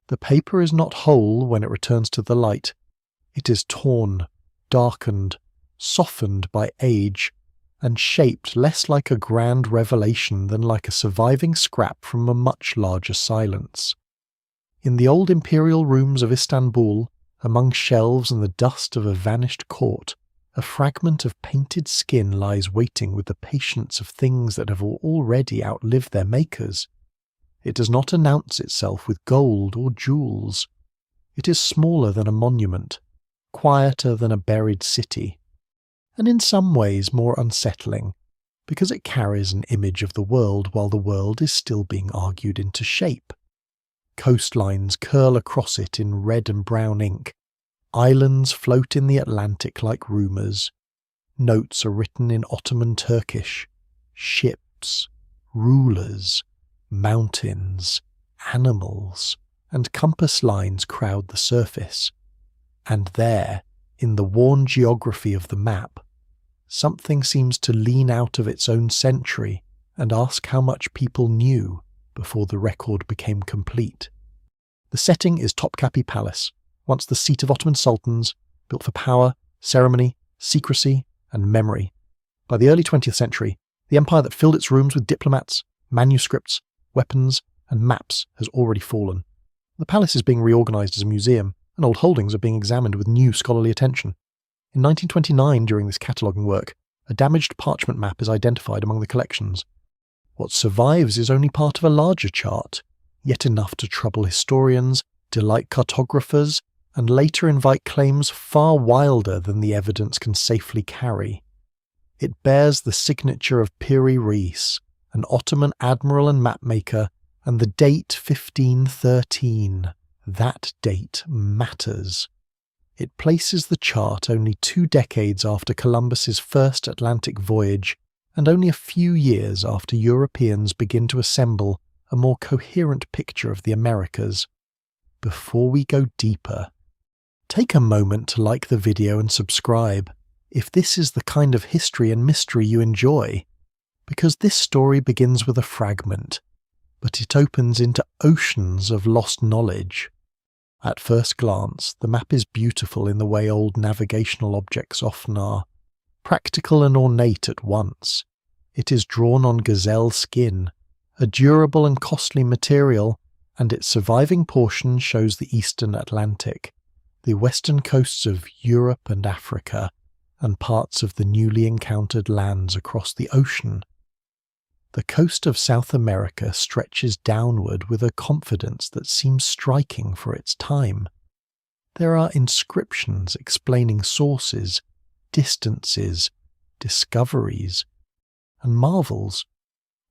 The paper is not whole when it returns to the light. It is torn, darkened, softened by age, and shaped less like a grand revelation than like a surviving scrap from a much larger silence. In the old imperial rooms of Istanbul, among shelves and the dust of a vanished court, a fragment of painted skin lies waiting with the patience of things that have already outlived their makers. It does not announce itself with gold or jewels. It is smaller than a monument, quieter than a buried city, and in some ways more unsettling, because it carries an image of the world while the world is still being argued into shape. Coastlines curl across it in red and brown ink. Islands float in the Atlantic like rumours. Notes are written in Ottoman Turkish. Ships, rulers, mountains, animals, and compass lines crowd the surface. And there, in the worn geography of the map, something seems to lean out of its own century and ask how much people knew before the record became complete. The setting is Topkapi Palace, once the seat of Ottoman sultans, built for power, ceremony, secrecy, and memory. By the early 20th century, the empire that filled its rooms with diplomats, manuscripts, weapons, and maps has already fallen. The palace is being reorganized as a museum, and old holdings are being examined with new scholarly attention. In 1929, during this cataloguing work, a damaged parchment map is identified among the collections. What survives is only part of a larger chart, yet enough to trouble historians, delight cartographers, and later invite claims far wilder than the evidence can safely carry. It bears the signature of Piri Reis, an Ottoman admiral and mapmaker, and the date 1513. That date matters. It places the chart only 2 decades after Columbus's first Atlantic voyage, and only a few years after Europeans begin to assemble a more coherent picture of the Americas. Before we go deeper, take a moment to like the video and subscribe if this is the kind of history and mystery you enjoy, because this story begins with a fragment, but it opens into oceans of lost knowledge. At first glance, the map is beautiful in the way old navigational objects often are, practical and ornate at once. It is drawn on gazelle skin, a durable and costly material, and its surviving portion shows the eastern Atlantic, the western coasts of Europe and Africa, and parts of the newly encountered lands across the ocean. The coast of South America stretches downward with a confidence that seems striking for its time. There are inscriptions explaining sources, distances, discoveries, and marvels.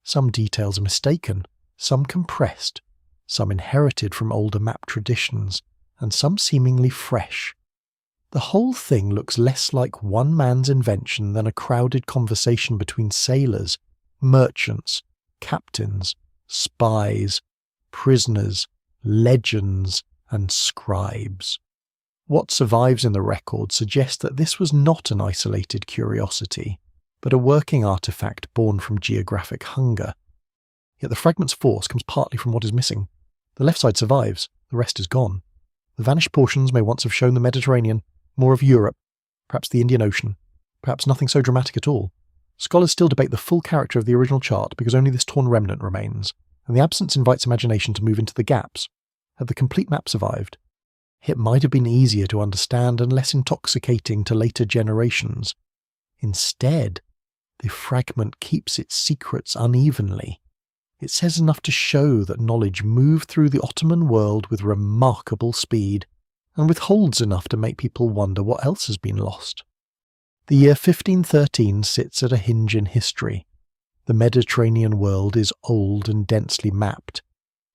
Some details are mistaken, some compressed, some inherited from older map traditions, and some seemingly fresh. The whole thing looks less like one man's invention than a crowded conversation between sailors, merchants, captains, spies, prisoners, legends, and scribes. What survives in the record suggests that this was not an isolated curiosity, but a working artifact born from geographic hunger. Yet the fragment's force comes partly from what is missing. The left side survives, the rest is gone. The vanished portions may once have shown the Mediterranean, more of Europe, perhaps the Indian Ocean, perhaps nothing so dramatic at all. Scholars still debate the full character of the original chart because only this torn remnant remains, and the absence invites imagination to move into the gaps. Had the complete map survived, it might have been easier to understand and less intoxicating to later generations. Instead, the fragment keeps its secrets unevenly. It says enough to show that knowledge moved through the Ottoman world with remarkable speed, and withholds enough to make people wonder what else has been lost. The year 1513 sits at a hinge in history. The Mediterranean world is old and densely mapped,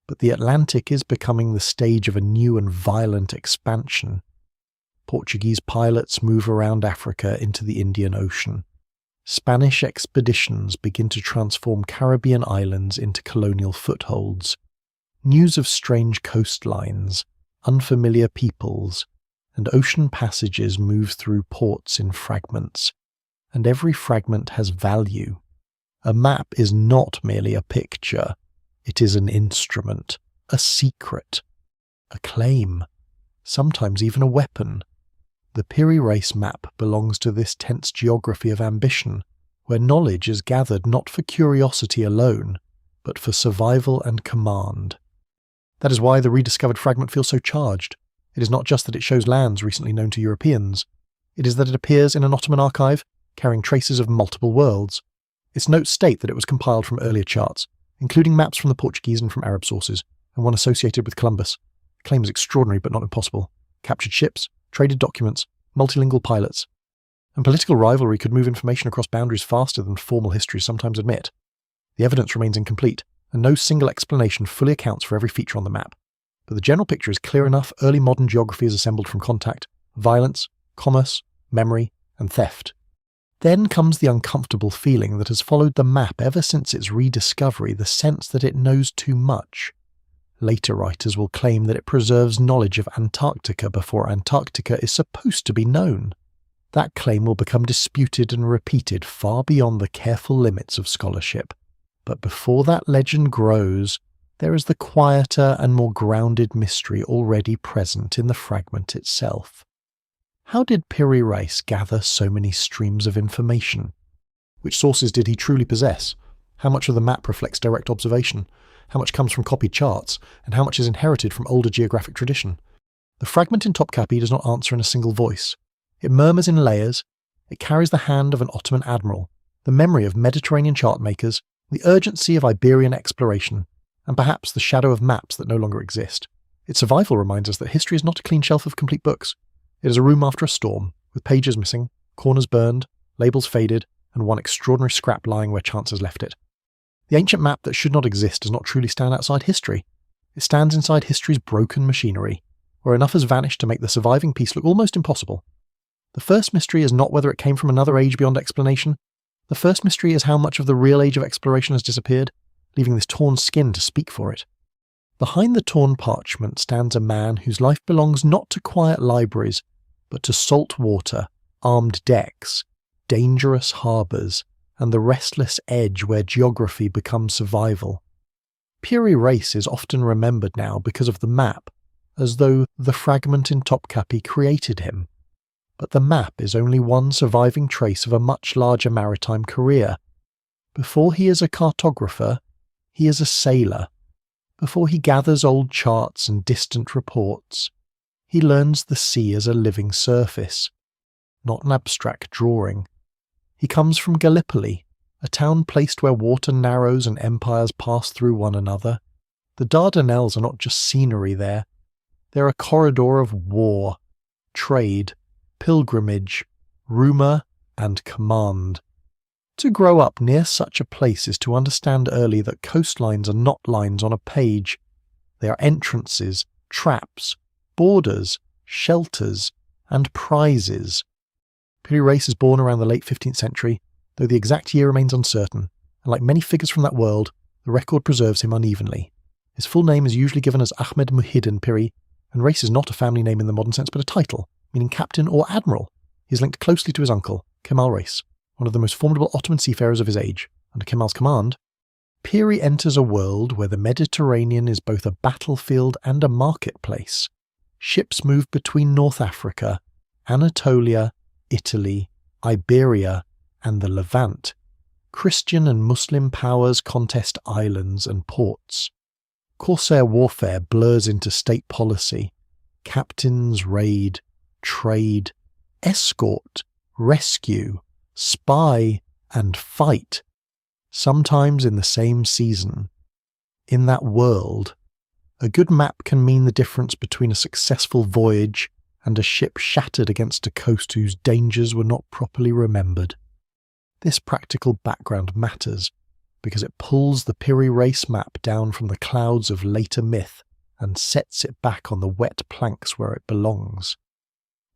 but the Atlantic is becoming the stage of a new and violent expansion. Portuguese pilots move around Africa into the Indian Ocean. Spanish expeditions begin to transform Caribbean islands into colonial footholds. News of strange coastlines, unfamiliar peoples, and ocean passages move through ports in fragments, and every fragment has value. A map is not merely a picture, it is an instrument, a secret. a claim, sometimes even a weapon. The Piri race map belongs to this tense geography of ambition, where knowledge is gathered not for curiosity alone, but for survival and command. That is why the rediscovered fragment feels so charged. It is not just that it shows lands recently known to Europeans. It is that it appears in an Ottoman archive, carrying traces of multiple worlds. Its notes state that it was compiled from earlier charts, including maps from the Portuguese and from Arab sources, and one associated with Columbus. The claim is extraordinary but not impossible. Captured ships, traded documents, multilingual pilots. And political rivalry could move information across boundaries faster than formal histories sometimes admit. The evidence remains incomplete, and no single explanation fully accounts for every feature on the map. But the general picture is clear enough. Early modern geography is assembled from contact, violence, commerce, memory, and theft. Then comes the uncomfortable feeling that has followed the map ever since its rediscovery, the sense that it knows too much. Later writers will claim that it preserves knowledge of Antarctica before Antarctica is supposed to be known. That claim will become disputed and repeated far beyond the careful limits of scholarship. But before that legend grows, there is the quieter and more grounded mystery already present in the fragment itself. How did Piri Reis gather so many streams of information? Which sources did he truly possess? How much of the map reflects direct observation? How much comes from copied charts? And how much is inherited from older geographic tradition? The fragment in Topkapi does not answer in a single voice. It murmurs in layers. It carries the hand of an Ottoman admiral, the memory of Mediterranean chart makers, the urgency of Iberian exploration, and perhaps the shadow of maps that no longer exist. Its survival reminds us that history is not a clean shelf of complete books. It is a room after a storm, with pages missing, corners burned, labels faded, and one extraordinary scrap lying where chance has left it. The ancient map that should not exist does not truly stand outside history. It stands inside history's broken machinery, where enough has vanished to make the surviving piece look almost impossible. The first mystery is not whether it came from another age beyond explanation. The first mystery is how much of the real age of exploration has disappeared, leaving this torn skin to speak for it. Behind the torn parchment stands a man whose life belongs not to quiet libraries, but to salt water, armed decks, dangerous harbours, and the restless edge where geography becomes survival. Piri Reis is often remembered now because of the map, as though the fragment in Topkapi created him. But the map is only one surviving trace of a much larger maritime career. Before he is a cartographer, he is a sailor. Before he gathers old charts and distant reports, he learns the sea as a living surface, not an abstract drawing. He comes from Gallipoli, a town placed where water narrows and empires pass through one another. The Dardanelles are not just scenery there. They're a corridor of war, trade, pilgrimage, rumour, and command. To grow up near such a place is to understand early that coastlines are not lines on a page. They are entrances, traps, borders, shelters, and prizes. Piri Reis is born around the late 15th century, though the exact year remains uncertain, and like many figures from that world, the record preserves him unevenly. His full name is usually given as Ahmed Muhyiddin Piri, and Reis is not a family name in the modern sense but a title, meaning captain or admiral. He is linked closely to his uncle, Kemal Reis, one of the most formidable Ottoman seafarers of his age. Under Kemal's command, Piri enters a world where the Mediterranean is both a battlefield and a marketplace. Ships move between North Africa, Anatolia, Italy, Iberia, and the Levant. Christian and Muslim powers contest islands and ports. Corsair warfare blurs into state policy. Captains raid, trade, escort, rescue, spy, and fight, sometimes in the same season. In that world, a good map can mean the difference between a successful voyage and a ship shattered against a coast whose dangers were not properly remembered. This practical background matters because it pulls the Piri Reis map down from the clouds of later myth and sets it back on the wet planks where it belongs.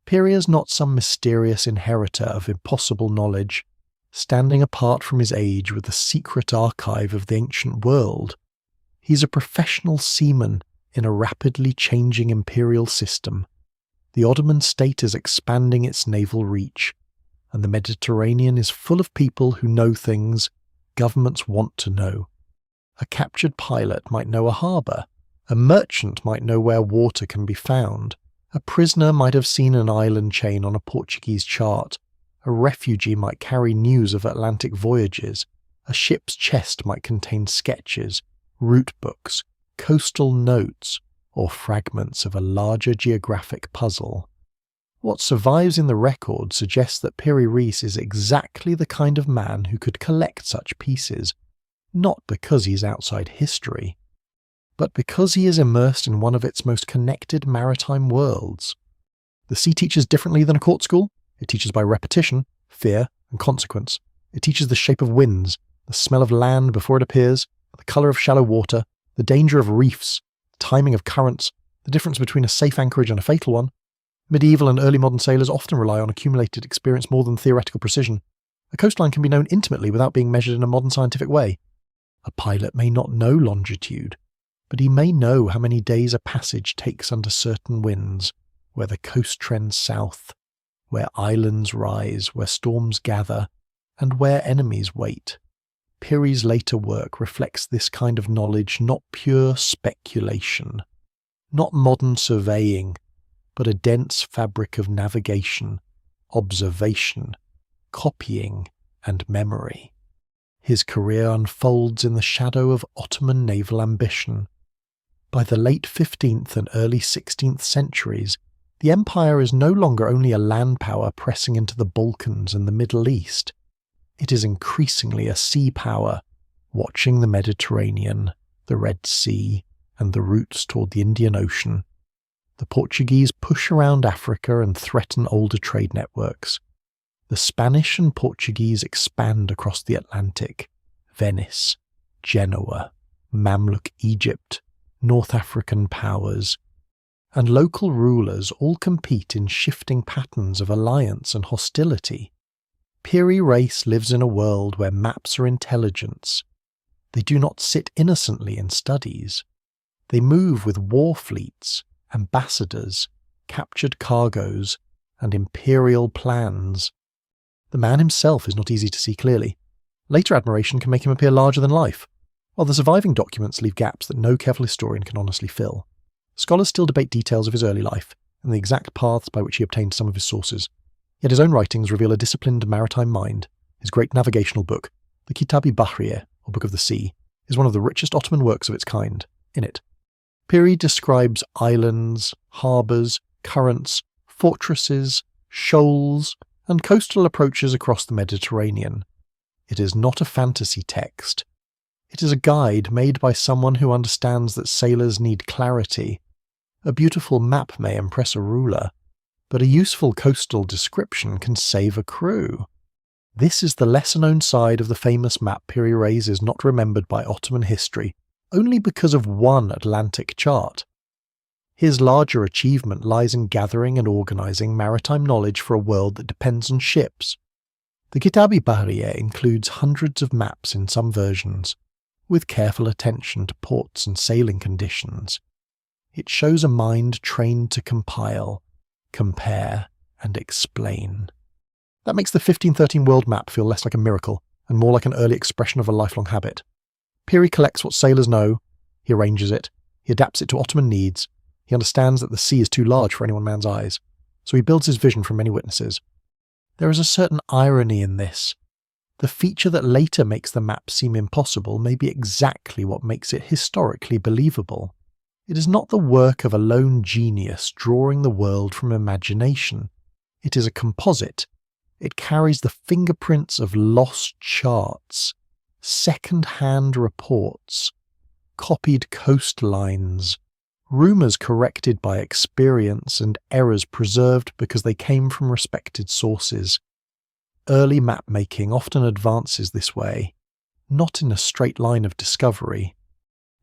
Piri is not some mysterious inheritor of impossible knowledge, standing apart from his age with the secret archive of the ancient world. He's a professional seaman in a rapidly changing imperial system. The Ottoman state is expanding its naval reach, and the Mediterranean is full of people who know things governments want to know. A captured pilot might know a harbour, A merchant might know where water can be found. A prisoner might have seen an island chain on a Portuguese chart. A refugee might carry news of Atlantic voyages. A ship's chest might contain sketches, route books, coastal notes, or fragments of a larger geographic puzzle. What survives in the record suggests that Piri Reis is exactly the kind of man who could collect such pieces, not because he's outside history, but because he is immersed in one of its most connected maritime worlds. The sea teaches differently than a court school. It teaches by repetition, fear, and consequence. It teaches the shape of winds, the smell of land before it appears, the colour of shallow water, the danger of reefs, the timing of currents, the difference between a safe anchorage and a fatal one. Medieval and early modern sailors often rely on accumulated experience more than theoretical precision. A coastline can be known intimately without being measured in a modern scientific way. A pilot may not know longitude, but he may know how many days a passage takes under certain winds, where the coast trends south, where islands rise, where storms gather, and where enemies wait. Piri's later work reflects this kind of knowledge, not pure speculation, not modern surveying, but a dense fabric of navigation, observation, copying, and memory. His career unfolds in the shadow of Ottoman naval ambition. By the late 15th and early 16th centuries, the empire is no longer only a land power pressing into the Balkans and the Middle East. It is increasingly a sea power, watching the Mediterranean, the Red Sea, and the routes toward the Indian Ocean. The Portuguese push around Africa and threaten older trade networks. The Spanish and Portuguese expand across the Atlantic, Venice, Genoa, Mamluk Egypt, North African powers, and local rulers all compete in shifting patterns of alliance and hostility. Piri Reis lives in a world where maps are intelligence. They do not sit innocently in studies. They move with war fleets, ambassadors, captured cargoes, and imperial plans. The man himself is not easy to see clearly. Later admiration can make him appear larger than life, while the surviving documents leave gaps that no careful historian can honestly fill. Scholars still debate details of his early life and the exact paths by which he obtained some of his sources. Yet his own writings reveal a disciplined maritime mind. His great navigational book, the Kitab-i-Bahriye, or Book of the Sea, is one of the richest Ottoman works of its kind. In it, Piri describes islands, harbours, currents, fortresses, shoals, and coastal approaches across the Mediterranean. It is not a fantasy text. It is a guide made by someone who understands that sailors need clarity. A beautiful map may impress a ruler, but a useful coastal description can save a crew. This is the lesser-known side of the famous map Piri Reis is not remembered by Ottoman history only because of one Atlantic chart. His larger achievement lies in gathering and organising maritime knowledge for a world that depends on ships. The Kitab-i-Bahriye includes hundreds of maps in some versions, with careful attention to ports and sailing conditions. It shows a mind trained to compile, compare, and explain. That makes the 1513 world map feel less like a miracle and more like an early expression of a lifelong habit. Piri collects what sailors know, he arranges it, he adapts it to Ottoman needs, he understands that the sea is too large for any one man's eyes, so he builds his vision from many witnesses. There is a certain irony in this. The feature that later makes the map seem impossible may be exactly what makes it historically believable. It is not the work of a lone genius drawing the world from imagination. It is a composite. It carries the fingerprints of lost charts, second-hand reports, copied coastlines, rumours corrected by experience, and errors preserved because they came from respected sources. Early map-making often advances this way, not in a straight line of discovery,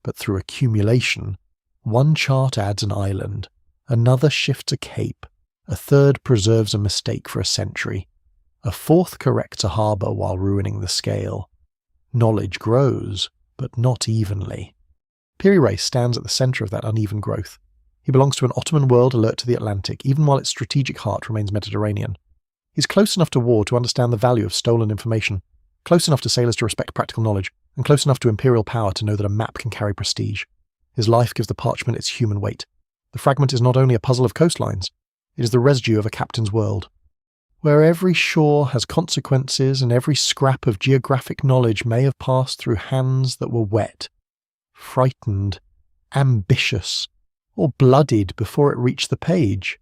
but through accumulation. One chart adds an island, another shifts a cape, a third preserves a mistake for a century, a fourth corrects a harbour while ruining the scale. Knowledge grows, but not evenly. Piri Reis stands at the centre of that uneven growth. He belongs to an Ottoman world alert to the Atlantic, even while its strategic heart remains Mediterranean. He's close enough to war to understand the value of stolen information, close enough to sailors to respect practical knowledge, and close enough to imperial power to know that a map can carry prestige. His life gives the parchment its human weight. The fragment is not only a puzzle of coastlines, it is the residue of a captain's world, where every shore has consequences and every scrap of geographic knowledge may have passed through hands that were wet, frightened, ambitious, or bloodied before it reached the page.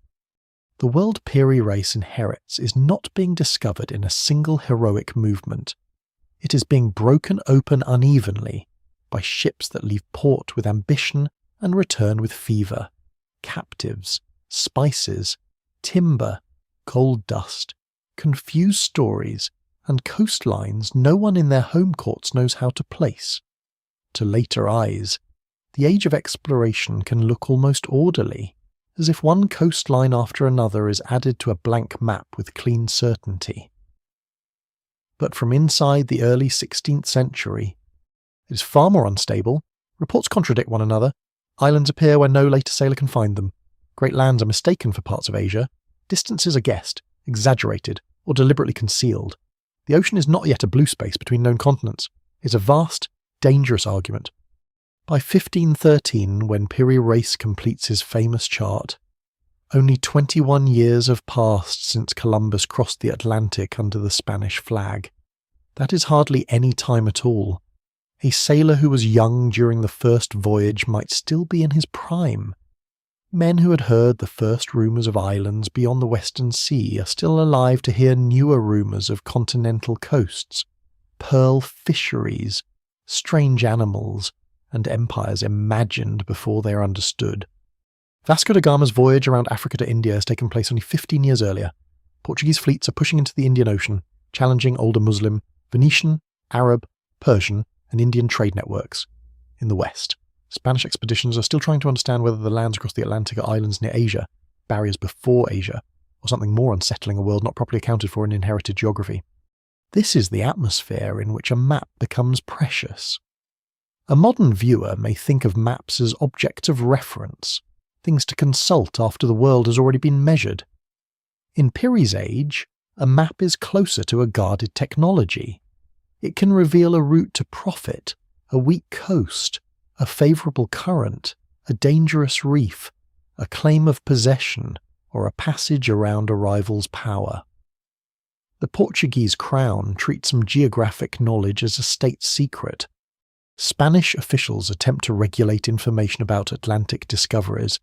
The world Peary race inherits is not being discovered in a single heroic movement. It is being broken open unevenly by ships that leave port with ambition and return with fever, captives, spices, timber, gold dust, confused stories, and coastlines no one in their home courts knows how to place. To later eyes, the age of exploration can look almost orderly, as if one coastline after another is added to a blank map with clean certainty. But from inside the early 16th century, it is far more unstable. Reports contradict one another. Islands appear where no later sailor can find them. Great lands are mistaken for parts of Asia. Distances are guessed, exaggerated, or deliberately concealed. The ocean is not yet a blue space between known continents. It is a vast, dangerous argument. By 1513, when Peary Race completes his famous chart, only 21 years have passed since Columbus crossed the Atlantic under the Spanish flag. That is hardly any time at all. A sailor who was young during the first voyage might still be in his prime. Men who had heard the first rumours of islands beyond the Western Sea are still alive to hear newer rumours of continental coasts, pearl fisheries, strange animals, and empires imagined before they are understood. Vasco da Gama's voyage around Africa to India has taken place only 15 years earlier. Portuguese fleets are pushing into the Indian Ocean, challenging older Muslim, Venetian, Arab, Persian, and Indian trade networks in the West. Spanish expeditions are still trying to understand whether the lands across the Atlantic are islands near Asia, barriers before Asia, or something more unsettling, a world not properly accounted for in inherited geography. This is the atmosphere in which a map becomes precious. A modern viewer may think of maps as objects of reference, things to consult after the world has already been measured. In Peary's age, a map is closer to a guarded technology. It can reveal a route to profit, a weak coast, a favourable current, a dangerous reef, a claim of possession, or a passage around a rival's power. The Portuguese crown treats some geographic knowledge as a state secret. Spanish officials attempt to regulate information about Atlantic discoveries.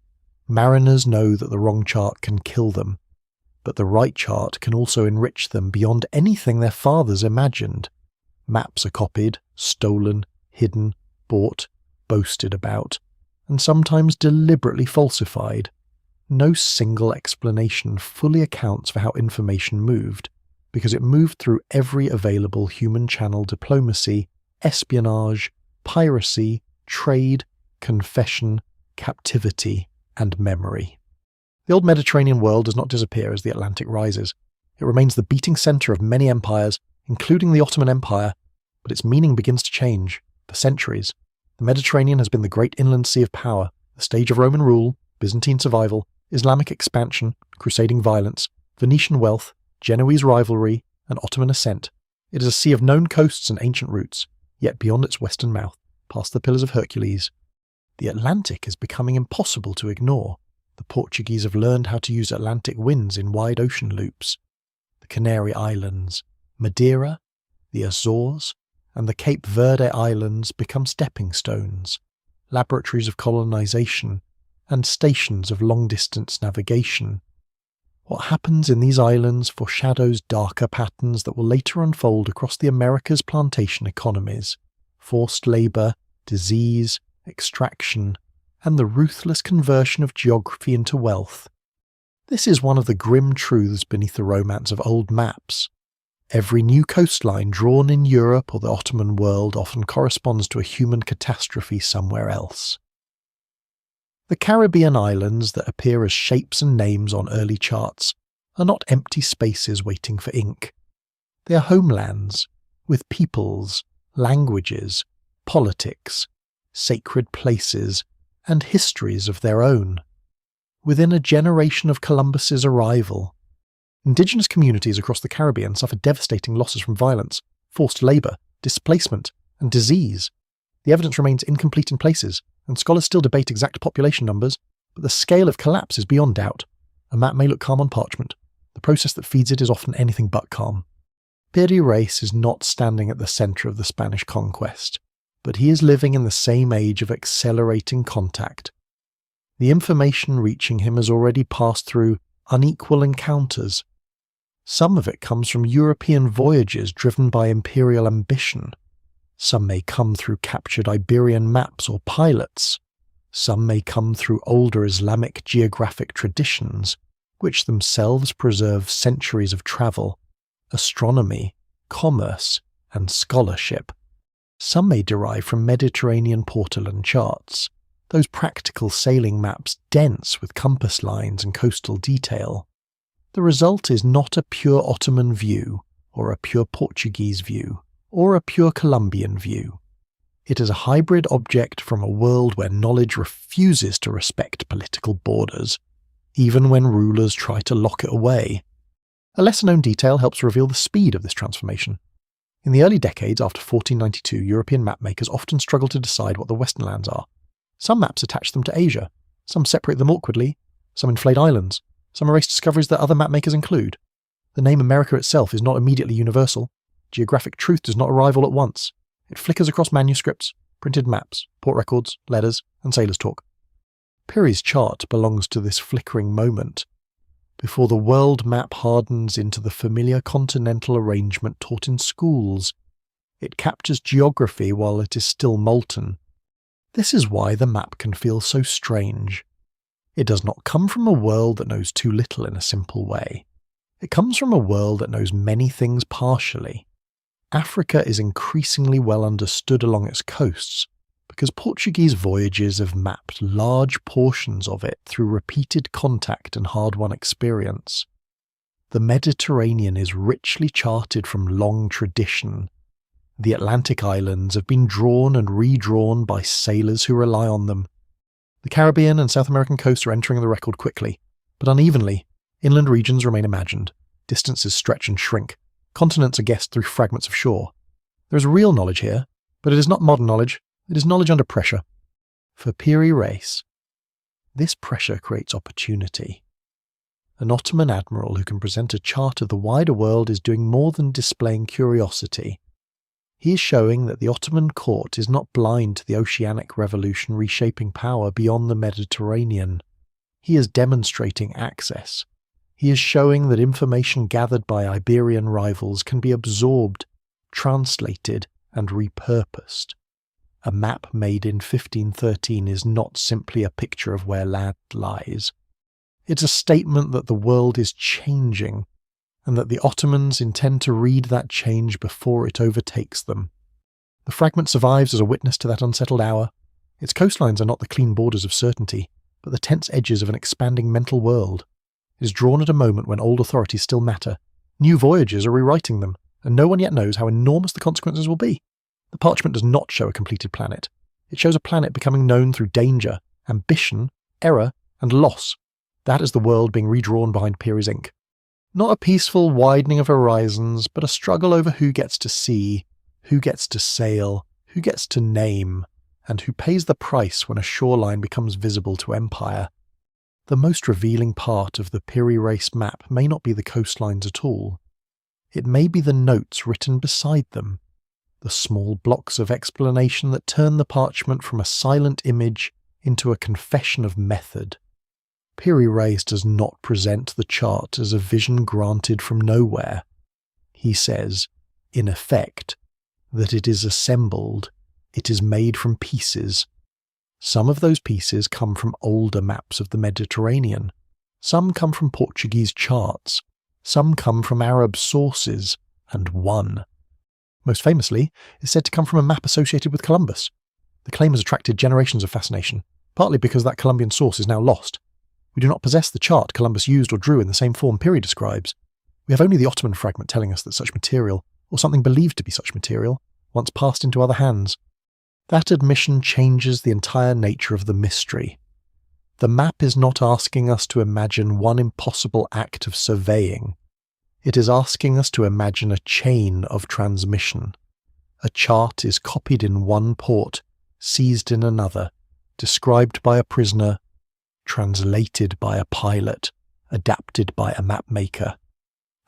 Mariners know that the wrong chart can kill them, but the right chart can also enrich them beyond anything their fathers imagined. Maps are copied, stolen, hidden, bought, boasted about, and sometimes deliberately falsified. No single explanation fully accounts for how information moved, because it moved through every available human channel: diplomacy, espionage, piracy, trade, confession, captivity, and memory. The old Mediterranean world does not disappear as the Atlantic rises. It remains the beating centre of many empires, including the Ottoman Empire, but its meaning begins to change. For centuries, the Mediterranean has been the great inland sea of power, the stage of Roman rule, Byzantine survival, Islamic expansion, crusading violence, Venetian wealth, Genoese rivalry, and Ottoman ascent. It is a sea of known coasts and ancient routes, yet beyond its western mouth, past the Pillars of Hercules, the Atlantic is becoming impossible to ignore. The Portuguese have learned how to use Atlantic winds in wide ocean loops. The Canary Islands, Madeira, the Azores, and the Cape Verde Islands become stepping stones, laboratories of colonization, and stations of long-distance navigation. What happens in these islands foreshadows darker patterns that will later unfold across the Americas' plantation economies: forced labour, disease, extraction, and the ruthless conversion of geography into wealth. This is one of the grim truths beneath the romance of old maps. Every new coastline drawn in Europe or the Ottoman world often corresponds to a human catastrophe somewhere else. The Caribbean islands that appear as shapes and names on early charts are not empty spaces waiting for ink. They are homelands, with peoples, languages, politics, sacred places, and histories of their own. Within a generation of Columbus's arrival, indigenous communities across the Caribbean suffered devastating losses from violence, forced labour, displacement, and disease. The evidence remains incomplete in places, and scholars still debate exact population numbers, but the scale of collapse is beyond doubt. A map may look calm on parchment. The process that feeds it is often anything but calm. Piri Reis is not standing at the centre of the Spanish conquest, but he is living in the same age of accelerating contact. The information reaching him has already passed through unequal encounters. Some of it comes from European voyages driven by imperial ambition. Some may come through captured Iberian maps or pilots. Some may come through older Islamic geographic traditions, which themselves preserve centuries of travel, astronomy, commerce, and scholarship. Some may derive from Mediterranean portolan charts, those practical sailing maps dense with compass lines and coastal detail. The result is not a pure Ottoman view, or a pure Portuguese view, or a pure Colombian view. It is a hybrid object from a world where knowledge refuses to respect political borders, even when rulers try to lock it away. A lesser-known detail helps reveal the speed of this transformation. In the early decades after 1492, European mapmakers often struggled to decide what the western lands are. Some maps attach them to Asia, some separate them awkwardly, some inflate islands, some erase discoveries that other mapmakers include. The name America itself is not immediately universal. Geographic truth does not arrive all at once. It flickers across manuscripts, printed maps, port records, letters, and sailors' talk. Piri's chart belongs to this flickering moment, before the world map hardens into the familiar continental arrangement taught in schools. It captures geography while it is still molten. This is why the map can feel so strange. It does not come from a world that knows too little in a simple way. It comes from a world that knows many things partially. Africa is increasingly well understood along its coasts because Portuguese voyages have mapped large portions of it through repeated contact and hard-won experience. The Mediterranean is richly charted from long tradition. The Atlantic islands have been drawn and redrawn by sailors who rely on them. The Caribbean and South American coasts are entering the record quickly, but unevenly. Inland regions remain imagined. Distances stretch and shrink. Continents are guessed through fragments of shore. There is real knowledge here, but it is not modern knowledge. It is knowledge under pressure. For Piri Reis, this pressure creates opportunity. An Ottoman admiral who can present a chart of the wider world is doing more than displaying curiosity. He is showing that the Ottoman court is not blind to the oceanic revolution reshaping power beyond the Mediterranean. He is demonstrating access. He is showing that information gathered by Iberian rivals can be absorbed, translated, and repurposed. A map made in 1513 is not simply a picture of where land lies. It's a statement that the world is changing, and that the Ottomans intend to read that change before it overtakes them. The fragment survives as a witness to that unsettled hour. Its coastlines are not the clean borders of certainty, but the tense edges of an expanding mental world. It is drawn at a moment when old authorities still matter. New voyages are rewriting them, and no one yet knows how enormous the consequences will be. The parchment does not show a completed planet. It shows a planet becoming known through danger, ambition, error, and loss. That is the world being redrawn behind Piri's ink. Not a peaceful widening of horizons, but a struggle over who gets to see, who gets to sail, who gets to name, and who pays the price when a shoreline becomes visible to empire. The most revealing part of the Piri Reis map may not be the coastlines at all. It may be the notes written beside them, the small blocks of explanation that turn the parchment from a silent image into a confession of method. Piri Reis does not present the chart as a vision granted from nowhere. He says, in effect, that it is assembled, it is made from pieces. Some of those pieces come from older maps of the Mediterranean. Some come from Portuguese charts. Some come from Arab sources, and one, most famously, is said to come from a map associated with Columbus. The claim has attracted generations of fascination, partly because that Columbian source is now lost. We do not possess the chart Columbus used or drew in the same form Piri describes. We have only the Ottoman fragment telling us that such material, or something believed to be such material, once passed into other hands. That admission changes the entire nature of the mystery. The map is not asking us to imagine one impossible act of surveying. It is asking us to imagine a chain of transmission. A chart is copied in one port, seized in another, described by a prisoner, translated by a pilot, adapted by a mapmaker,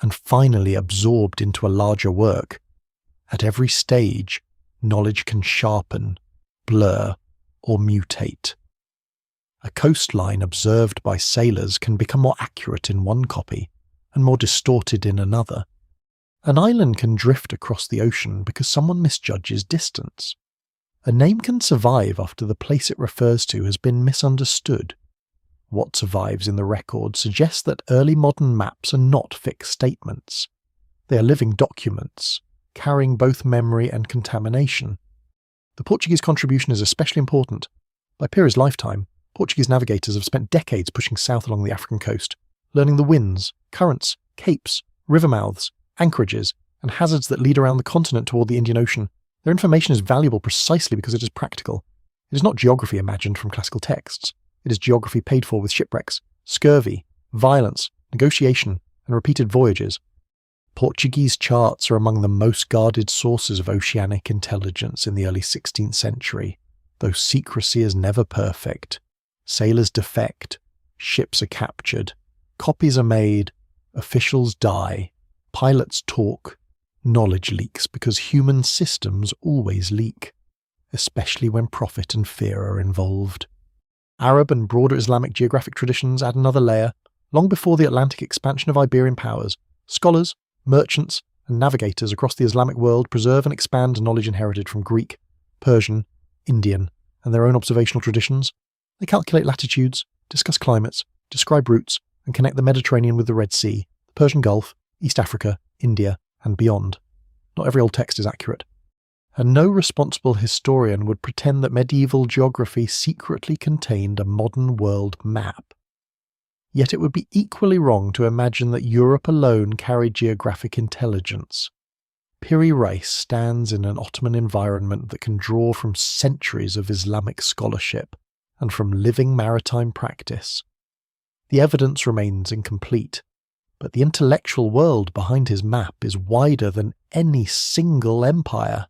and finally absorbed into a larger work. At every stage, knowledge can sharpen, blur, or mutate. A coastline observed by sailors can become more accurate in one copy and more distorted in another. An island can drift across the ocean because someone misjudges distance. A name can survive after the place it refers to has been misunderstood. What survives in the record suggests that early modern maps are not fixed statements. They are living documents, carrying both memory and contamination. The Portuguese contribution is especially important. By Pira's lifetime, Portuguese navigators have spent decades pushing south along the African coast, learning the winds, currents, capes, river mouths, anchorages, and hazards that lead around the continent toward the Indian Ocean. Their information is valuable precisely because it is practical. It is not geography imagined from classical texts. It is geography paid for with shipwrecks, scurvy, violence, negotiation, and repeated voyages. Portuguese charts are among the most guarded sources of oceanic intelligence in the early 16th century, though secrecy is never perfect. Sailors defect, ships are captured, copies are made, officials die, pilots talk, knowledge leaks because human systems always leak, especially when profit and fear are involved. Arab and broader Islamic geographic traditions add another layer. Long before the Atlantic expansion of Iberian powers, scholars, merchants, and navigators across the Islamic world preserve and expand knowledge inherited from Greek, Persian, Indian, and their own observational traditions. They calculate latitudes, discuss climates, describe routes, and connect the Mediterranean with the Red Sea, the Persian Gulf, East Africa, India, and beyond. Not every old text is accurate. And no responsible historian would pretend that medieval geography secretly contained a modern world map. Yet it would be equally wrong to imagine that Europe alone carried geographic intelligence. Piri Reis stands in an Ottoman environment that can draw from centuries of Islamic scholarship and from living maritime practice. The evidence remains incomplete, but the intellectual world behind his map is wider than any single empire.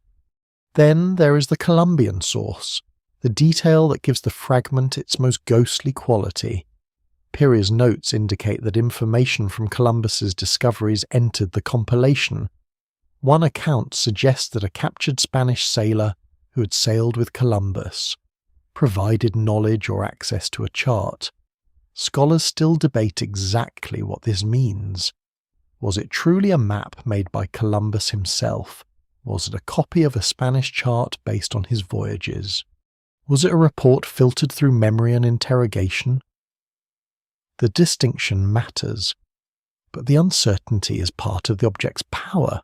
Then there is the Columbian source, the detail that gives the fragment its most ghostly quality. Piri's notes indicate that information from Columbus's discoveries entered the compilation. One account suggests that a captured Spanish sailor who had sailed with Columbus provided knowledge or access to a chart. Scholars still debate exactly what this means. Was it truly a map made by Columbus himself? Was it a copy of a Spanish chart based on his voyages? Was it a report filtered through memory and interrogation? The distinction matters, but the uncertainty is part of the object's power.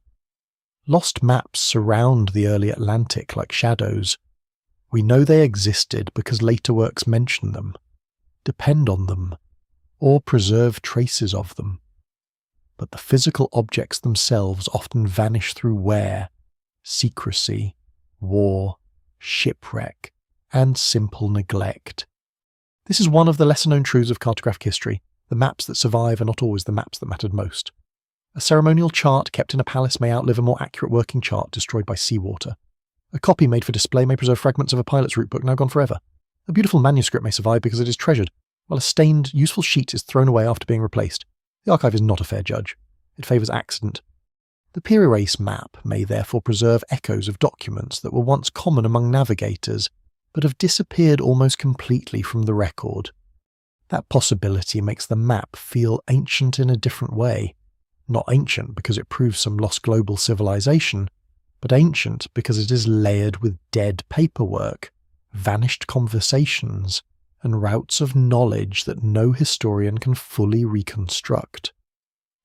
Lost maps surround the early Atlantic like shadows. We know they existed because later works mention them, depend on them, or preserve traces of them. But the physical objects themselves often vanish through wear, secrecy, war, shipwreck, and simple neglect. This is one of the lesser-known truths of cartographic history. The maps that survive are not always the maps that mattered most. A ceremonial chart kept in a palace may outlive a more accurate working chart destroyed by seawater. A copy made for display may preserve fragments of a pilot's route book now gone forever. A beautiful manuscript may survive because it is treasured, while a stained, useful sheet is thrown away after being replaced. The archive is not a fair judge. It favours accident. The Piri Reis map may therefore preserve echoes of documents that were once common among navigators, but have disappeared almost completely from the record. That possibility makes the map feel ancient in a different way. Not ancient because it proves some lost global civilization, but ancient because it is layered with dead paperwork, vanished conversations, and routes of knowledge that no historian can fully reconstruct.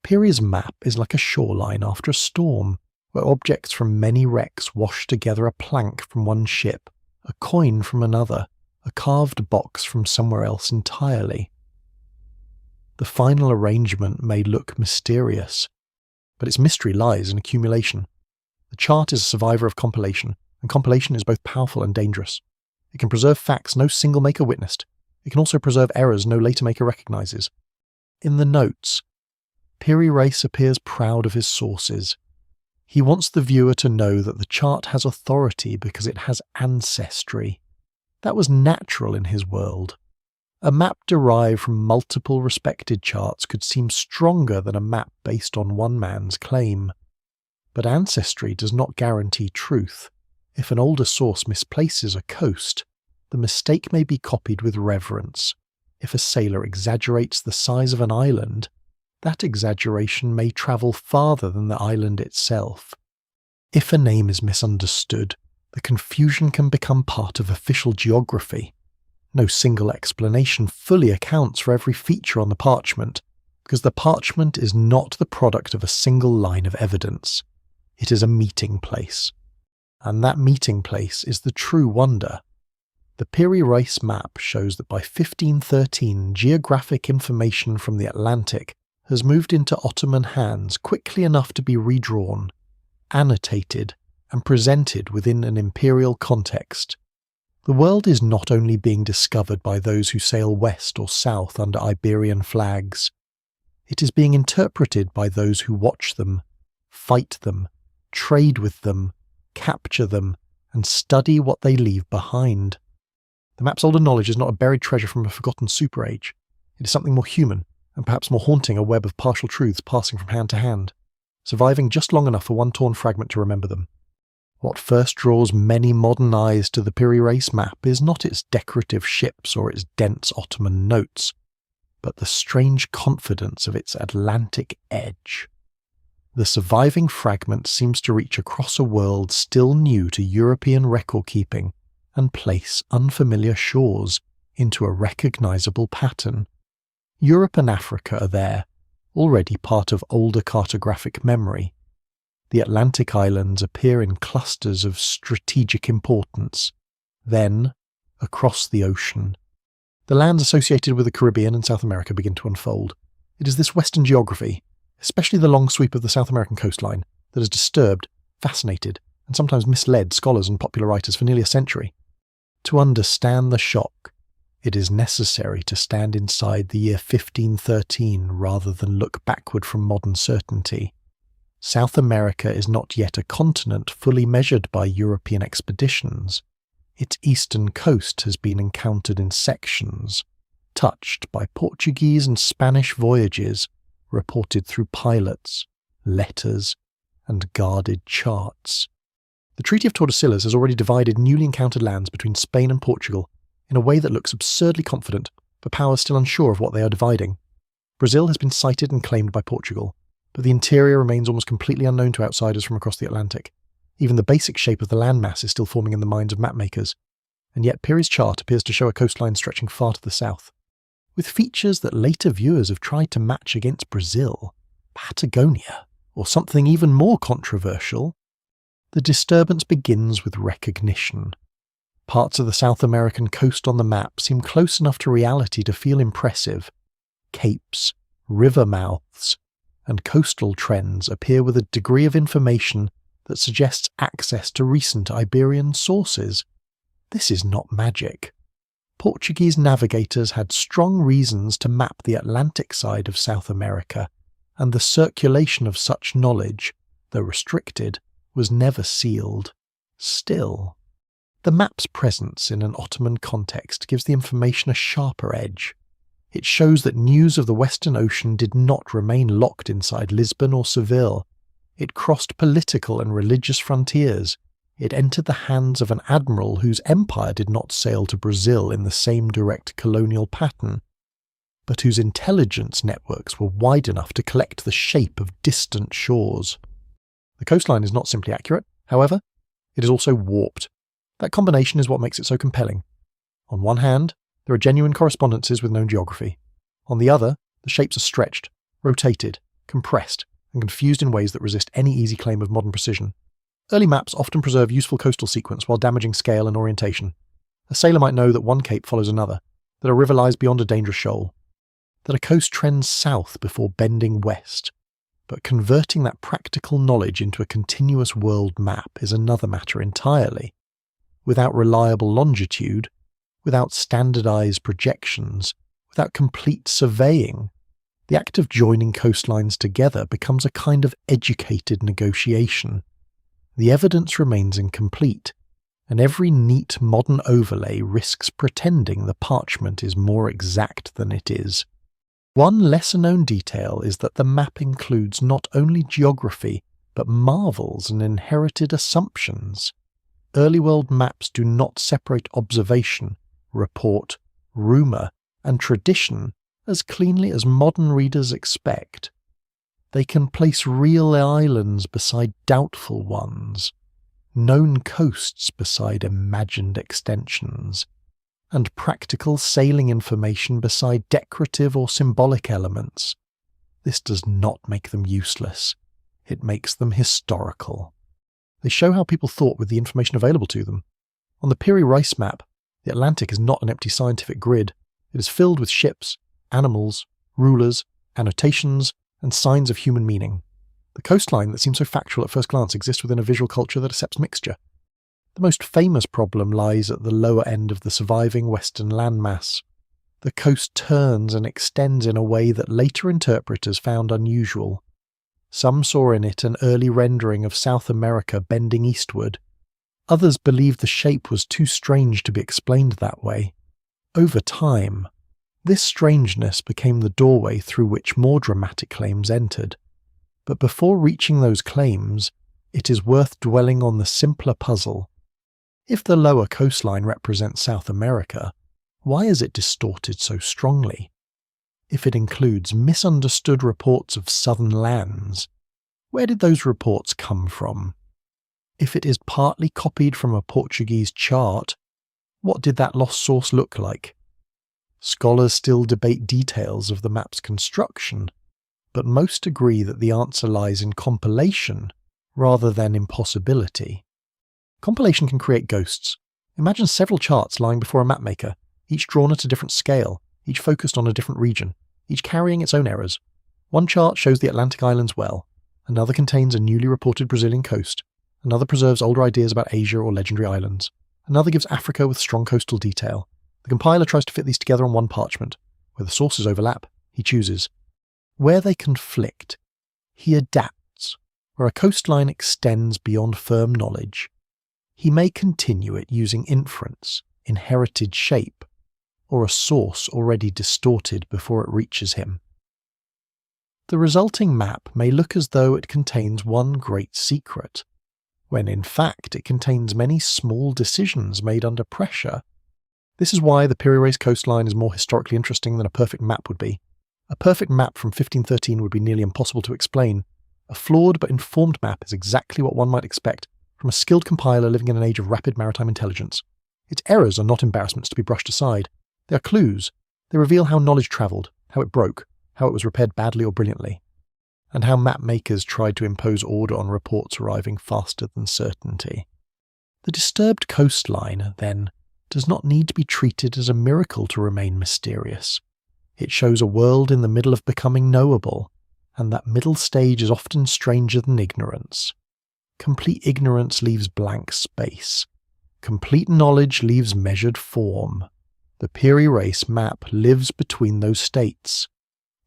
Piri's map is like a shoreline after a storm, where objects from many wrecks wash together: a plank from one ship, a coin from another, a carved box from somewhere else entirely. The final arrangement may look mysterious, but its mystery lies in accumulation. The chart is a survivor of compilation, and compilation is both powerful and dangerous. It can preserve facts no single maker witnessed. It can also preserve errors no later maker recognizes. In the notes, Piri Reis appears proud of his sources. He wants the viewer to know that the chart has authority because it has ancestry. That was natural in his world. A map derived from multiple respected charts could seem stronger than a map based on one man's claim. But ancestry does not guarantee truth. If an older source misplaces a coast, the mistake may be copied with reverence. If a sailor exaggerates the size of an island, that exaggeration may travel farther than the island itself. If a name is misunderstood, the confusion can become part of official geography. No single explanation fully accounts for every feature on the parchment, because the parchment is not the product of a single line of evidence. It is a meeting place. And that meeting place is the true wonder. The Piri Reis map shows that by 1513 geographic information from the Atlantic has moved into Ottoman hands quickly enough to be redrawn, annotated, and presented within an imperial context. The world is not only being discovered by those who sail west or south under Iberian flags. It is being interpreted by those who watch them, fight them, trade with them, capture them, and study what they leave behind. The map's older knowledge is not a buried treasure from a forgotten super age. It is something more human, and perhaps more haunting, a web of partial truths passing from hand to hand, surviving just long enough for one torn fragment to remember them. What first draws many modern eyes to the Piri Reis map is not its decorative ships or its dense Ottoman notes, but the strange confidence of its Atlantic edge. The surviving fragment seems to reach across a world still new to European record-keeping and place unfamiliar shores into a recognizable pattern. Europe and Africa are there, already part of older cartographic memory. The Atlantic islands appear in clusters of strategic importance. Then, across the ocean, the lands associated with the Caribbean and South America begin to unfold. It is this Western geography, especially the long sweep of the South American coastline, that has disturbed, fascinated, and sometimes misled scholars and popular writers for nearly a century. To understand the shock, it is necessary to stand inside the year 1513 rather than look backward from modern certainty. South America is not yet a continent fully measured by European expeditions. Its eastern coast has been encountered in sections, touched by Portuguese and Spanish voyages reported through pilots, letters, and guarded charts. The Treaty of Tordesillas has already divided newly encountered lands between Spain and Portugal in a way that looks absurdly confident for powers still unsure of what they are dividing. Brazil has been sighted and claimed by Portugal, but the interior remains almost completely unknown to outsiders from across the Atlantic. Even the basic shape of the landmass is still forming in the minds of mapmakers, and yet Piri's chart appears to show a coastline stretching far to the south. With features that later viewers have tried to match against Brazil, Patagonia, or something even more controversial, the disturbance begins with recognition. Parts of the South American coast on the map seem close enough to reality to feel impressive. Capes, river mouths, and coastal trends appear with a degree of information that suggests access to recent Iberian sources. This is not magic. Portuguese navigators had strong reasons to map the Atlantic side of South America, and the circulation of such knowledge, though restricted, was never sealed. Still, the map's presence in an Ottoman context gives the information a sharper edge. It shows that news of the Western Ocean did not remain locked inside Lisbon or Seville. It crossed political and religious frontiers. It entered the hands of an admiral whose empire did not sail to Brazil in the same direct colonial pattern, but whose intelligence networks were wide enough to collect the shape of distant shores. The coastline is not simply accurate, however, it is also warped. That combination is what makes it so compelling. On one hand, there are genuine correspondences with known geography. On the other, the shapes are stretched, rotated, compressed, and confused in ways that resist any easy claim of modern precision. Early maps often preserve useful coastal sequence while damaging scale and orientation. A sailor might know that one cape follows another, that a river lies beyond a dangerous shoal, that a coast trends south before bending west. But converting that practical knowledge into a continuous world map is another matter entirely. Without reliable longitude, without standardized projections, without complete surveying, the act of joining coastlines together becomes a kind of educated negotiation. The evidence remains incomplete, and every neat modern overlay risks pretending the parchment is more exact than it is. One lesser-known detail is that the map includes not only geography, but marvels and inherited assumptions. Early world maps do not separate observation, report, rumour, and tradition as cleanly as modern readers expect. They can place real islands beside doubtful ones, known coasts beside imagined extensions, and practical sailing information beside decorative or symbolic elements. This does not make them useless. It makes them historical. They show how people thought with the information available to them. On the Piri Reis map, the Atlantic is not an empty scientific grid. It is filled with ships, animals, rulers, annotations, and signs of human meaning. The coastline that seems so factual at first glance exists within a visual culture that accepts mixture. The most famous problem lies at the lower end of the surviving western landmass. The coast turns and extends in a way that later interpreters found unusual. Some saw in it an early rendering of South America bending eastward. Others believed the shape was too strange to be explained that way. Over time, this strangeness became the doorway through which more dramatic claims entered. But before reaching those claims, it is worth dwelling on the simpler puzzle. If the lower coastline represents South America, why is it distorted so strongly? If it includes misunderstood reports of southern lands, where did those reports come from? If it is partly copied from a Portuguese chart, what did that lost source look like? Scholars still debate details of the map's construction, but most agree that the answer lies in compilation rather than impossibility. Compilation can create ghosts. Imagine several charts lying before a mapmaker, each drawn at a different scale, each focused on a different region, each carrying its own errors. One chart shows the Atlantic islands well, another contains a newly reported Brazilian coast, another preserves older ideas about Asia or legendary islands, another gives Africa with strong coastal detail. The compiler tries to fit these together on one parchment. Where the sources overlap, he chooses. Where they conflict, he adapts. Where a coastline extends beyond firm knowledge, he may continue it using inference, inherited shape, or a source already distorted before it reaches him. The resulting map may look as though it contains one great secret, when in fact it contains many small decisions made under pressure. This is why the Piri Reis coastline is more historically interesting than a perfect map would be. A perfect map from 1513 would be nearly impossible to explain. A flawed but informed map is exactly what one might expect from a skilled compiler living in an age of rapid maritime intelligence. Its errors are not embarrassments to be brushed aside. They are clues. They reveal how knowledge travelled, how it broke, how it was repaired badly or brilliantly, and how map makers tried to impose order on reports arriving faster than certainty. The disturbed coastline, then, does not need to be treated as a miracle to remain mysterious. It shows a world in the middle of becoming knowable, and that middle stage is often stranger than ignorance. Complete ignorance leaves blank space. Complete knowledge leaves measured form. The Piri Reis map lives between those states.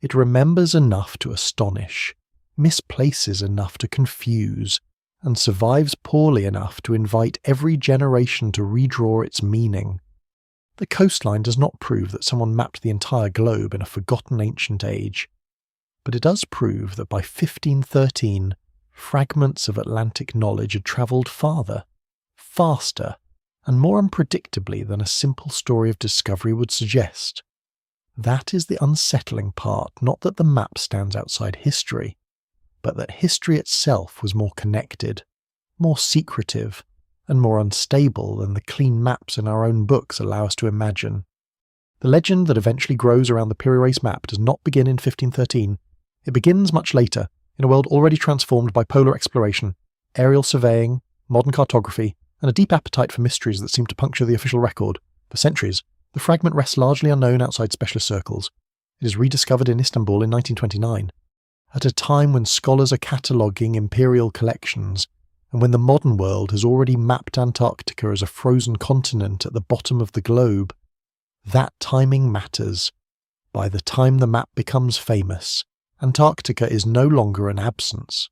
It remembers enough to astonish, misplaces enough to confuse, and survives poorly enough to invite every generation to redraw its meaning. The coastline does not prove that someone mapped the entire globe in a forgotten ancient age, but it does prove that by 1513, fragments of Atlantic knowledge had travelled farther, faster, and more unpredictably than a simple story of discovery would suggest. That is the unsettling part, not that the map stands outside history, but that history itself was more connected, more secretive, and more unstable than the clean maps in our own books allow us to imagine. The legend that eventually grows around the Piri Reis map does not begin in 1513. It begins much later, in a world already transformed by polar exploration, aerial surveying, modern cartography, and a deep appetite for mysteries that seem to puncture the official record. For centuries, the fragment rests largely unknown outside specialist circles. It is rediscovered in Istanbul in 1929, at a time when scholars are cataloguing imperial collections, and when the modern world has already mapped Antarctica as a frozen continent at the bottom of the globe. That timing matters. By the time the map becomes famous, Antarctica is no longer an absence.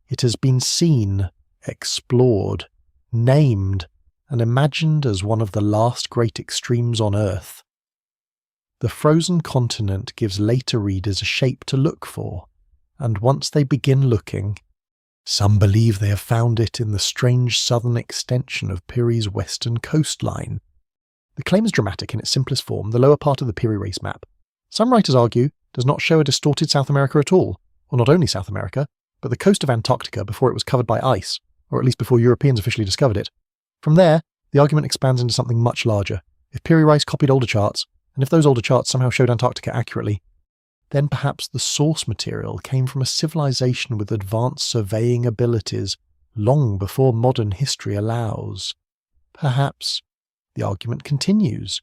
It has been seen, explored, named, and imagined as one of the last great extremes on Earth. The frozen continent gives later readers a shape to look for, and once they begin looking, some believe they have found it in the strange southern extension of Peary's western coastline. The claim is dramatic in its simplest form. The lower part of the Peary race map, some writers argue, does not show a distorted South America at all, or not only South America, but the coast of Antarctica before it was covered by ice, or at least before Europeans officially discovered it. From there, the argument expands into something much larger. If Peary Rice copied older charts, and if those older charts somehow showed Antarctica accurately, then perhaps the source material came from a civilization with advanced surveying abilities long before modern history allows. Perhaps, the argument continues,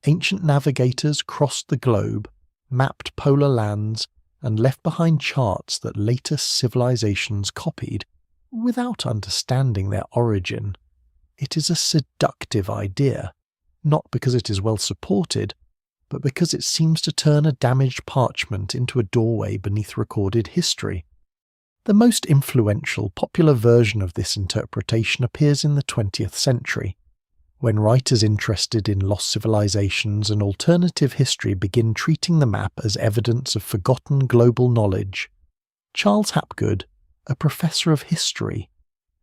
ancient navigators crossed the globe, mapped polar lands, and left behind charts that later civilizations copied without understanding their origin. It is a seductive idea, not because it is well supported, but because it seems to turn a damaged parchment into a doorway beneath recorded history. The most influential popular version of this interpretation appears in the 20th century, when writers interested in lost civilizations and alternative history begin treating the map as evidence of forgotten global knowledge. Charles Hapgood, a professor of history,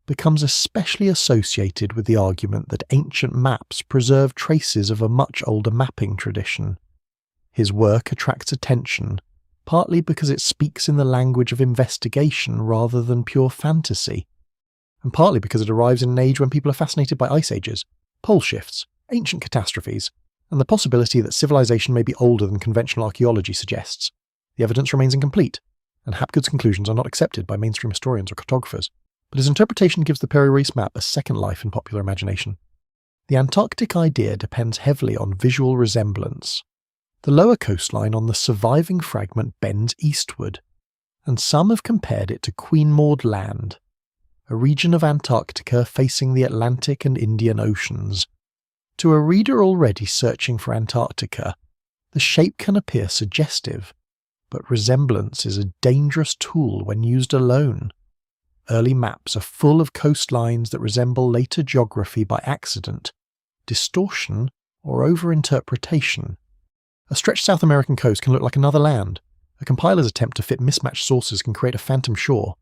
becomes especially associated with the argument that ancient maps preserve traces of a much older mapping tradition. His work attracts attention, partly because it speaks in the language of investigation rather than pure fantasy, and partly because it arrives in an age when people are fascinated by ice ages, pole shifts, ancient catastrophes, and the possibility that civilization may be older than conventional archaeology suggests. The evidence remains incomplete, and Hapgood's conclusions are not accepted by mainstream historians or cartographers, but his interpretation gives the Peary Reis map a second life in popular imagination. The Antarctic idea depends heavily on visual resemblance. The lower coastline on the surviving fragment bends eastward, and some have compared it to Queen Maud Land, a region of Antarctica facing the Atlantic and Indian Oceans. To a reader already searching for Antarctica, the shape can appear suggestive, but resemblance is a dangerous tool when used alone. Early maps are full of coastlines that resemble later geography by accident, distortion, or overinterpretation. A stretched South American coast can look like another land. A compiler's attempt to fit mismatched sources can create a phantom shore.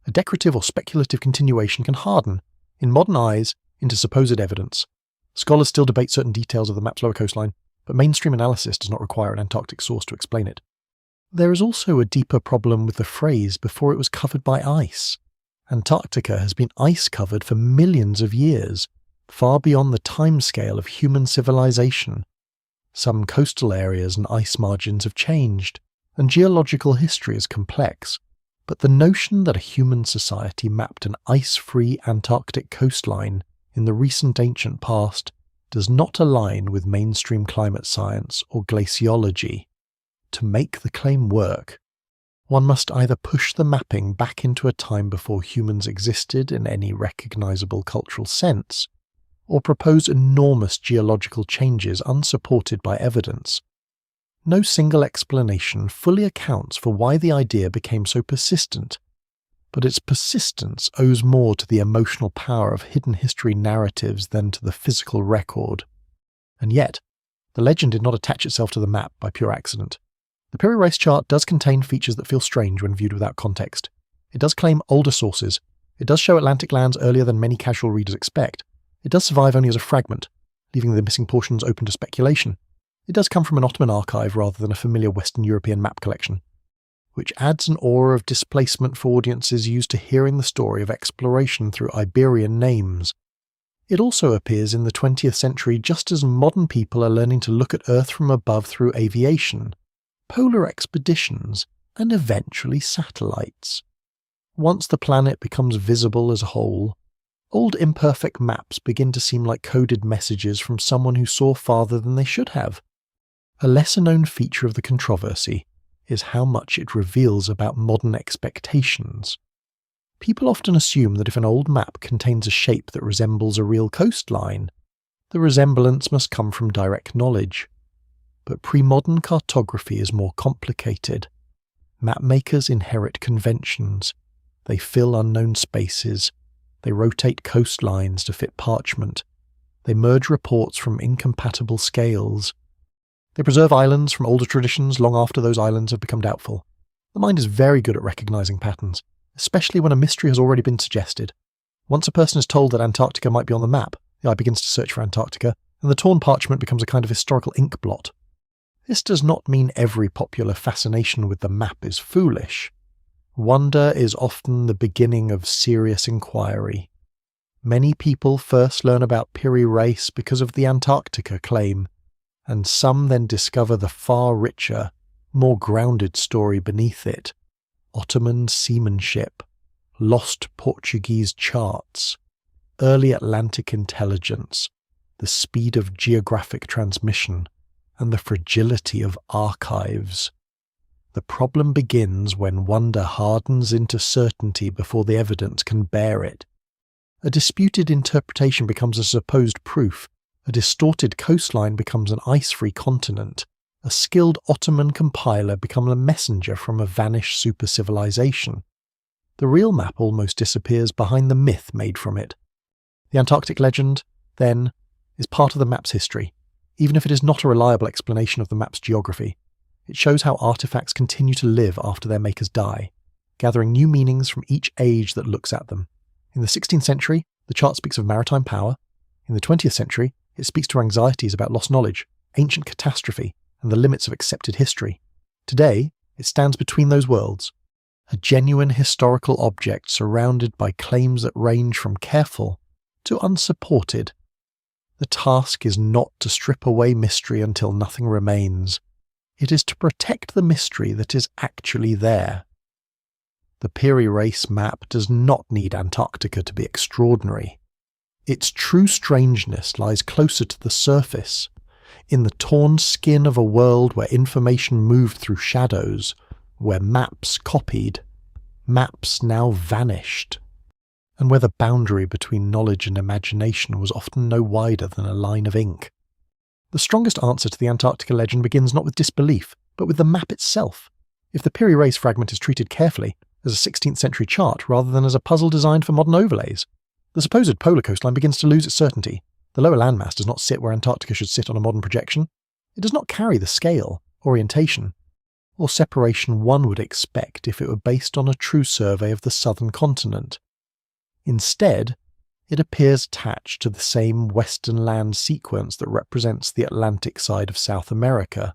A decorative or speculative continuation can harden, in modern eyes, into supposed evidence. Scholars still debate certain details of the map's lower coastline, but mainstream analysis does not require an Antarctic source to explain it. There is also a deeper problem with the phrase before it was covered by ice. Antarctica has been ice-covered for millions of years, far beyond the timescale of human civilization. Some coastal areas and ice margins have changed, and geological history is complex, but the notion that a human society mapped an ice-free Antarctic coastline in the recent ancient past does not align with mainstream climate science or glaciology. To make the claim work, one must either push the mapping back into a time before humans existed in any recognizable cultural sense, or propose enormous geological changes unsupported by evidence. No single explanation fully accounts for why the idea became so persistent, but its persistence owes more to the emotional power of hidden history narratives than to the physical record. And yet, the legend did not attach itself to the map by pure accident. The Peary Rice chart does contain features that feel strange when viewed without context. It does claim older sources. It does show Atlantic lands earlier than many casual readers expect. It does survive only as a fragment, leaving the missing portions open to speculation. It does come from an Ottoman archive rather than a familiar Western European map collection, which adds an aura of displacement for audiences used to hearing the story of exploration through Iberian names. It also appears in the 20th century just as modern people are learning to look at Earth from above through aviation, polar expeditions, and eventually satellites. Once the planet becomes visible as a whole, old imperfect maps begin to seem like coded messages from someone who saw farther than they should have. A lesser-known feature of the controversy is how much it reveals about modern expectations. People often assume that if an old map contains a shape that resembles a real coastline, the resemblance must come from direct knowledge. But pre-modern cartography is more complicated. Mapmakers inherit conventions. They fill unknown spaces. They rotate coastlines to fit parchment. They merge reports from incompatible scales. They preserve islands from older traditions long after those islands have become doubtful. The mind is very good at recognizing patterns, especially when a mystery has already been suggested. Once a person is told that Antarctica might be on the map, the eye begins to search for Antarctica, and the torn parchment becomes a kind of historical ink blot. This does not mean every popular fascination with the map is foolish. Wonder is often the beginning of serious inquiry. Many people first learn about Piri Reis because of the Antarctica claim, and some then discover the far richer, more grounded story beneath it: Ottoman seamanship, lost Portuguese charts, early Atlantic intelligence, the speed of geographic transmission, and the fragility of archives. The problem begins when wonder hardens into certainty before the evidence can bear it. A disputed interpretation becomes a supposed proof, a distorted coastline becomes an ice-free continent, a skilled Ottoman compiler becomes a messenger from a vanished super-civilization. The real map almost disappears behind the myth made from it. The Antarctic legend, then, is part of the map's history, even if it is not a reliable explanation of the map's geography. It shows how artifacts continue to live after their makers die, gathering new meanings from each age that looks at them. In the 16th century, the chart speaks of maritime power. In the 20th century, it speaks to anxieties about lost knowledge, ancient catastrophe, and the limits of accepted history. Today, it stands between those worlds, a genuine historical object surrounded by claims that range from careful to unsupported. The task is not to strip away mystery until nothing remains. It is to protect the mystery that is actually there. The Piri Reis map does not need Antarctica to be extraordinary. Its true strangeness lies closer to the surface, in the torn skin of a world where information moved through shadows, where maps copied, maps now vanished, and where the boundary between knowledge and imagination was often no wider than a line of ink. The strongest answer to the Antarctica legend begins not with disbelief, but with the map itself. If the Piri Reis fragment is treated carefully, as a 16th century chart rather than as a puzzle designed for modern overlays, the supposed polar coastline begins to lose its certainty. The lower landmass does not sit where Antarctica should sit on a modern projection. It does not carry the scale, orientation, or separation one would expect if it were based on a true survey of the southern continent. Instead, it appears attached to the same western land sequence that represents the Atlantic side of South America.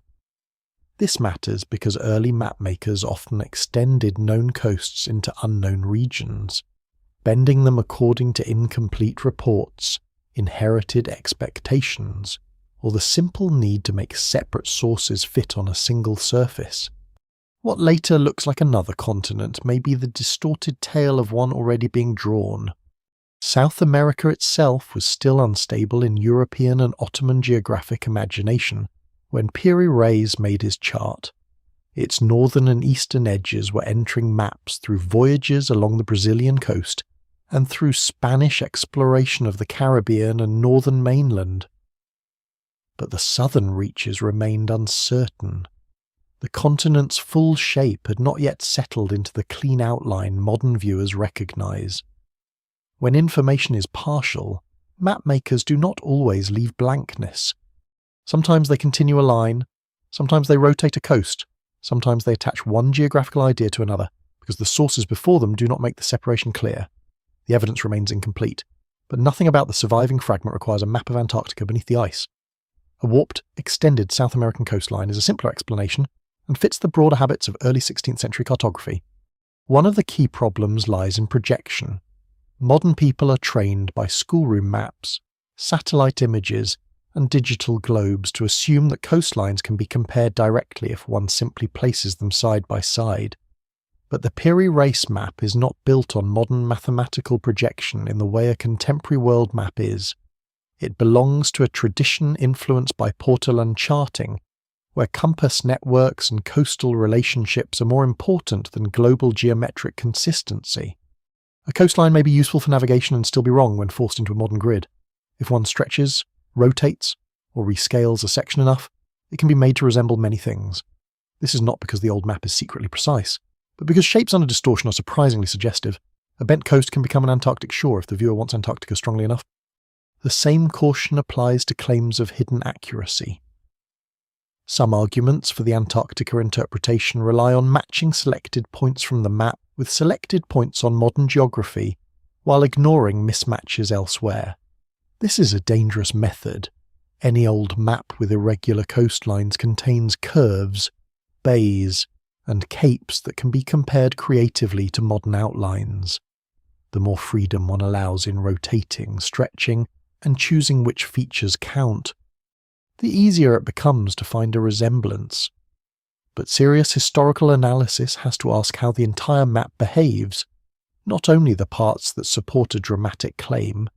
This matters because early mapmakers often extended known coasts into unknown regions, bending them according to incomplete reports, inherited expectations, or the simple need to make separate sources fit on a single surface. What later looks like another continent may be the distorted tale of one already being drawn. South America itself was still unstable in European and Ottoman geographic imagination when Piri Reis made his chart. Its northern and eastern edges were entering maps through voyages along the Brazilian coast and through Spanish exploration of the Caribbean and northern mainland. But the southern reaches remained uncertain. The continent's full shape had not yet settled into the clean outline modern viewers recognize. When information is partial, mapmakers do not always leave blankness. Sometimes they continue a line, sometimes they rotate a coast, sometimes they attach one geographical idea to another, because the sources before them do not make the separation clear. The evidence remains incomplete, but nothing about the surviving fragment requires a map of Antarctica beneath the ice. A warped, extended South American coastline is a simpler explanation and fits the broader habits of early 16th century cartography. One of the key problems lies in projection. Modern people are trained by schoolroom maps, satellite images, and digital globes to assume that coastlines can be compared directly if one simply places them side by side. But the Piri Reis map is not built on modern mathematical projection in the way a contemporary world map is. It belongs to a tradition influenced by Portolan charting, where compass networks and coastal relationships are more important than global geometric consistency. A coastline may be useful for navigation and still be wrong when forced into a modern grid. If one stretches, rotates, or rescales a section enough, it can be made to resemble many things. This is not because the old map is secretly precise, but because shapes under distortion are surprisingly suggestive. A bent coast can become an Antarctic shore if the viewer wants Antarctica strongly enough. the same caution applies to claims of hidden accuracy. Some arguments for the Antarctica interpretation rely on matching selected points from the map with selected points on modern geography, while ignoring mismatches elsewhere. This is a dangerous method. Any old map with irregular coastlines contains curves, bays, and capes that can be compared creatively to modern outlines. The more freedom one allows in rotating, stretching, and choosing which features count, the easier it becomes to find a resemblance. But serious historical analysis has to ask how the entire map behaves, not only the parts that support a dramatic claim.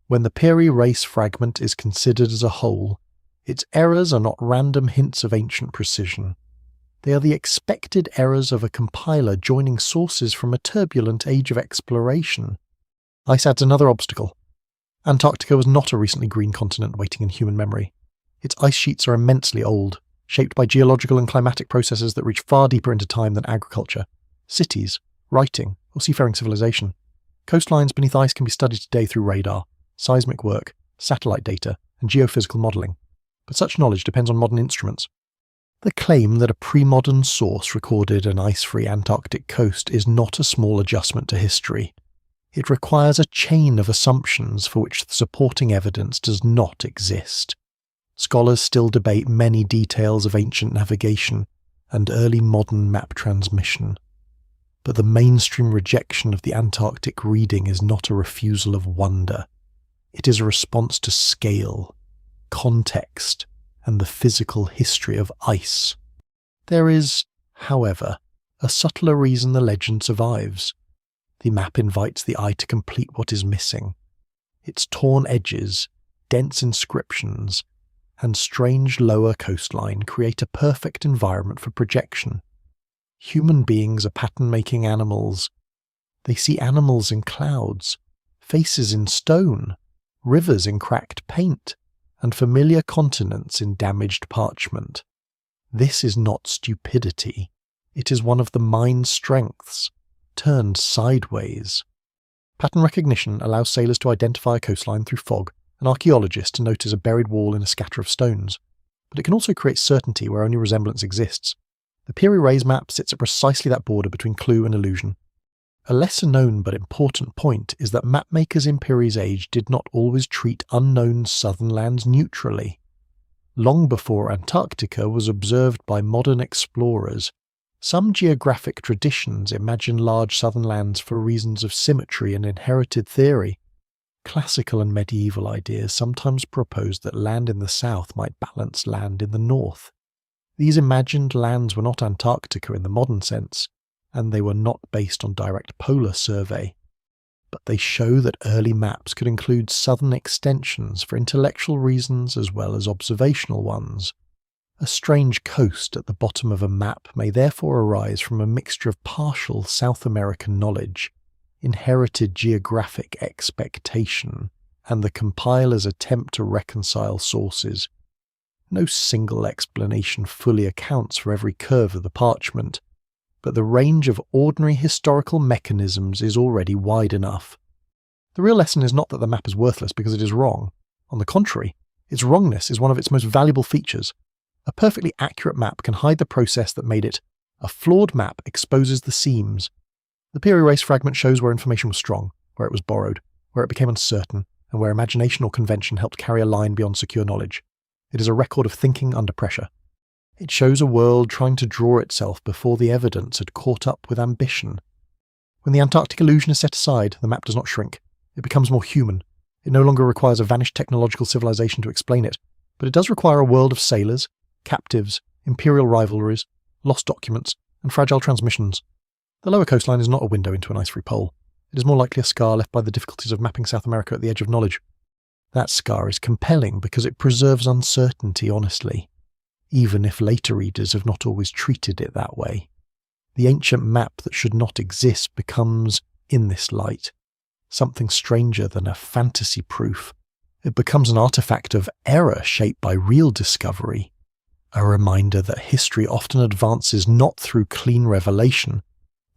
When the Peary race fragment is considered as a whole, its errors are not random hints of ancient precision. They are the expected errors of a compiler joining sources from a turbulent age of exploration. Ice adds another obstacle. Antarctica was not a recently green continent waiting in human memory. Its ice sheets are immensely old, shaped by geological and climatic processes that reach far deeper into time than agriculture, cities, writing, or seafaring civilization. Coastlines beneath ice can be studied today through radar, seismic work, satellite data, and geophysical modelling, but such knowledge depends on modern instruments. The claim that a pre-modern source recorded an ice-free Antarctic coast is not a small adjustment to history. It requires a chain of assumptions for which the supporting evidence does not exist. Scholars still debate many details of ancient navigation and early modern map transmission. But the mainstream rejection of the Antarctic reading is not a refusal of wonder. It is a response to scale, context, and the physical history of ice. There is, however, a subtler reason the legend survives. The map invites the eye to complete what is missing. Its torn edges, dense inscriptions, and strange lower coastline create a perfect environment for projection. Human beings are pattern-making animals. They see animals in clouds, faces in stone, rivers in cracked paint, and familiar continents in damaged parchment. This is not stupidity. It is one of the mind's strengths, turned sideways. Pattern recognition allows sailors to identify a coastline through fog, and archaeologists to notice a buried wall in a scatter of stones. But it can also create certainty where only resemblance exists. The Peary Rays map sits at precisely that border between clue and illusion. A lesser-known but important point is that mapmakers in Peary's age did not always treat unknown southern lands neutrally. Long before Antarctica was observed by modern explorers, some geographic traditions imagine large southern lands for reasons of symmetry and inherited theory. Classical and medieval ideas sometimes proposed that land in the south might balance land in the north. These imagined lands were not Antarctica in the modern sense, and they were not based on direct polar survey. But they show that early maps could include southern extensions for intellectual reasons as well as observational ones. A strange coast at the bottom of a map may therefore arise from a mixture of partial South American knowledge, inherited geographic expectation, and the compiler's attempt to reconcile sources. No single explanation fully accounts for every curve of the parchment, but the range of ordinary historical mechanisms is already wide enough. The real lesson is not that the map is worthless because it is wrong. On the contrary, its wrongness is one of its most valuable features. A perfectly accurate map can hide the process that made it. A flawed map exposes the seams. The Peary race fragment shows where information was strong, where it was borrowed, where it became uncertain, and where imagination or convention helped carry a line beyond secure knowledge. It is a record of thinking under pressure. It shows a world trying to draw itself before the evidence had caught up with ambition. When the Antarctic illusion is set aside, the map does not shrink. It becomes more human. It no longer requires a vanished technological civilization to explain it, but it does require a world of sailors, captives, imperial rivalries, lost documents, and fragile transmissions. The lower coastline is not a window into an ice-free pole. It is more likely a scar left by the difficulties of mapping South America at the edge of knowledge. That scar is compelling because it preserves uncertainty honestly, even if later readers have not always treated it that way. The ancient map that should not exist becomes, in this light, something stranger than a fantasy proof. It becomes an artifact of error shaped by real discovery, a reminder that history often advances not through clean revelation,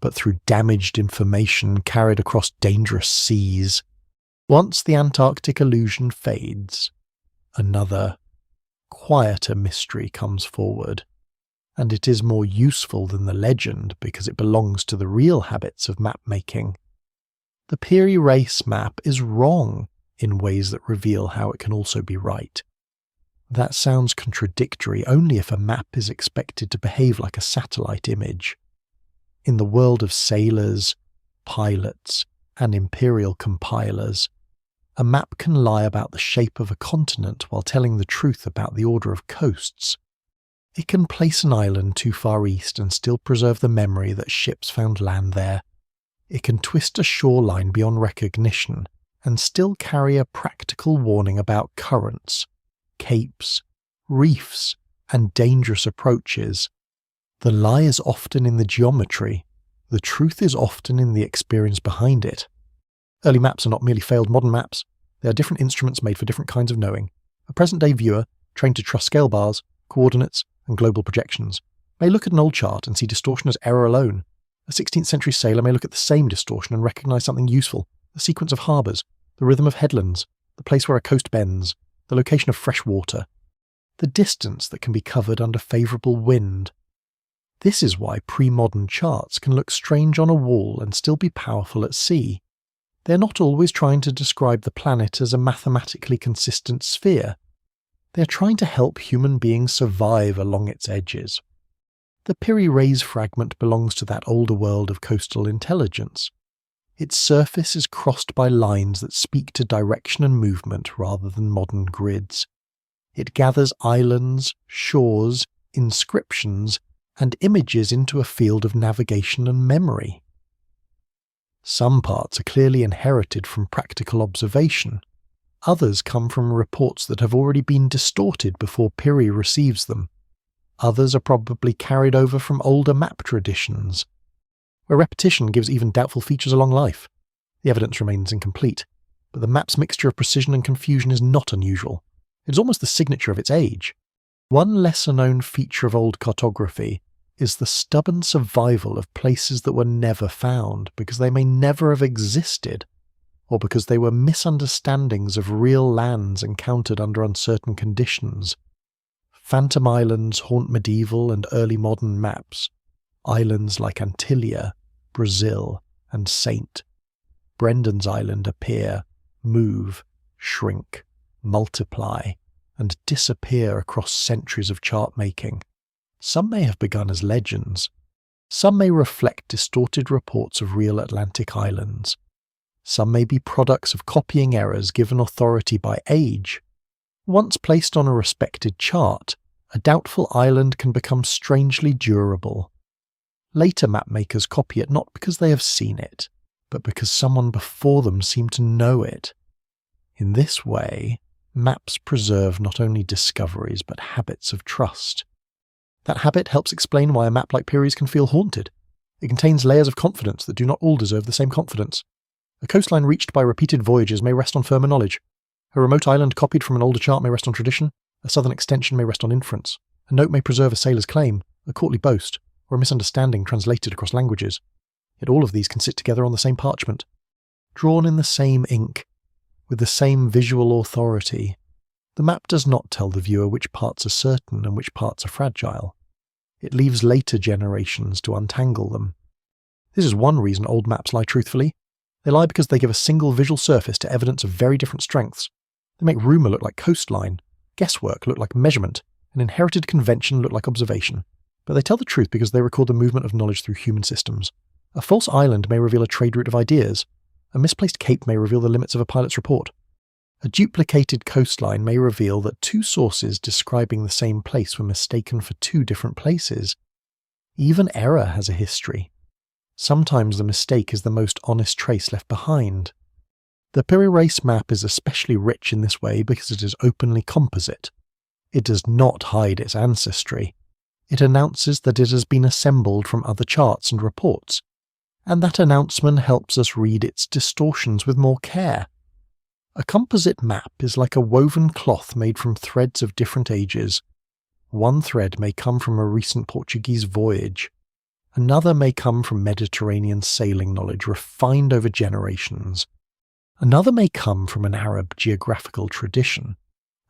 but through damaged information carried across dangerous seas. Once the Antarctic illusion fades, another, quieter mystery comes forward, and it is more useful than the legend because it belongs to the real habits of map-making. The Peary Race map is wrong in ways that reveal how it can also be right. That sounds contradictory only if a map is expected to behave like a satellite image. In the world of sailors, pilots, and imperial compilers, a map can lie about the shape of a continent while telling the truth about the order of coasts. It can place an island too far east and still preserve the memory that ships found land there. It can twist a shoreline beyond recognition and still carry a practical warning about currents, capes, reefs, and dangerous approaches. The lie is often in the geometry. The truth is often in the experience behind it. Early maps are not merely failed modern maps. They are different instruments made for different kinds of knowing. A present-day viewer, trained to trust scale bars, coordinates, and global projections, may look at an old chart and see distortion as error alone. A 16th century sailor may look at the same distortion and recognise something useful: the sequence of harbours, the rhythm of headlands, the place where a coast bends, the location of fresh water, the distance that can be covered under favourable wind. This is why pre-modern charts can look strange on a wall and still be powerful at sea. They're not always trying to describe the planet as a mathematically consistent sphere. They're trying to help human beings survive along its edges. The Peary Race fragment belongs to that older world of coastal intelligence. Its surface is crossed by lines that speak to direction and movement rather than modern grids. It gathers islands, shores, inscriptions, and images into a field of navigation and memory. Some parts are clearly inherited from practical observation. Others come from reports that have already been distorted before Peary receives them. Others are probably carried over from older map traditions, where repetition gives even doubtful features a long life. The evidence remains incomplete, but the map's mixture of precision and confusion is not unusual. It is almost the signature of its age. One lesser-known feature of old cartography is the stubborn survival of places that were never found because they may never have existed, or because they were misunderstandings of real lands encountered under uncertain conditions. Phantom islands haunt medieval and early modern maps. Islands like Antillia, Brazil, and Saint. Brendan's Island appear, move, shrink, multiply, and disappear across centuries of chart making. Some may have begun as legends. Some may reflect distorted reports of real Atlantic islands. Some may be products of copying errors given authority by age. Once placed on a respected chart, a doubtful island can become strangely durable. Later mapmakers copy it not because they have seen it, but because someone before them seemed to know it. In this way, maps preserve not only discoveries but habits of trust. That habit helps explain why a map like Peary's can feel haunted. It contains layers of confidence that do not all deserve the same confidence. A coastline reached by repeated voyages may rest on firmer knowledge. A remote island copied from an older chart may rest on tradition. A southern extension may rest on inference. A note may preserve a sailor's claim, a courtly boast, or a misunderstanding translated across languages. Yet all of these can sit together on the same parchment, drawn in the same ink, with the same visual authority. The map does not tell the viewer which parts are certain and which parts are fragile. It leaves later generations to untangle them. This is one reason old maps lie truthfully. They lie because they give a single visual surface to evidence of very different strengths. They make rumour look like coastline, guesswork look like measurement, and inherited convention look like observation. But they tell the truth because they record the movement of knowledge through human systems. A false island may reveal a trade route of ideas. A misplaced cape may reveal the limits of a pilot's report. A duplicated coastline may reveal that two sources describing the same place were mistaken for two different places. Even error has a history. Sometimes the mistake is the most honest trace left behind. The Peary Race map is especially rich in this way because it is openly composite. It does not hide its ancestry. It announces that it has been assembled from other charts and reports, and that announcement helps us read its distortions with more care. A composite map is like a woven cloth made from threads of different ages. One thread may come from a recent Portuguese voyage. Another may come from Mediterranean sailing knowledge refined over generations. Another may come from an Arab geographical tradition.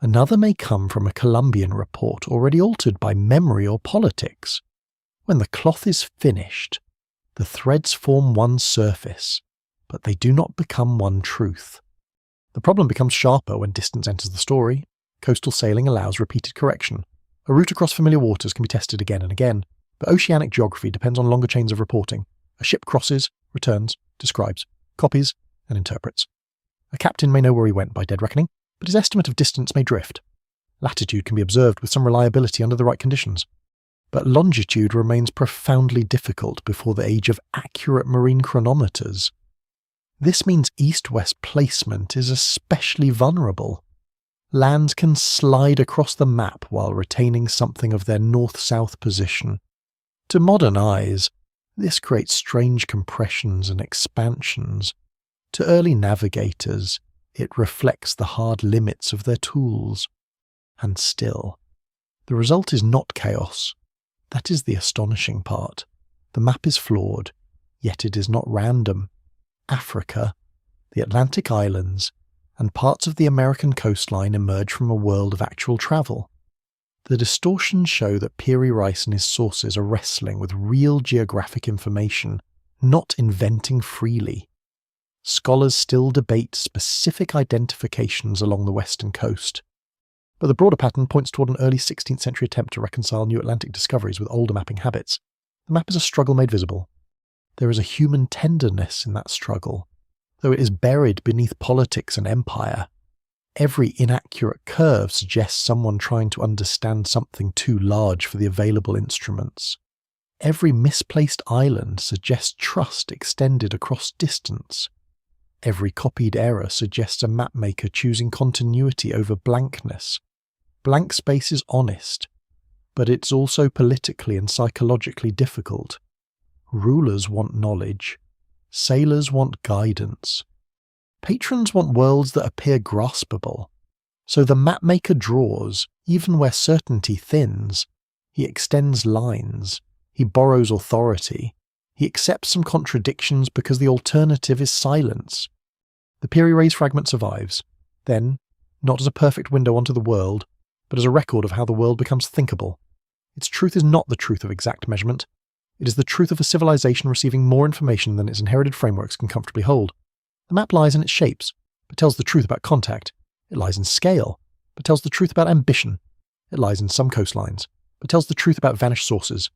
Another may come from a Columbian report already altered by memory or politics. When the cloth is finished, the threads form one surface, but they do not become one truth. The problem becomes sharper when distance enters the story. Coastal sailing allows repeated correction. A route across familiar waters can be tested again and again, but oceanic geography depends on longer chains of reporting. A ship crosses, returns, describes, copies, and interprets. A captain may know where he went by dead reckoning, but his estimate of distance may drift. Latitude can be observed with some reliability under the right conditions. But longitude remains profoundly difficult before the age of accurate marine chronometers. This means east-west placement is especially vulnerable. Lands can slide across the map while retaining something of their north-south position. To modern eyes, this creates strange compressions and expansions. To early navigators, it reflects the hard limits of their tools. And still, the result is not chaos. That is the astonishing part. The map is flawed, yet it is not random. Africa, the Atlantic Islands, and parts of the American coastline emerge from a world of actual travel. The distortions show that Peary Rice and his sources are wrestling with real geographic information, not inventing freely. Scholars still debate specific identifications along the western coast, but the broader pattern points toward an early 16th century attempt to reconcile New Atlantic discoveries with older mapping habits. The map is a struggle made visible. There is a human tenderness in that struggle, though it is buried beneath politics and empire. Every inaccurate curve suggests someone trying to understand something too large for the available instruments. Every misplaced island suggests trust extended across distance. Every copied error suggests a mapmaker choosing continuity over blankness. Blank space is honest, but it's also politically and psychologically difficult. Rulers want knowledge. Sailors want guidance. Patrons want worlds that appear graspable. So the mapmaker draws, even where certainty thins. He extends lines. He borrows authority. He accepts some contradictions because the alternative is silence. The Peary Race fragment survives, then, not as a perfect window onto the world, but as a record of how the world becomes thinkable. Its truth is not the truth of exact measurement. It is the truth of a civilization receiving more information than its inherited frameworks can comfortably hold. The map lies in its shapes, but tells the truth about contact. It lies in scale, but tells the truth about ambition. It lies in some coastlines, but tells the truth about vanished sources.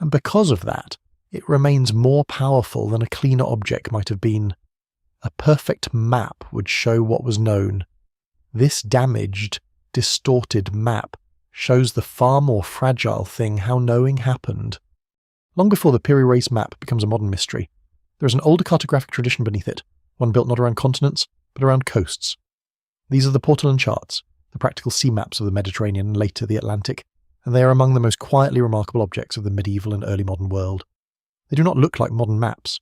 And because of that, it remains more powerful than a cleaner object might have been. A perfect map would show what was known. This damaged, distorted map shows the far more fragile thing how knowing happened. Long before the Peary Race map becomes a modern mystery, there is an older cartographic tradition beneath it, one built not around continents, but around coasts. These are the Portolan charts, the practical sea maps of the Mediterranean and later the Atlantic, and they are among the most quietly remarkable objects of the medieval and early modern world. They do not look like modern maps.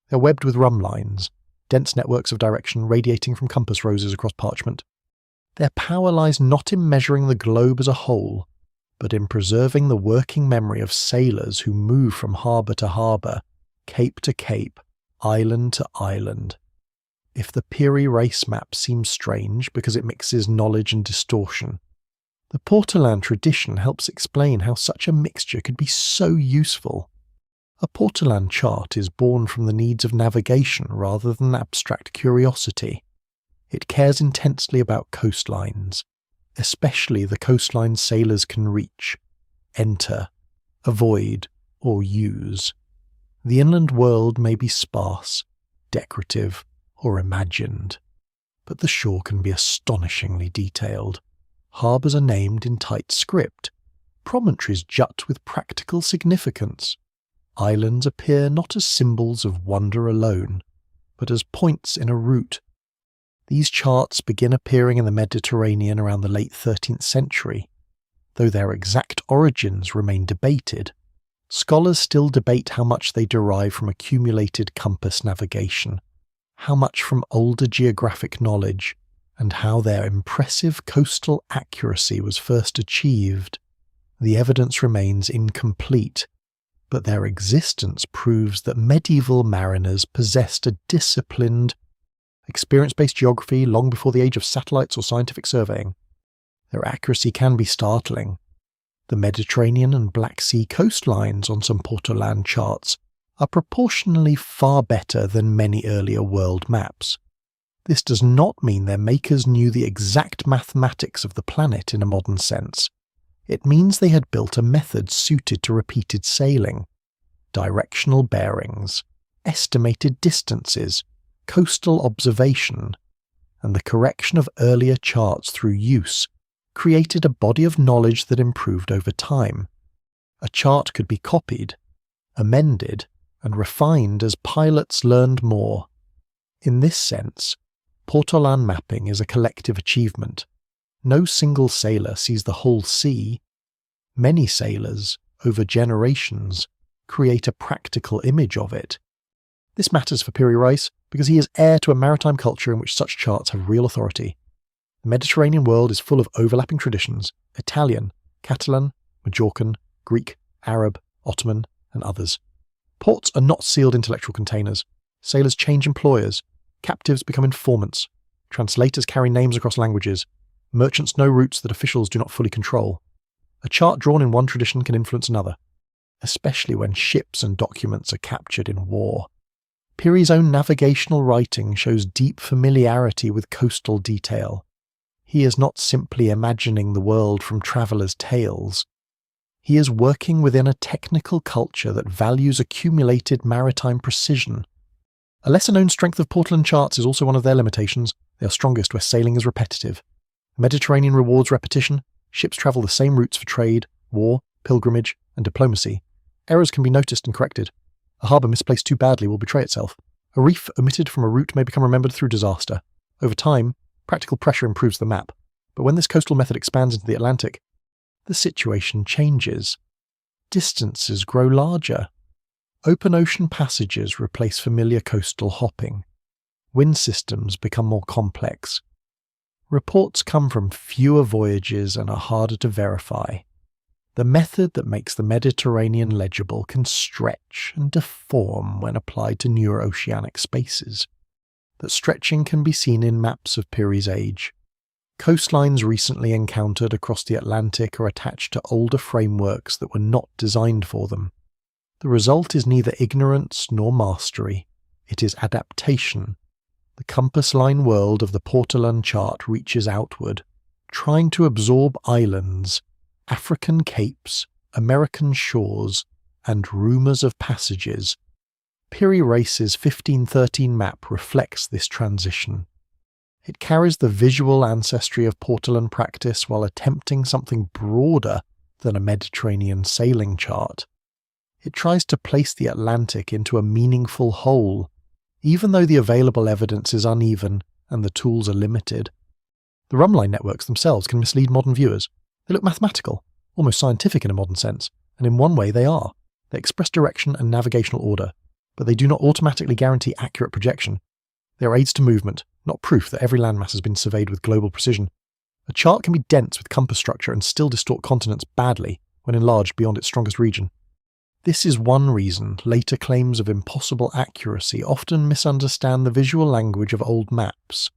They are webbed with rhumb lines, dense networks of direction radiating from compass roses across parchment. Their power lies not in measuring the globe as a whole, but in preserving the working memory of sailors who move from harbour to harbour, cape to cape, island to island. If the Peary Race map seems strange because it mixes knowledge and distortion, the Portolan tradition helps explain how such a mixture could be so useful. A Portolan chart is born from the needs of navigation rather than abstract curiosity. It cares intensely about coastlines, especially the coastlines sailors can reach, enter, avoid, or use. The inland world may be sparse, decorative, or imagined, but the shore can be astonishingly detailed. Harbours are named in tight script. Promontories jut with practical significance. Islands appear not as symbols of wonder alone, but as points in a route. These charts begin appearing in the Mediterranean around the late 13th century. Though their exact origins remain debated, scholars still debate how much they derive from accumulated compass navigation, how much from older geographic knowledge, and how their impressive coastal accuracy was first achieved. The evidence remains incomplete, but their existence proves that medieval mariners possessed a disciplined, experience-based geography long before the age of satellites or scientific surveying. Their accuracy can be startling. The Mediterranean and Black Sea coastlines on some Portolan charts are proportionally far better than many earlier world maps. This does not mean their makers knew the exact mathematics of the planet in a modern sense. It means they had built a method suited to repeated sailing. Directional bearings, estimated distances, coastal observation, and the correction of earlier charts through use created a body of knowledge that improved over time. A chart could be copied, amended, and refined as pilots learned more. In this sense, Portolan mapping is a collective achievement. No single sailor sees the whole sea. Many sailors, over generations, create a practical image of it. This matters for Piri Reis because he is heir to a maritime culture in which such charts have real authority. The Mediterranean world is full of overlapping traditions: Italian, Catalan, Majorcan, Greek, Arab, Ottoman, and others. Ports are not sealed intellectual containers. Sailors change employers. Captives become informants. Translators carry names across languages. Merchants know routes that officials do not fully control. A chart drawn in one tradition can influence another, especially when ships and documents are captured in war. Piri's own navigational writing shows deep familiarity with coastal detail. He is not simply imagining the world from travellers' tales. He is working within a technical culture that values accumulated maritime precision. A lesser-known strength of Portolan charts is also one of their limitations. They are strongest where sailing is repetitive. The Mediterranean rewards repetition. Ships travel the same routes for trade, war, pilgrimage, and diplomacy. Errors can be noticed and corrected. A harbour misplaced too badly will betray itself. A reef omitted from a route may become remembered through disaster. Over time, practical pressure improves the map. But when this coastal method expands into the Atlantic, the situation changes. Distances grow larger. Open ocean passages replace familiar coastal hopping. Wind systems become more complex. Reports come from fewer voyages and are harder to verify. The method that makes the Mediterranean legible can stretch and deform when applied to newer oceanic spaces. That stretching can be seen in maps of Piri's age. Coastlines recently encountered across the Atlantic are attached to older frameworks that were not designed for them. The result is neither ignorance nor mastery. It is adaptation. The compass line world of the Portolan chart reaches outward, trying to absorb islands, African capes, American shores, and rumours of passages. Piri Reis's 1513 map reflects this transition. It carries the visual ancestry of Portolan practice while attempting something broader than a Mediterranean sailing chart. It tries to place the Atlantic into a meaningful whole, even though the available evidence is uneven and the tools are limited. The rumline networks themselves can mislead modern viewers. They look mathematical, almost scientific in a modern sense, and in one way they are. They express direction and navigational order, but they do not automatically guarantee accurate projection. They are aids to movement, not proof that every landmass has been surveyed with global precision. A chart can be dense with compass structure and still distort continents badly when enlarged beyond its strongest region. This is one reason later claims of impossible accuracy often misunderstand the visual language of old maps.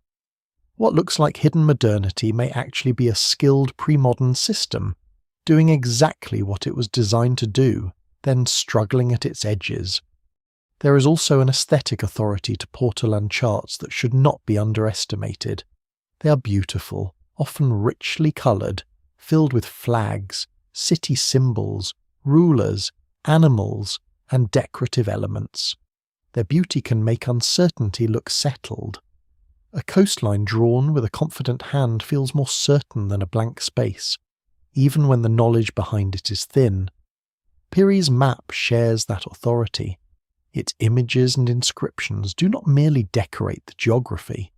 What looks like hidden modernity may actually be a skilled pre-modern system, doing exactly what it was designed to do, then struggling at its edges. There is also an aesthetic authority to Portolan charts that should not be underestimated. They are beautiful, often richly coloured, filled with flags, city symbols, rulers, animals, and decorative elements. Their beauty can make uncertainty look settled. A coastline drawn with a confident hand feels more certain than a blank space, even when the knowledge behind it is thin. Piri's map shares that authority. Its images and inscriptions do not merely decorate the geography.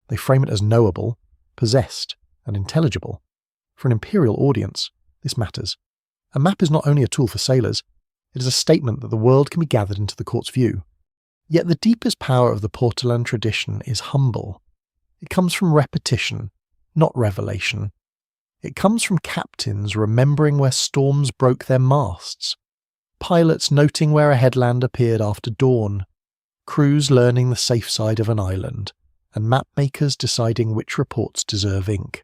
They frame it as knowable, possessed, and intelligible. For an imperial audience, this matters. A map is not only a tool for sailors, it is a statement that the world can be gathered into the court's view. Yet the deepest power of the Portolan tradition is humble. It comes from repetition, not revelation. It comes from captains remembering where storms broke their masts, pilots noting where a headland appeared after dawn, crews learning the safe side of an island, and mapmakers deciding which reports deserve ink.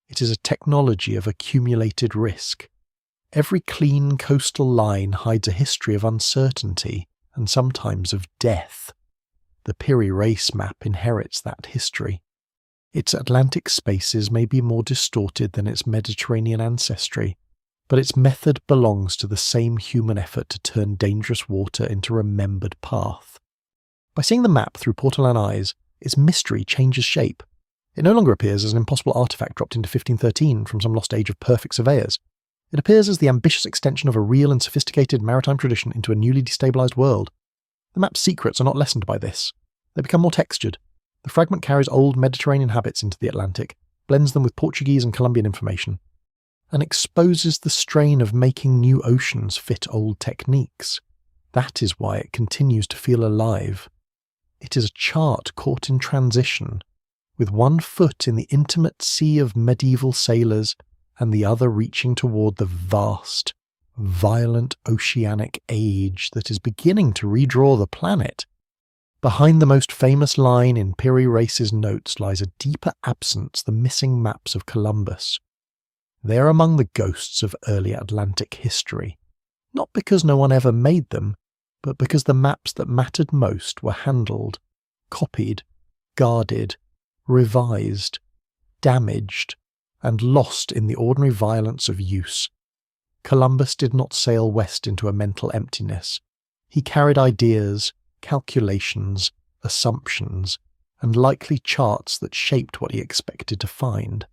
It is a technology of accumulated risk. Every clean coastal line hides a history of uncertainty and sometimes of death. The Piri Reis map inherits that history. Its Atlantic spaces may be more distorted than its Mediterranean ancestry, but its method belongs to the same human effort to turn dangerous water into remembered path. By seeing the map through portolan eyes, its mystery changes shape. It no longer appears as an impossible artifact dropped into 1513 from some lost age of perfect surveyors. It appears as the ambitious extension of a real and sophisticated maritime tradition into a newly destabilised world. The map's secrets are not lessened by this. They become more textured. The fragment carries old Mediterranean habits into the Atlantic, blends them with Portuguese and Colombian information, and exposes the strain of making new oceans fit old techniques. That is why it continues to feel alive. It is a chart caught in transition, with one foot in the intimate sea of medieval sailors and the other reaching toward the vast, violent oceanic age that is beginning to redraw the planet. Behind the most famous line in Piri Reis's notes lies a deeper absence, the missing maps of Columbus. They are among the ghosts of early Atlantic history, not because no one ever made them, but because the maps that mattered most were handled, copied, guarded, revised, damaged, and lost in the ordinary violence of use. Columbus did not sail west into a mental emptiness. He carried ideas, calculations, assumptions, and likely charts that shaped what he expected to find.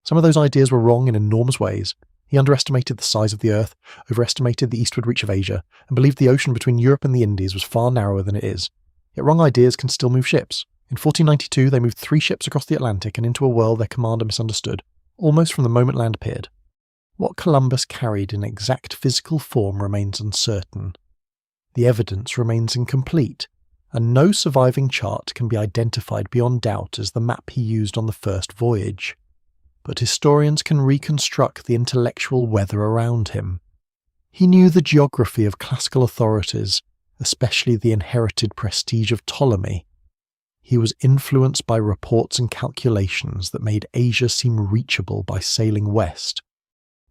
Some of those ideas were wrong in enormous ways. He underestimated the size of the Earth, overestimated the eastward reach of Asia, and believed the ocean between Europe and the Indies was far narrower than it is. Yet wrong ideas can still move ships. In 1492 they moved 3 ships across the Atlantic and into a world their commander misunderstood, almost from the moment land appeared. What Columbus carried in exact physical form remains uncertain. The evidence remains incomplete, and no surviving chart can be identified beyond doubt as the map he used on the first voyage. But historians can reconstruct the intellectual weather around him. He knew the geography of classical authorities, especially the inherited prestige of Ptolemy. He was influenced by reports and calculations that made Asia seem reachable by sailing west.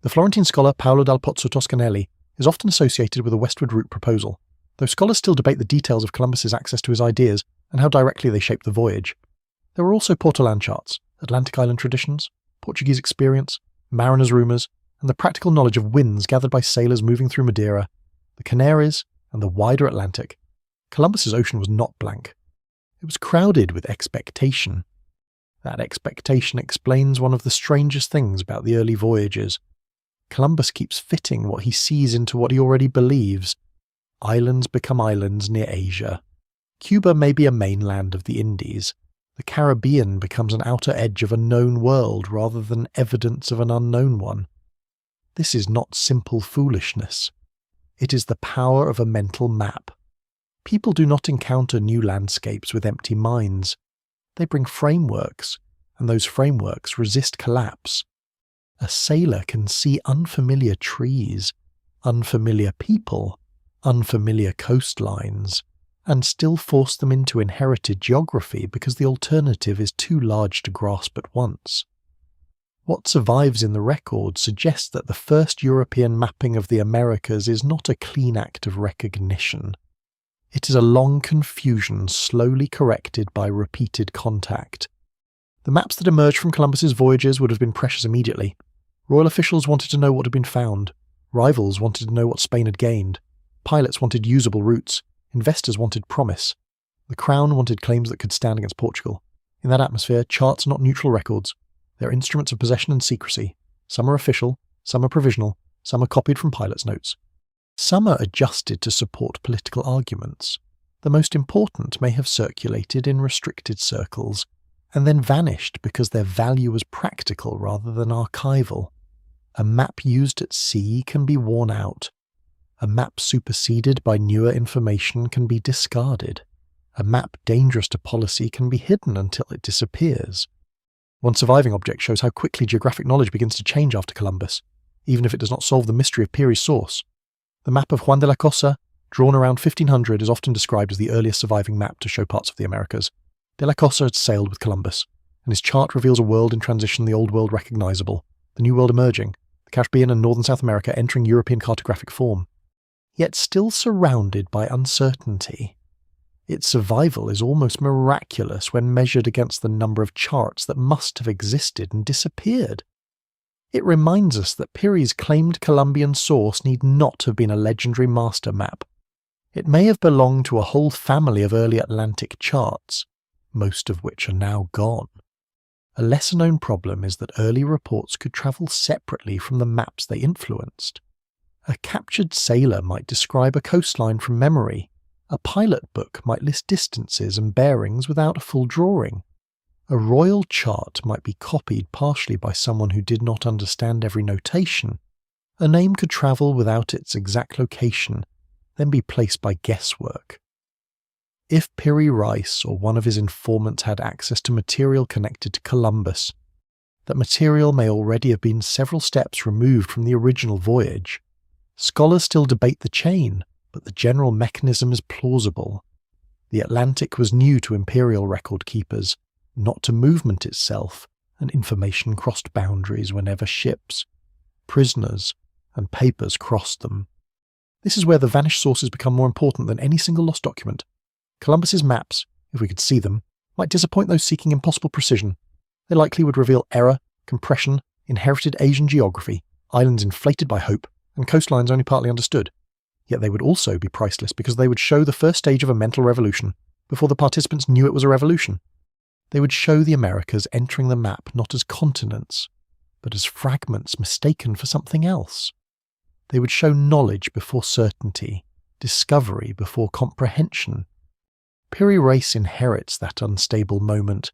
The Florentine scholar Paolo dal Pozzo Toscanelli is often associated with a westward route proposal, though scholars still debate the details of Columbus's access to his ideas and how directly they shaped the voyage. There were also portolan charts, Atlantic island traditions, Portuguese experience, mariners' rumours, and the practical knowledge of winds gathered by sailors moving through Madeira, the Canaries, and the wider Atlantic. Columbus's ocean was not blank. It was crowded with expectation. That expectation explains one of the strangest things about the early voyages. Columbus keeps fitting what he sees into what he already believes. Islands become islands near Asia. Cuba may be a mainland of the Indies. The Caribbean becomes an outer edge of a known world rather than evidence of an unknown one. This is not simple foolishness. It is the power of a mental map. People do not encounter new landscapes with empty minds. They bring frameworks, and those frameworks resist collapse. A sailor can see unfamiliar trees, unfamiliar people, unfamiliar coastlines, and still force them into inherited geography because the alternative is too large to grasp at once. What survives in the record suggests that the first European mapping of the Americas is not a clean act of recognition. It is a long confusion slowly corrected by repeated contact. The maps that emerged from Columbus's voyages would have been precious immediately. Royal officials wanted to know what had been found. Rivals wanted to know what Spain had gained. Pilots wanted usable routes. Investors wanted promise. The Crown wanted claims that could stand against Portugal. In that atmosphere, charts are not neutral records. They're instruments of possession and secrecy. Some are official, some are provisional, some are copied from pilots' notes. Some are adjusted to support political arguments. The most important may have circulated in restricted circles, and then vanished because their value was practical rather than archival. A map used at sea can be worn out. A map superseded by newer information can be discarded. A map dangerous to policy can be hidden until it disappears. One surviving object shows how quickly geographic knowledge begins to change after Columbus, even if it does not solve the mystery of Piri's source. The map of Juan de la Cosa, drawn around 1500, is often described as the earliest surviving map to show parts of the Americas. De la Cosa had sailed with Columbus, and his chart reveals a world in transition, the Old World recognizable, the New World emerging, the Caribbean and Northern South America entering European cartographic form, yet still surrounded by uncertainty. Its survival is almost miraculous when measured against the number of charts that must have existed and disappeared. It reminds us that Peary's claimed Columbian source need not have been a legendary master map. It may have belonged to a whole family of early Atlantic charts, most of which are now gone. A lesser-known problem is that early reports could travel separately from the maps they influenced. A captured sailor might describe a coastline from memory. A pilot book might list distances and bearings without a full drawing. A royal chart might be copied partially by someone who did not understand every notation. A name could travel without its exact location, then be placed by guesswork. If Piri Reis or one of his informants had access to material connected to Columbus, that material may already have been several steps removed from the original voyage. Scholars still debate the chain, but the general mechanism is plausible. The Atlantic was new to imperial record keepers, not to movement itself, and information crossed boundaries whenever ships, prisoners, and papers crossed them. This is where the vanished sources become more important than any single lost document. Columbus's maps, if we could see them, might disappoint those seeking impossible precision. They likely would reveal error, compression, inherited Asian geography, islands inflated by hope, and coastlines only partly understood. Yet they would also be priceless because they would show the first stage of a mental revolution, before the participants knew it was a revolution. They would show the Americas entering the map not as continents, but as fragments mistaken for something else. They would show knowledge before certainty, discovery before comprehension. Piri Reis inherits that unstable moment.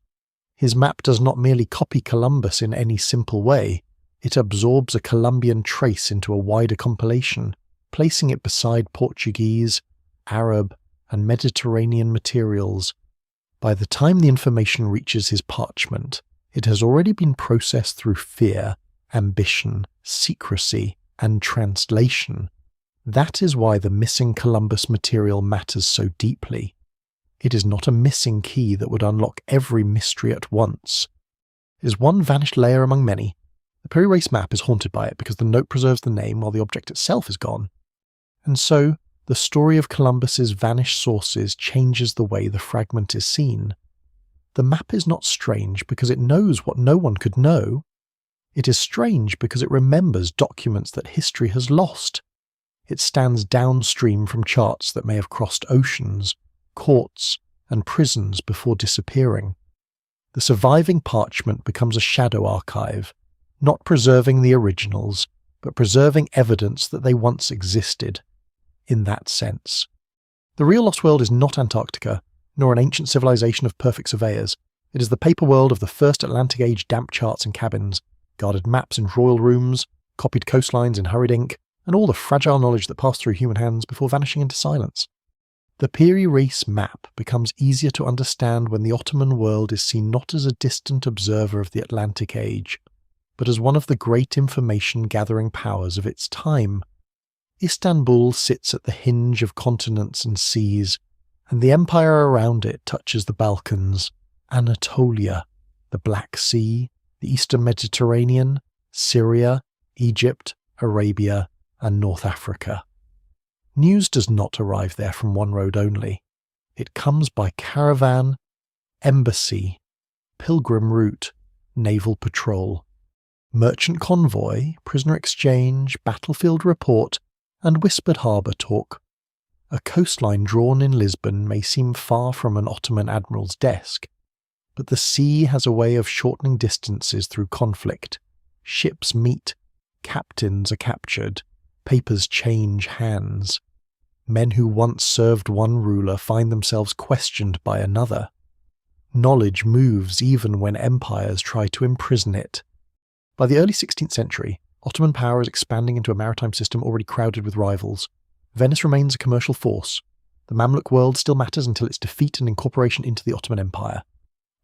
His map does not merely copy Columbus in any simple way, it absorbs a Columbian trace into a wider compilation, placing it beside Portuguese, Arab, and Mediterranean materials. By the time the information reaches his parchment, it has already been processed through fear, ambition, secrecy, and translation. That is why the missing Columbus material matters so deeply. It is not a missing key that would unlock every mystery at once. It is one vanished layer among many. The Piri Reis map is haunted by it because the note preserves the name while the object itself is gone. And so, the story of Columbus's vanished sources changes the way the fragment is seen. The map is not strange because it knows what no one could know. It is strange because it remembers documents that history has lost. It stands downstream from charts that may have crossed oceans, courts, and prisons before disappearing. The surviving parchment becomes a shadow archive, not preserving the originals, but preserving evidence that they once existed. In that sense, the real Lost World is not Antarctica, nor an ancient civilization of perfect surveyors. It is the paper world of the first Atlantic Age damp charts and cabins, guarded maps in royal rooms, copied coastlines in hurried ink, and all the fragile knowledge that passed through human hands before vanishing into silence. The Piri Reis map becomes easier to understand when the Ottoman world is seen not as a distant observer of the Atlantic Age, but as one of the great information-gathering powers of its time. Istanbul sits at the hinge of continents and seas, and the empire around it touches the Balkans, Anatolia, the Black Sea, the Eastern Mediterranean, Syria, Egypt, Arabia, and North Africa. News does not arrive there from one road only. It comes by caravan, embassy, pilgrim route, naval patrol, merchant convoy, prisoner exchange, battlefield report, and whispered harbour talk. A coastline drawn in Lisbon may seem far from an Ottoman admiral's desk, but the sea has a way of shortening distances through conflict. Ships meet, captains are captured, papers change hands. Men who once served one ruler find themselves questioned by another. Knowledge moves even when empires try to imprison it. By the early 16th century, Ottoman power is expanding into a maritime system already crowded with rivals. Venice remains a commercial force. The Mamluk world still matters until its defeat and incorporation into the Ottoman Empire.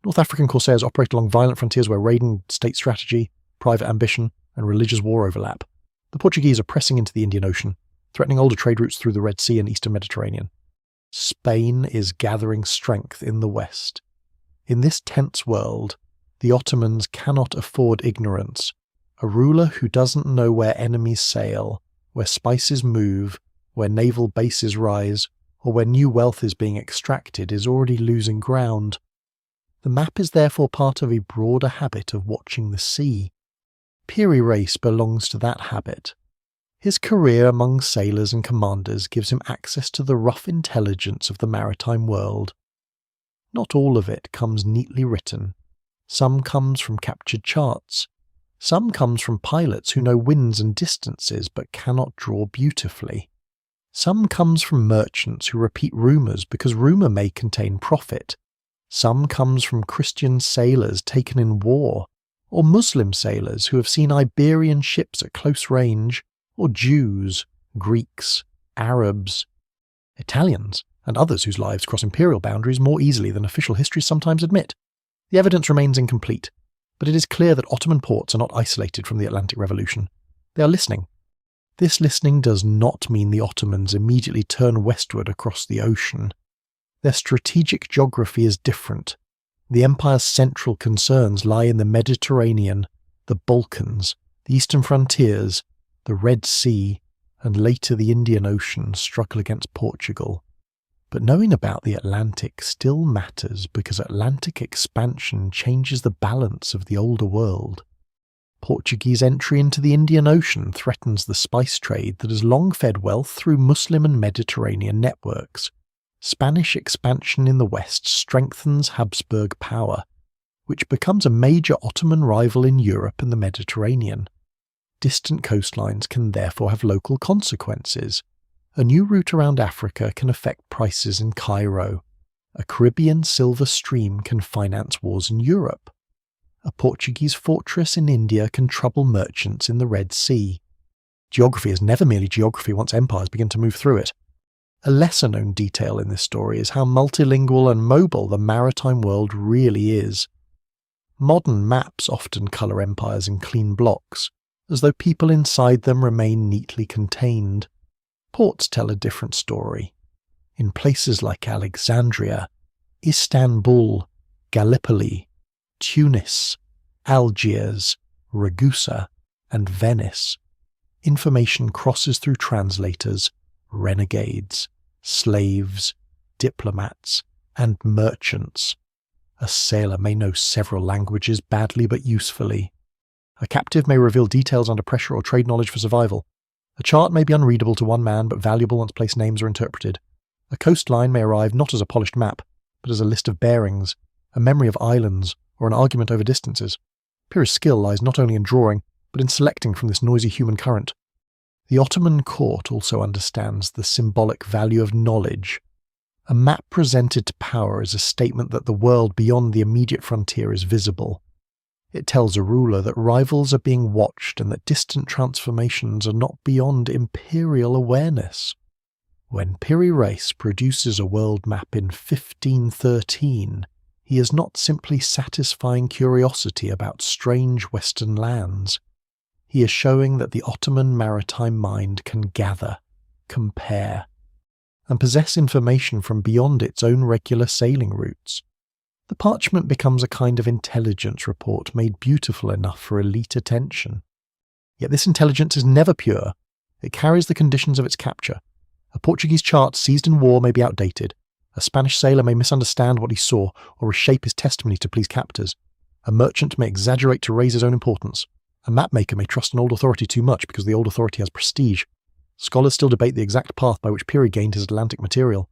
North African corsairs operate along violent frontiers where raiding, state strategy, private ambition, and religious war overlap. The Portuguese are pressing into the Indian Ocean, threatening older trade routes through the Red Sea and Eastern Mediterranean. Spain is gathering strength in the west. In this tense world, the Ottomans cannot afford ignorance. A ruler who doesn't know where enemies sail, where spices move, where naval bases rise, or where new wealth is being extracted is already losing ground. The map is therefore part of a broader habit of watching the sea. Piri Reis belongs to that habit. His career among sailors and commanders gives him access to the rough intelligence of the maritime world. Not all of it comes neatly written. Some comes from captured charts. Some comes from pilots who know winds and distances but cannot draw beautifully. Some comes from merchants who repeat rumours because rumour may contain profit. Some comes from Christian sailors taken in war, or Muslim sailors who have seen Iberian ships at close range, or Jews, Greeks, Arabs, Italians, and others whose lives cross imperial boundaries more easily than official histories sometimes admit. The evidence remains incomplete, but it is clear that Ottoman ports are not isolated from the Atlantic Revolution. They are listening. This listening does not mean the Ottomans immediately turn westward across the ocean. Their strategic geography is different. The empire's central concerns lie in the Mediterranean, the Balkans, the eastern frontiers, the Red Sea, and later the Indian Ocean struggle against Portugal. But knowing about the Atlantic still matters because Atlantic expansion changes the balance of the older world. Portuguese entry into the Indian Ocean threatens the spice trade that has long fed wealth through Muslim and Mediterranean networks. Spanish expansion in the west strengthens Habsburg power, which becomes a major Ottoman rival in Europe and the Mediterranean. Distant coastlines can therefore have local consequences. A new route around Africa can affect prices in Cairo. A Caribbean silver stream can finance wars in Europe. A Portuguese fortress in India can trouble merchants in the Red Sea. Geography is never merely geography once empires begin to move through it. A lesser-known detail in this story is how multilingual and mobile the maritime world really is. Modern maps often colour empires in clean blocks, as though people inside them remain neatly contained. Ports tell a different story. In places like Alexandria, Istanbul, Gallipoli, Tunis, Algiers, Ragusa, and Venice, information crosses through translators, renegades, slaves, diplomats, and merchants. A sailor may know several languages badly but usefully. A captive may reveal details under pressure or trade knowledge for survival. A chart may be unreadable to one man but valuable once place names are interpreted. A coastline may arrive not as a polished map, but as a list of bearings, a memory of islands, or an argument over distances. Pyrrha's skill lies not only in drawing, but in selecting from this noisy human current. The Ottoman court also understands the symbolic value of knowledge. A map presented to power is a statement that the world beyond the immediate frontier is visible. It tells a ruler that rivals are being watched and that distant transformations are not beyond imperial awareness. When Piri Reis produces a world map in 1513, he is not simply satisfying curiosity about strange western lands. He is showing that the Ottoman maritime mind can gather, compare, and possess information from beyond its own regular sailing routes. The parchment becomes a kind of intelligence report made beautiful enough for elite attention. Yet this intelligence is never pure. It carries the conditions of its capture. A Portuguese chart seized in war may be outdated. A Spanish sailor may misunderstand what he saw or reshape his testimony to please captors. A merchant may exaggerate to raise his own importance. A mapmaker may trust an old authority too much because the old authority has prestige. Scholars still debate the exact path by which Piri gained his Atlantic material.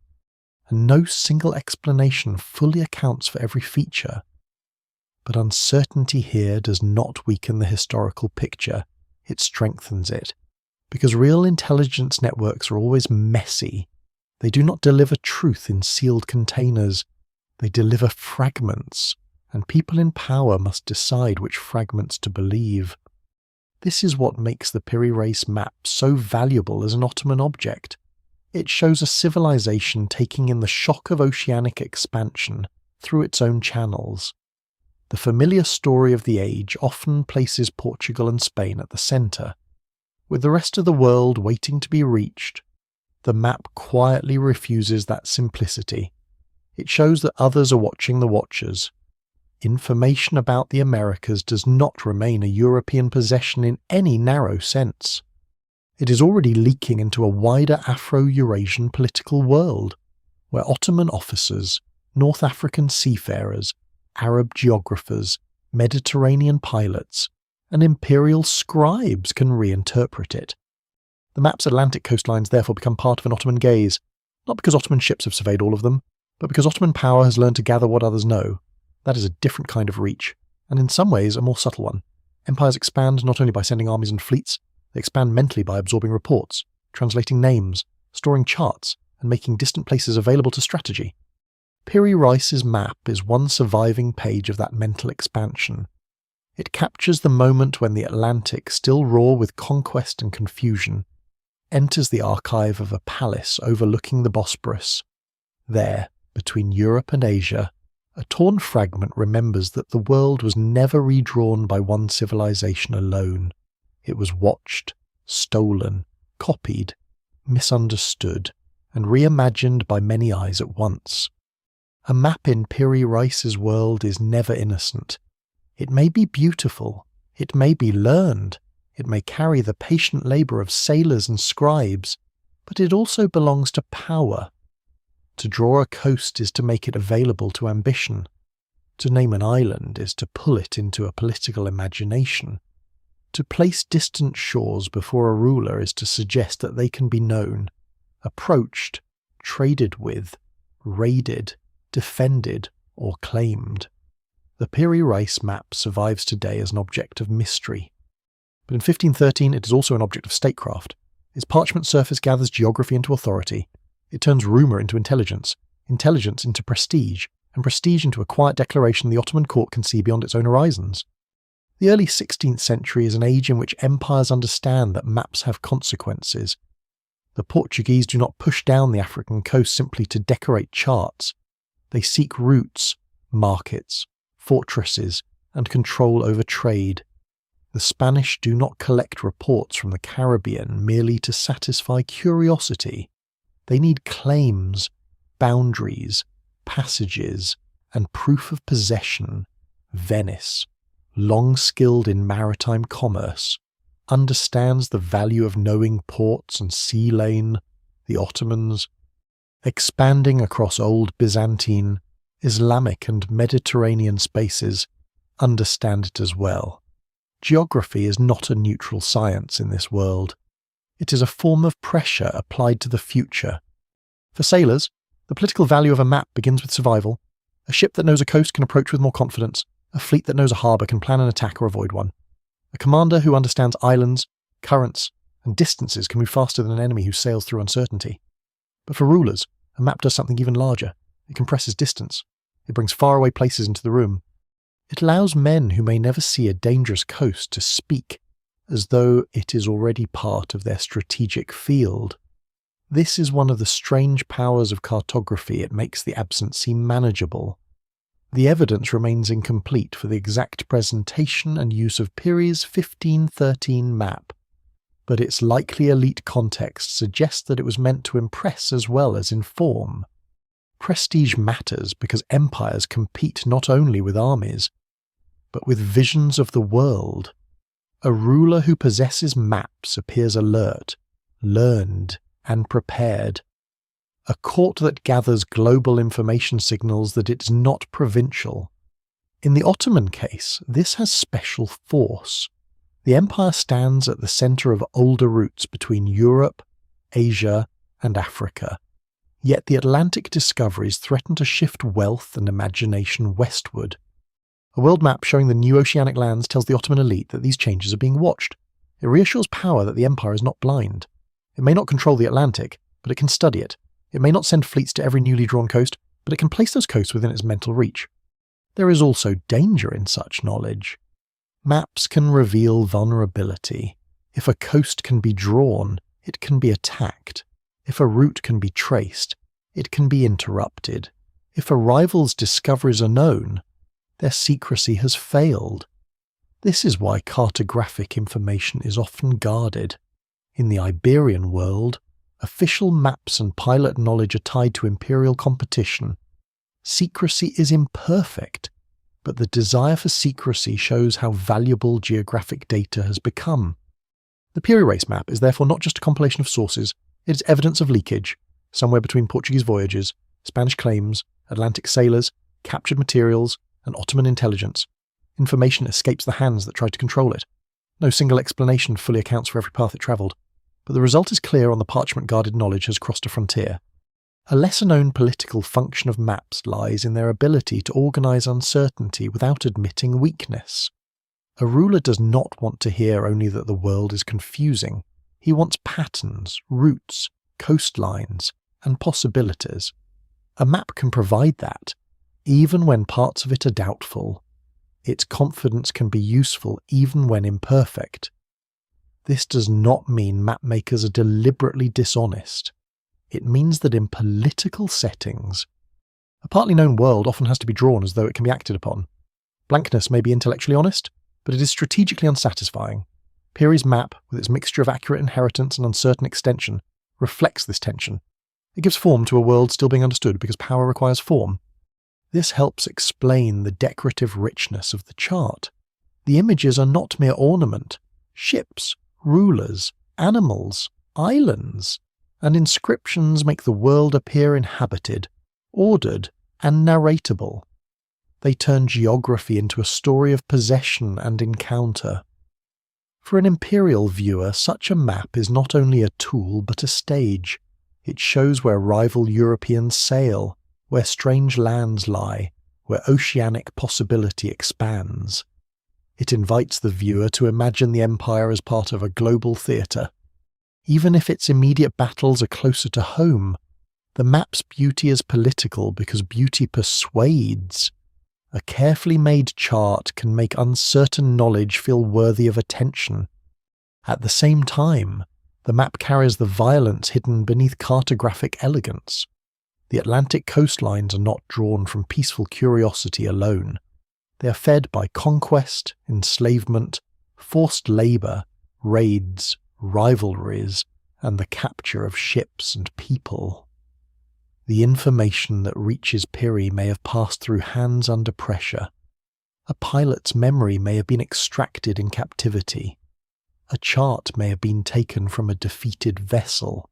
And no single explanation fully accounts for every feature. But uncertainty here does not weaken the historical picture, it strengthens it. Because real intelligence networks are always messy. They do not deliver truth in sealed containers. They deliver fragments, and people in power must decide which fragments to believe. This is what makes the Piri Reis map so valuable as an Ottoman object. It shows a civilization taking in the shock of oceanic expansion through its own channels. The familiar story of the age often places Portugal and Spain at the centre. With the rest of the world waiting to be reached, the map quietly refuses that simplicity. It shows that others are watching the watchers, information about the Americas does not remain a European possession in any narrow sense. It is already leaking into a wider Afro-Eurasian political world, where Ottoman officers, North African seafarers, Arab geographers, Mediterranean pilots, and imperial scribes can reinterpret it. The map's Atlantic coastlines therefore become part of an Ottoman gaze, not because Ottoman ships have surveyed all of them, but because Ottoman power has learned to gather what others know. That is a different kind of reach, and in some ways a more subtle one. Empires expand not only by sending armies and fleets, they expand mentally by absorbing reports, translating names, storing charts, and making distant places available to strategy. Piri Reis's map is one surviving page of that mental expansion. It captures the moment when the Atlantic, still raw with conquest and confusion, enters the archive of a palace overlooking the Bosporus. There, between Europe and Asia, a torn fragment remembers that the world was never redrawn by one civilization alone. It was watched, stolen, copied, misunderstood, and reimagined by many eyes at once. A map in Piri Reis's world is never innocent. It may be beautiful, it may be learned, it may carry the patient labour of sailors and scribes, but it also belongs to power. To draw a coast is to make it available to ambition. To name an island is to pull it into a political imagination. To place distant shores before a ruler is to suggest that they can be known, approached, traded with, raided, defended, or claimed. The Piri Reis map survives today as an object of mystery. But in 1513 it is also an object of statecraft. Its parchment surface gathers geography into authority. It turns rumour into intelligence, intelligence into prestige, and prestige into a quiet declaration the Ottoman court can see beyond its own horizons. The early 16th century is an age in which empires understand that maps have consequences. The Portuguese do not push down the African coast simply to decorate charts. They seek routes, markets, fortresses, and control over trade. The Spanish do not collect reports from the Caribbean merely to satisfy curiosity. They need claims, boundaries, passages, and proof of possession. Venice, long skilled in maritime commerce, understands the value of knowing ports and sea lane. The Ottomans, expanding across old Byzantine, Islamic and Mediterranean spaces, understand it as well. Geography is not a neutral science in this world. It is a form of pressure applied to the future. For sailors, the political value of a map begins with survival. A ship that knows a coast can approach with more confidence. A fleet that knows a harbour can plan an attack or avoid one. A commander who understands islands, currents, and distances can move faster than an enemy who sails through uncertainty. But for rulers, a map does something even larger. It compresses distance. It brings faraway places into the room. It allows men who may never see a dangerous coast to speak, as though it is already part of their strategic field. This is one of the strange powers of cartography. It makes the absent seem manageable. The evidence remains incomplete for the exact presentation and use of Piri's 1513 map, but its likely elite context suggests that it was meant to impress as well as inform. Prestige matters because empires compete not only with armies, but with visions of the world. A ruler who possesses maps appears alert, learned, and prepared. A court that gathers global information signals that it's not provincial. In the Ottoman case, this has special force. The empire stands at the centre of older routes between Europe, Asia, and Africa. Yet the Atlantic discoveries threaten to shift wealth and imagination westward. A world map showing the new oceanic lands tells the Ottoman elite that these changes are being watched. It reassures power that the empire is not blind. It may not control the Atlantic, but it can study it. It may not send fleets to every newly drawn coast, but it can place those coasts within its mental reach. There is also danger in such knowledge. Maps can reveal vulnerability. If a coast can be drawn, it can be attacked. If a route can be traced, it can be interrupted. If a rival's discoveries are known, their secrecy has failed. This is why cartographic information is often guarded. In the Iberian world, official maps and pilot knowledge are tied to imperial competition. Secrecy is imperfect, but the desire for secrecy shows how valuable geographic data has become. The Piri Reis map is therefore not just a compilation of sources, it is evidence of leakage, somewhere between Portuguese voyages, Spanish claims, Atlantic sailors, captured materials, and Ottoman intelligence. Information escapes the hands that tried to control it. No single explanation fully accounts for every path it travelled, but the result is clear on the parchment-guarded knowledge has crossed a frontier. A lesser-known political function of maps lies in their ability to organise uncertainty without admitting weakness. A ruler does not want to hear only that the world is confusing. He wants patterns, routes, coastlines, and possibilities. A map can provide that, even when parts of it are doubtful. Its confidence can be useful even when imperfect. This does not mean mapmakers are deliberately dishonest. It means that in political settings, a partly known world often has to be drawn as though it can be acted upon. Blankness may be intellectually honest, but it is strategically unsatisfying. Piri's map, with its mixture of accurate inheritance and uncertain extension, reflects this tension. It gives form to a world still being understood because power requires form. This helps explain the decorative richness of the chart. The images are not mere ornament. Ships, rulers, animals, islands, and inscriptions make the world appear inhabited, ordered, and narratable. They turn geography into a story of possession and encounter. For an imperial viewer, such a map is not only a tool but a stage. It shows where rival Europeans sail, where strange lands lie, where oceanic possibility expands. It invites the viewer to imagine the empire as part of a global theatre. Even if its immediate battles are closer to home, the map's beauty is political because beauty persuades. A carefully made chart can make uncertain knowledge feel worthy of attention. At the same time, the map carries the violence hidden beneath cartographic elegance. The Atlantic coastlines are not drawn from peaceful curiosity alone. They are fed by conquest, enslavement, forced labour, raids, rivalries, and the capture of ships and people. The information that reaches Piri may have passed through hands under pressure. A pilot's memory may have been extracted in captivity. A chart may have been taken from a defeated vessel.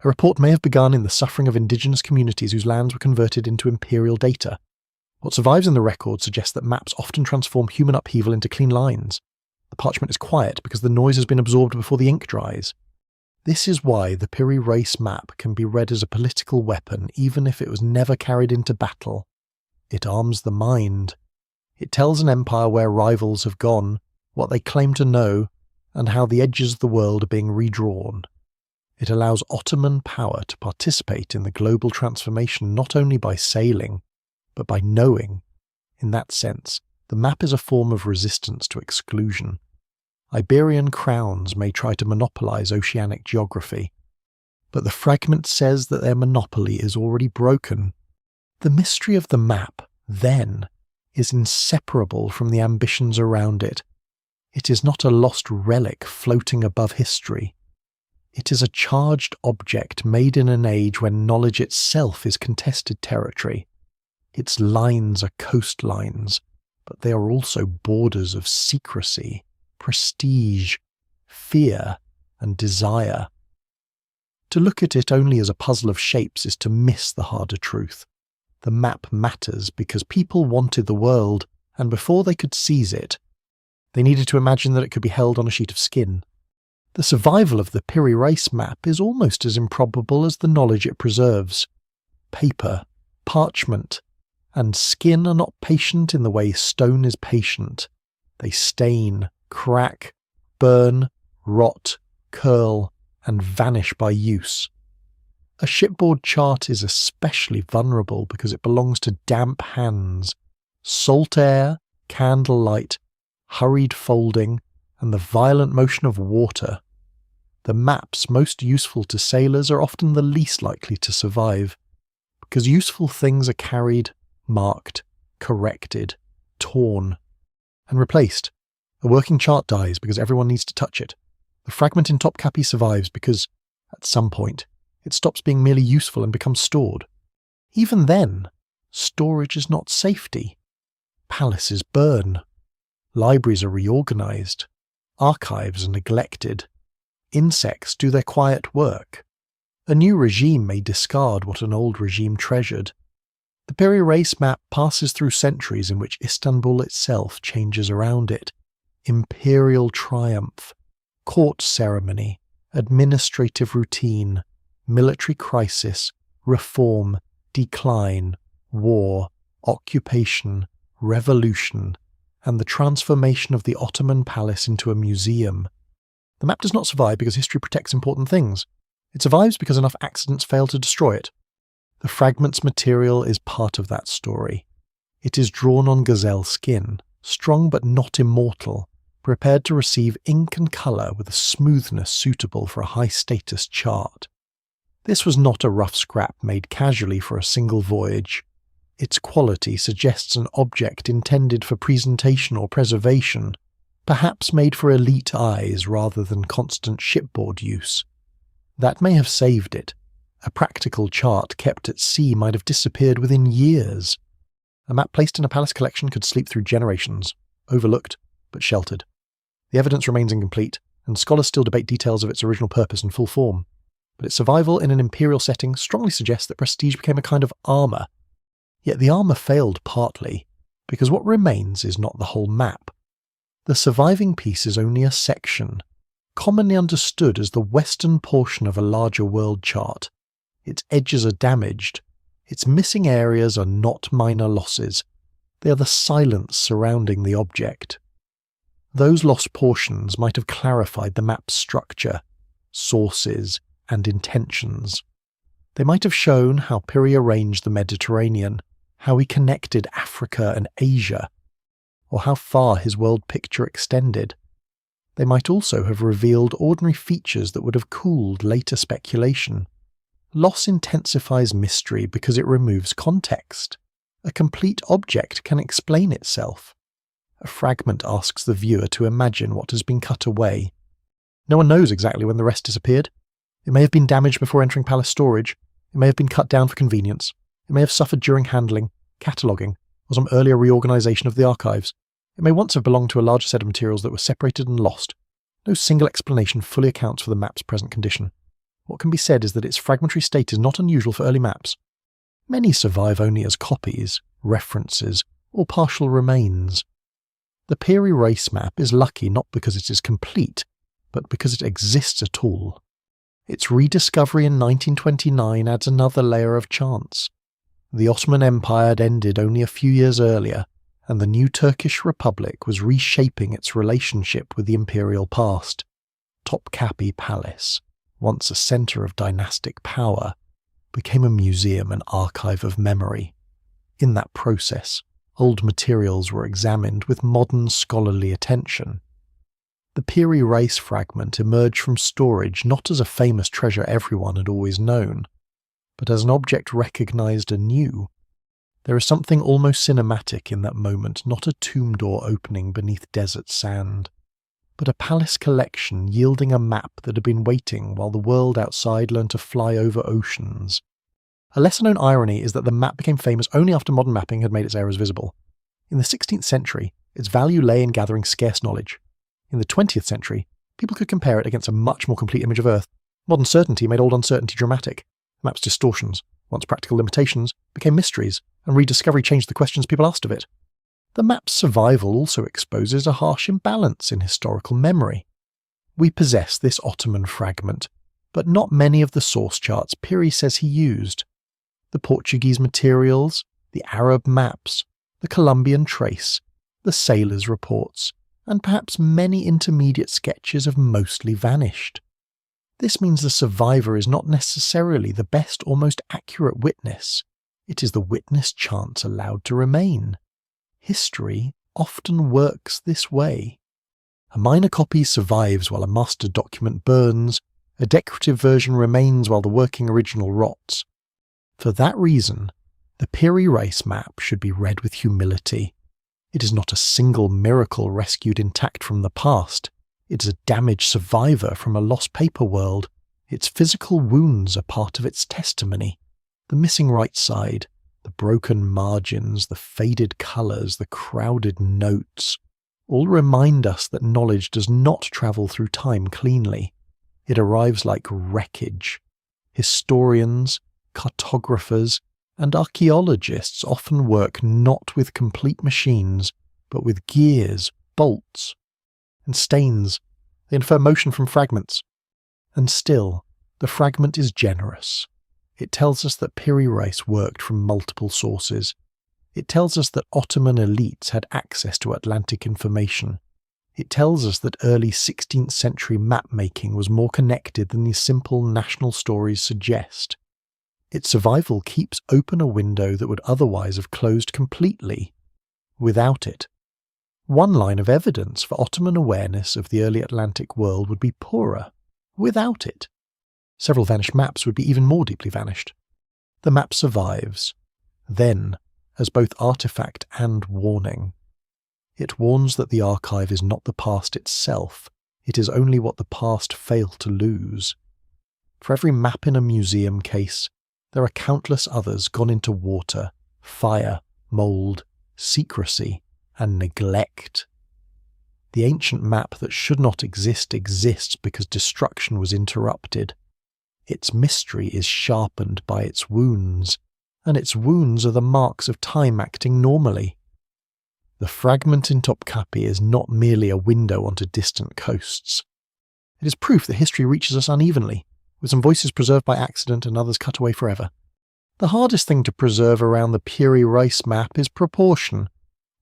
A report may have begun in the suffering of indigenous communities whose lands were converted into imperial data. What survives in the record suggests that maps often transform human upheaval into clean lines. The parchment is quiet because the noise has been absorbed before the ink dries. This is why the Piri Reis map can be read as a political weapon even if it was never carried into battle. It arms the mind. It tells an empire where rivals have gone, what they claim to know, and how the edges of the world are being redrawn. It allows Ottoman power to participate in the global transformation not only by sailing, but by knowing. In that sense, the map is a form of resistance to exclusion. Iberian crowns may try to monopolize oceanic geography, but the fragment says that their monopoly is already broken. The mystery of the map, then, is inseparable from the ambitions around it. It is not a lost relic floating above history. It is a charged object made in an age when knowledge itself is contested territory. Its lines are coastlines, but they are also borders of secrecy, prestige, fear, and desire. To look at it only as a puzzle of shapes is to miss the harder truth. The map matters because people wanted the world, and before they could seize it, they needed to imagine that it could be held on a sheet of skin. The survival of the Piri Reis map is almost as improbable as the knowledge it preserves. Paper, parchment, and skin are not patient in the way stone is patient. They stain, crack, burn, rot, curl, and vanish by use. A shipboard chart is especially vulnerable because it belongs to damp hands, salt air, candlelight, hurried folding, and the violent motion of water. The maps most useful to sailors are often the least likely to survive, because useful things are carried, marked, corrected, torn, and replaced. A working chart dies because everyone needs to touch it. The fragment in Topkapi survives because, at some point, it stops being merely useful and becomes stored. Even then, storage is not safety. Palaces burn. Libraries are reorganized. Archives are neglected. Insects do their quiet work. A new regime may discard what an old regime treasured. The Piri Reis map passes through centuries in which Istanbul itself changes around it. Imperial triumph, court ceremony, administrative routine, military crisis, reform, decline, war, occupation, revolution, and the transformation of the Ottoman palace into a museum. The map does not survive because history protects important things. It survives because enough accidents fail to destroy it. The fragment's material is part of that story. It is drawn on gazelle skin, strong but not immortal, prepared to receive ink and colour with a smoothness suitable for a high-status chart. This was not a rough scrap made casually for a single voyage. Its quality suggests an object intended for presentation or preservation, perhaps made for elite eyes rather than constant shipboard use. That may have saved it. A practical chart kept at sea might have disappeared within years. A map placed in a palace collection could sleep through generations, overlooked but sheltered. The evidence remains incomplete, and scholars still debate details of its original purpose and full form. But its survival in an imperial setting strongly suggests that prestige became a kind of armour. Yet the armour failed partly, because what remains is not the whole map. The surviving piece is only a section, commonly understood as the western portion of a larger world chart. Its edges are damaged. Its missing areas are not minor losses. They are the silence surrounding the object. Those lost portions might have clarified the map's structure, sources, and intentions. They might have shown how Piri arranged the Mediterranean, how he connected Africa and Asia, or how far his world picture extended. They might also have revealed ordinary features that would have cooled later speculation. Loss intensifies mystery because it removes context. A complete object can explain itself. A fragment asks the viewer to imagine what has been cut away. No one knows exactly when the rest disappeared. It may have been damaged before entering palace storage. It may have been cut down for convenience. It may have suffered during handling, cataloguing, or some earlier reorganization of the archives. It may once have belonged to a larger set of materials that were separated and lost. No single explanation fully accounts for the map's present condition. What can be said is that its fragmentary state is not unusual for early maps. Many survive only as copies, references, or partial remains. The Piri Reis map is lucky not because it is complete, but because it exists at all. Its rediscovery in 1929 adds another layer of chance. The Ottoman Empire had ended only a few years earlier, and the new Turkish Republic was reshaping its relationship with the imperial past. Topkapi Palace, once a centre of dynastic power, became a museum and archive of memory. In that process, old materials were examined with modern scholarly attention. The Piri Reis fragment emerged from storage not as a famous treasure everyone had always known, but as an object recognised anew. There is something almost cinematic in that moment, not a tomb door opening beneath desert sand, but a palace collection yielding a map that had been waiting while the world outside learned to fly over oceans. A lesser-known irony is that the map became famous only after modern mapping had made its errors visible. In the 16th century, its value lay in gathering scarce knowledge. In the 20th century, people could compare it against a much more complete image of Earth. Modern certainty made old uncertainty dramatic. The map's distortions, once practical limitations, became mysteries, and rediscovery changed the questions people asked of it. The map's survival also exposes a harsh imbalance in historical memory. We possess this Ottoman fragment, but not many of the source charts Piri says he used. The Portuguese materials, the Arab maps, the Colombian trace, the sailors' reports, and perhaps many intermediate sketches have mostly vanished. This means the survivor is not necessarily the best or most accurate witness. It is the witness chance allowed to remain. History often works this way. A minor copy survives while a master document burns, a decorative version remains while the working original rots. For that reason, the Piri Reis map should be read with humility. It is not a single miracle rescued intact from the past. It is a damaged survivor from a lost paper world. Its physical wounds are part of its testimony. The missing right side, The broken margins, the faded colours, the crowded notes, all remind us that knowledge does not travel through time cleanly. It arrives like wreckage. Historians, cartographers, and archaeologists often work not with complete machines, but with gears, bolts, and stains. They infer motion from fragments. And still, the fragment is generous. It tells us that Piri Reis worked from multiple sources. It tells us that Ottoman elites had access to Atlantic information. It tells us that early 16th century map-making was more connected than the simple national stories suggest. Its survival keeps open a window that would otherwise have closed completely. Without it, one line of evidence for Ottoman awareness of the early Atlantic world would be poorer. Without it, several vanished maps would be even more deeply vanished. The map survives, then, as both artifact and warning. It warns that the archive is not the past itself, it is only what the past failed to lose. For every map in a museum case, there are countless others gone into water, fire, mould, secrecy, and neglect. The ancient map that should not exist exists because destruction was interrupted. Its mystery is sharpened by its wounds, and its wounds are the marks of time acting normally. The fragment in Topkapi is not merely a window onto distant coasts. It is proof that history reaches us unevenly, with some voices preserved by accident and others cut away forever. The hardest thing to preserve around the Piri Reis map is proportion.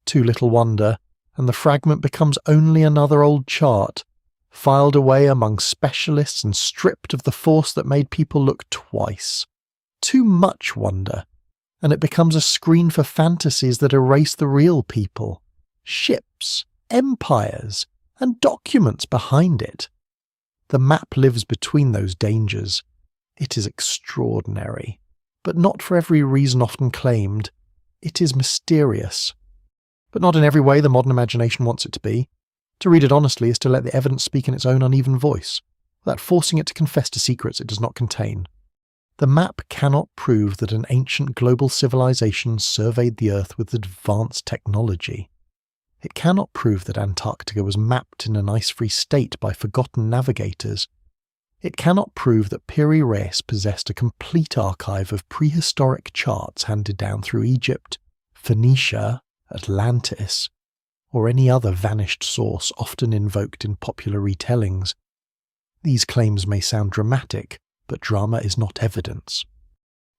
Too little wonder, and the fragment becomes only another old chart, filed away among specialists and stripped of the force that made people look twice. Too much wonder, and it becomes a screen for fantasies that erase the real people, ships, empires, and documents behind it. The map lives between those dangers. It is extraordinary, but not for every reason often claimed. It is mysterious, but not in every way the modern imagination wants it to be. To read it honestly is to let the evidence speak in its own uneven voice, without forcing it to confess to secrets it does not contain. The map cannot prove that an ancient global civilization surveyed the Earth with advanced technology. It cannot prove that Antarctica was mapped in an ice-free state by forgotten navigators. It cannot prove that Piri Reis possessed a complete archive of prehistoric charts handed down through Egypt, Phoenicia, Atlantis, or any other vanished source often invoked in popular retellings. These claims may sound dramatic, but drama is not evidence.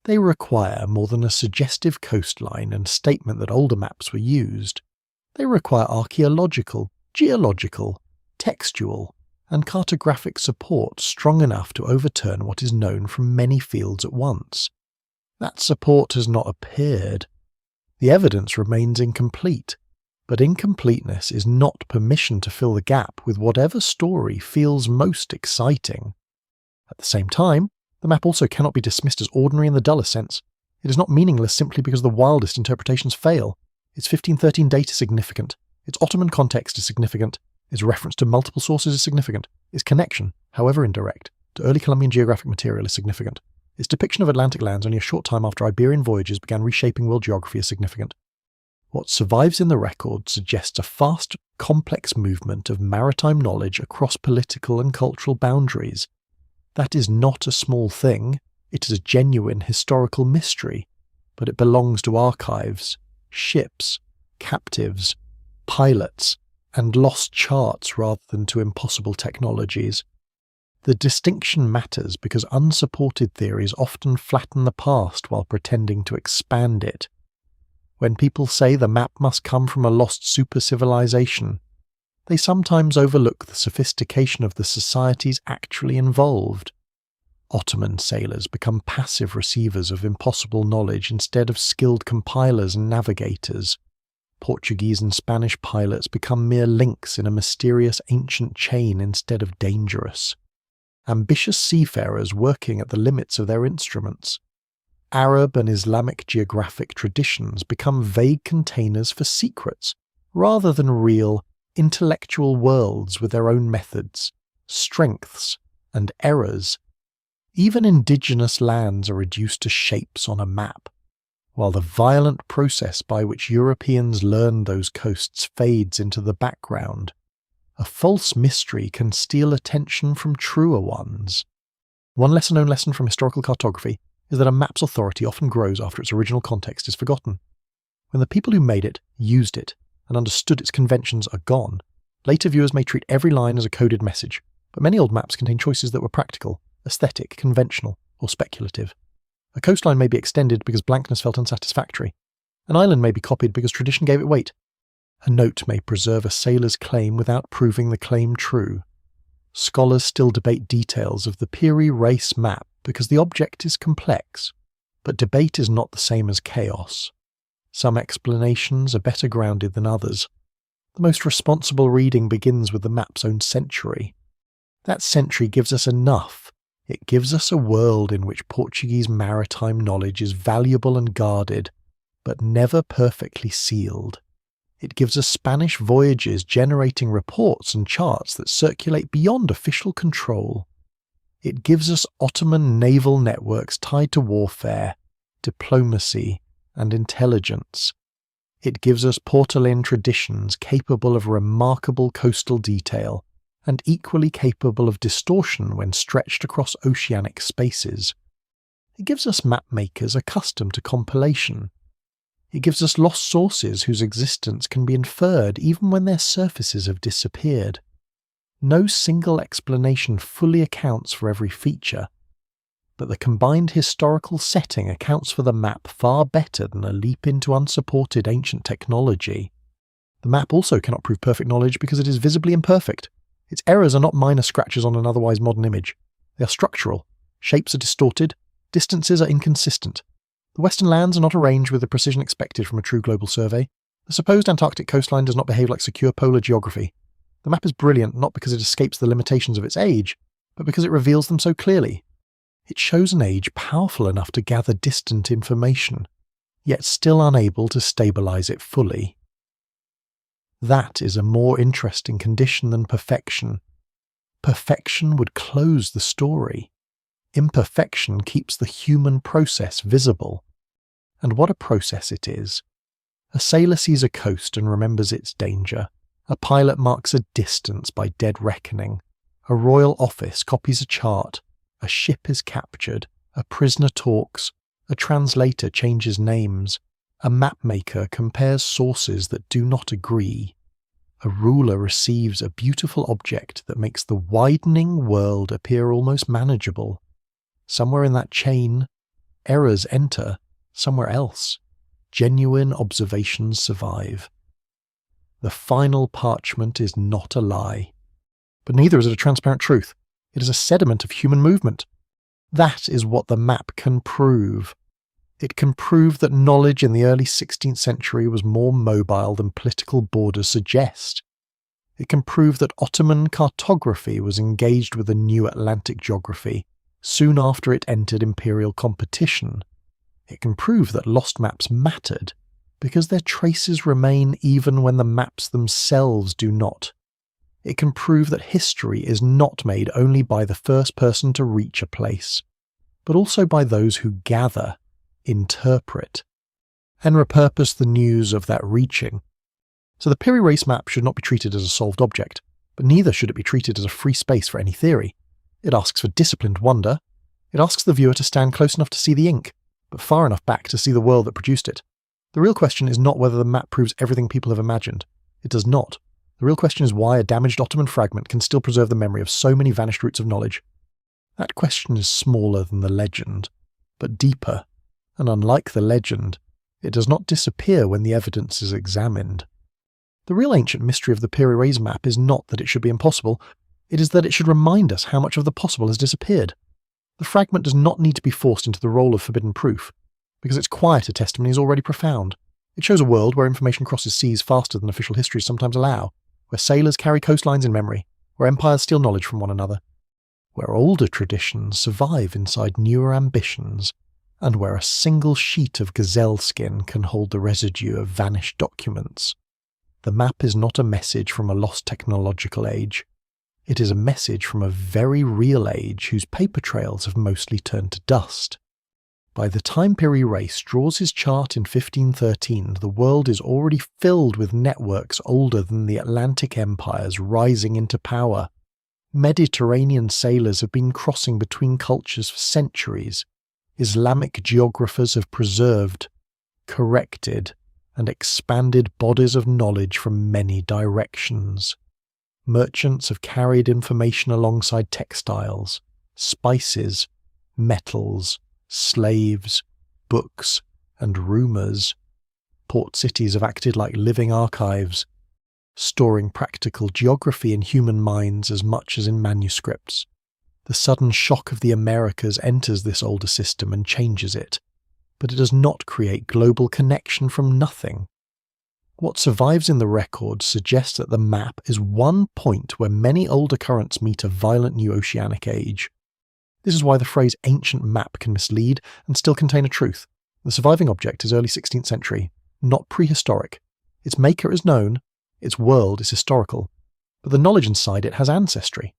They require more than a suggestive coastline and statement that older maps were used. They require archaeological, geological, textual, and cartographic support strong enough to overturn what is known from many fields at once. That support has not appeared. The evidence remains incomplete, but incompleteness is not permission to fill the gap with whatever story feels most exciting. At the same time, the map also cannot be dismissed as ordinary in the dullest sense. It is not meaningless simply because the wildest interpretations fail. Its 1513 date is significant. Its Ottoman context is significant. Its reference to multiple sources is significant. Its connection, however indirect, to early Columbian geographic material is significant. Its depiction of Atlantic lands only a short time after Iberian voyages began reshaping world geography is significant. What survives in the record suggests a fast, complex movement of maritime knowledge across political and cultural boundaries. That is not a small thing. It is a genuine historical mystery, but it belongs to archives, ships, captives, pilots, and lost charts rather than to impossible technologies. The distinction matters because unsupported theories often flatten the past while pretending to expand it. When people say the map must come from a lost super-civilization, they sometimes overlook the sophistication of the societies actually involved. Ottoman sailors become passive receivers of impossible knowledge instead of skilled compilers and navigators. Portuguese and Spanish pilots become mere links in a mysterious ancient chain instead of dangerous. Ambitious seafarers working at the limits of their instruments. Arab and Islamic geographic traditions become vague containers for secrets, rather than real, intellectual worlds with their own methods, strengths, and errors. Even indigenous lands are reduced to shapes on a map. while the violent process by which Europeans learn those coasts fades into the background, a false mystery can steal attention from truer ones. One lesser-known lesson from historical cartography is that a map's authority often grows after its original context is forgotten. When the people who made it, used it, and understood its conventions are gone, later viewers may treat every line as a coded message, but many old maps contain choices that were practical, aesthetic, conventional, or speculative. A coastline may be extended because blankness felt unsatisfactory. An island may be copied because tradition gave it weight. A note may preserve a sailor's claim without proving the claim true. Scholars still debate details of the Piri Reis map because the object is complex, but debate is not the same as chaos. Some explanations are better grounded than others. The most responsible reading begins with the map's own century. That century gives us enough. It gives us a world in which Portuguese maritime knowledge is valuable and guarded, but never perfectly sealed. It gives us Spanish voyages generating reports and charts that circulate beyond official control. It gives us Ottoman naval networks tied to warfare, diplomacy, and intelligence. It gives us Portolan traditions capable of remarkable coastal detail and equally capable of distortion when stretched across oceanic spaces. It gives us mapmakers accustomed to compilation. It gives us lost sources whose existence can be inferred even when their surfaces have disappeared. No single explanation fully accounts for every feature, but the combined historical setting accounts for the map far better than a leap into unsupported ancient technology. The map also cannot prove perfect knowledge because it is visibly imperfect. Its errors are not minor scratches on an otherwise modern image. They are structural. Shapes are distorted. Distances are inconsistent. The western lands are not arranged with the precision expected from a true global survey. The supposed Antarctic coastline does not behave like secure polar geography. The map is brilliant not because it escapes the limitations of its age, but because it reveals them so clearly. It shows an age powerful enough to gather distant information, yet still unable to stabilize it fully. That is a more interesting condition than perfection. Perfection would close the story. Imperfection keeps the human process visible. And what a process it is. A sailor sees a coast and remembers its danger. A pilot marks a distance by dead reckoning. A royal office copies a chart. A ship is captured. A prisoner talks. A translator changes names. A mapmaker compares sources that do not agree. A ruler receives a beautiful object that makes the widening world appear almost manageable. Somewhere in that chain, errors enter somewhere else. Genuine observations survive. The final parchment is not a lie. But neither is it a transparent truth. It is a sediment of human movement. That is what the map can prove. It can prove that knowledge in the early 16th century was more mobile than political borders suggest. It can prove that Ottoman cartography was engaged with a new Atlantic geography soon after it entered imperial competition. It can prove that lost maps mattered, because their traces remain even when the maps themselves do not. It can prove that history is not made only by the first person to reach a place, but also by those who gather, interpret, and repurpose the news of that reaching. So the Piri Reis map should not be treated as a solved object, but neither should it be treated as a free space for any theory. It asks for disciplined wonder. It asks the viewer to stand close enough to see the ink, but far enough back to see the world that produced it. The real question is not whether the map proves everything people have imagined. It does not. The real question is why a damaged Ottoman fragment can still preserve the memory of so many vanished roots of knowledge. That question is smaller than the legend, but deeper, and unlike the legend, it does not disappear when the evidence is examined. The real ancient mystery of the Piri Reis map is not that it should be impossible, it is that it should remind us how much of the possible has disappeared. The fragment does not need to be forced into the role of forbidden proof, because its quieter testimony is already profound. It shows a world where information crosses seas faster than official histories sometimes allow, where sailors carry coastlines in memory, where empires steal knowledge from one another, where older traditions survive inside newer ambitions, and where a single sheet of gazelle skin can hold the residue of vanished documents. The map is not a message from a lost technological age. It is a message from a very real age whose paper trails have mostly turned to dust. By the time Piri Reis draws his chart in 1513, the world is already filled with networks older than the Atlantic empires rising into power. Mediterranean sailors have been crossing between cultures for centuries. Islamic geographers have preserved, corrected, and expanded bodies of knowledge from many directions. Merchants have carried information alongside textiles, spices, metals, slaves, books, and rumours. Port cities have acted like living archives, storing practical geography in human minds as much as in manuscripts. The sudden shock of the Americas enters this older system and changes it, but it does not create global connection from nothing. What survives in the record suggests that the map is one point where many older currents meet a violent new oceanic age. This is why the phrase ancient map can mislead and still contain a truth. The surviving object is early 16th century, not prehistoric. Its maker is known, its world is historical, but the knowledge inside it has ancestry.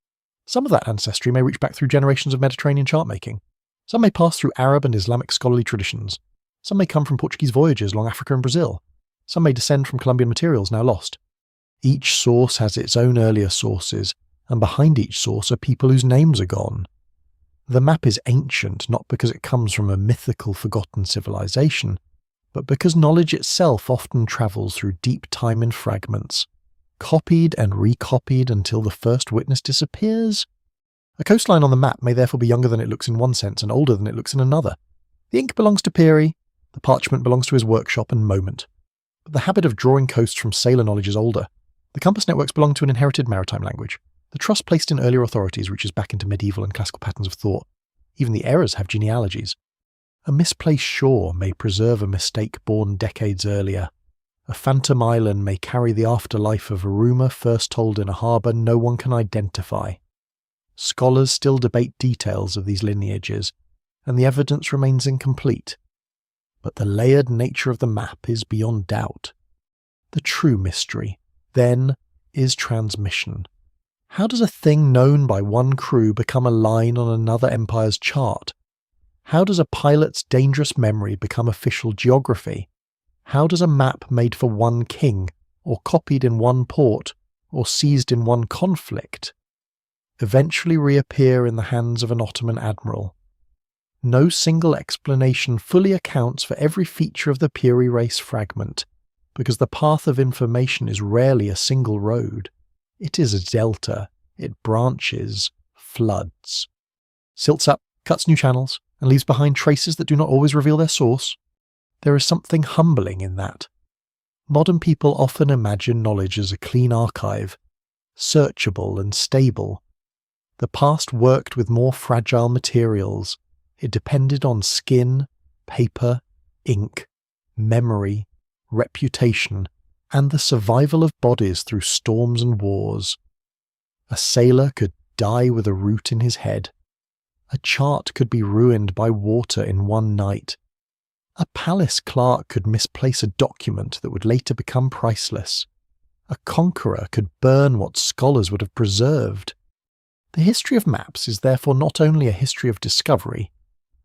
Some of that ancestry may reach back through generations of Mediterranean chart-making. Some may pass through Arab and Islamic scholarly traditions. Some may come from Portuguese voyages along Africa and Brazil. Some may descend from Columbian materials now lost. Each source has its own earlier sources, and behind each source are people whose names are gone. The map is ancient not because it comes from a mythical, forgotten civilization, but because knowledge itself often travels through deep time in fragments, copied and recopied until the first witness disappears. A coastline on the map may therefore be younger than it looks in one sense and older than it looks in another. The ink belongs to Piri, the parchment belongs to his workshop and moment. But the habit of drawing coasts from sailor knowledge is older. The compass networks belong to an inherited maritime language. The trust placed in earlier authorities reaches back into medieval and classical patterns of thought. Even the errors have genealogies. A misplaced shore may preserve a mistake born decades earlier. A phantom island may carry the afterlife of a rumour first told in a harbour no one can identify. Scholars still debate details of these lineages, and the evidence remains incomplete. But the layered nature of the map is beyond doubt. The true mystery, then, is transmission. How does a thing known by one crew become a line on another empire's chart? How does a pilot's dangerous memory become official geography? How does a map made for one king, or copied in one port, or seized in one conflict, eventually reappear in the hands of an Ottoman admiral? No single explanation fully accounts for every feature of the Piri Reis fragment, because the path of information is rarely a single road. It is a delta. It branches, floods, silts up, cuts new channels, and leaves behind traces that do not always reveal their source. There is something humbling in that. Modern people often imagine knowledge as a clean archive, searchable and stable. The past worked with more fragile materials. It depended on skin, paper, ink, memory, reputation, and the survival of bodies through storms and wars. A sailor could die with a root in his head. A chart could be ruined by water in one night. A palace clerk could misplace a document that would later become priceless. A conqueror could burn what scholars would have preserved. The history of maps is therefore not only a history of discovery,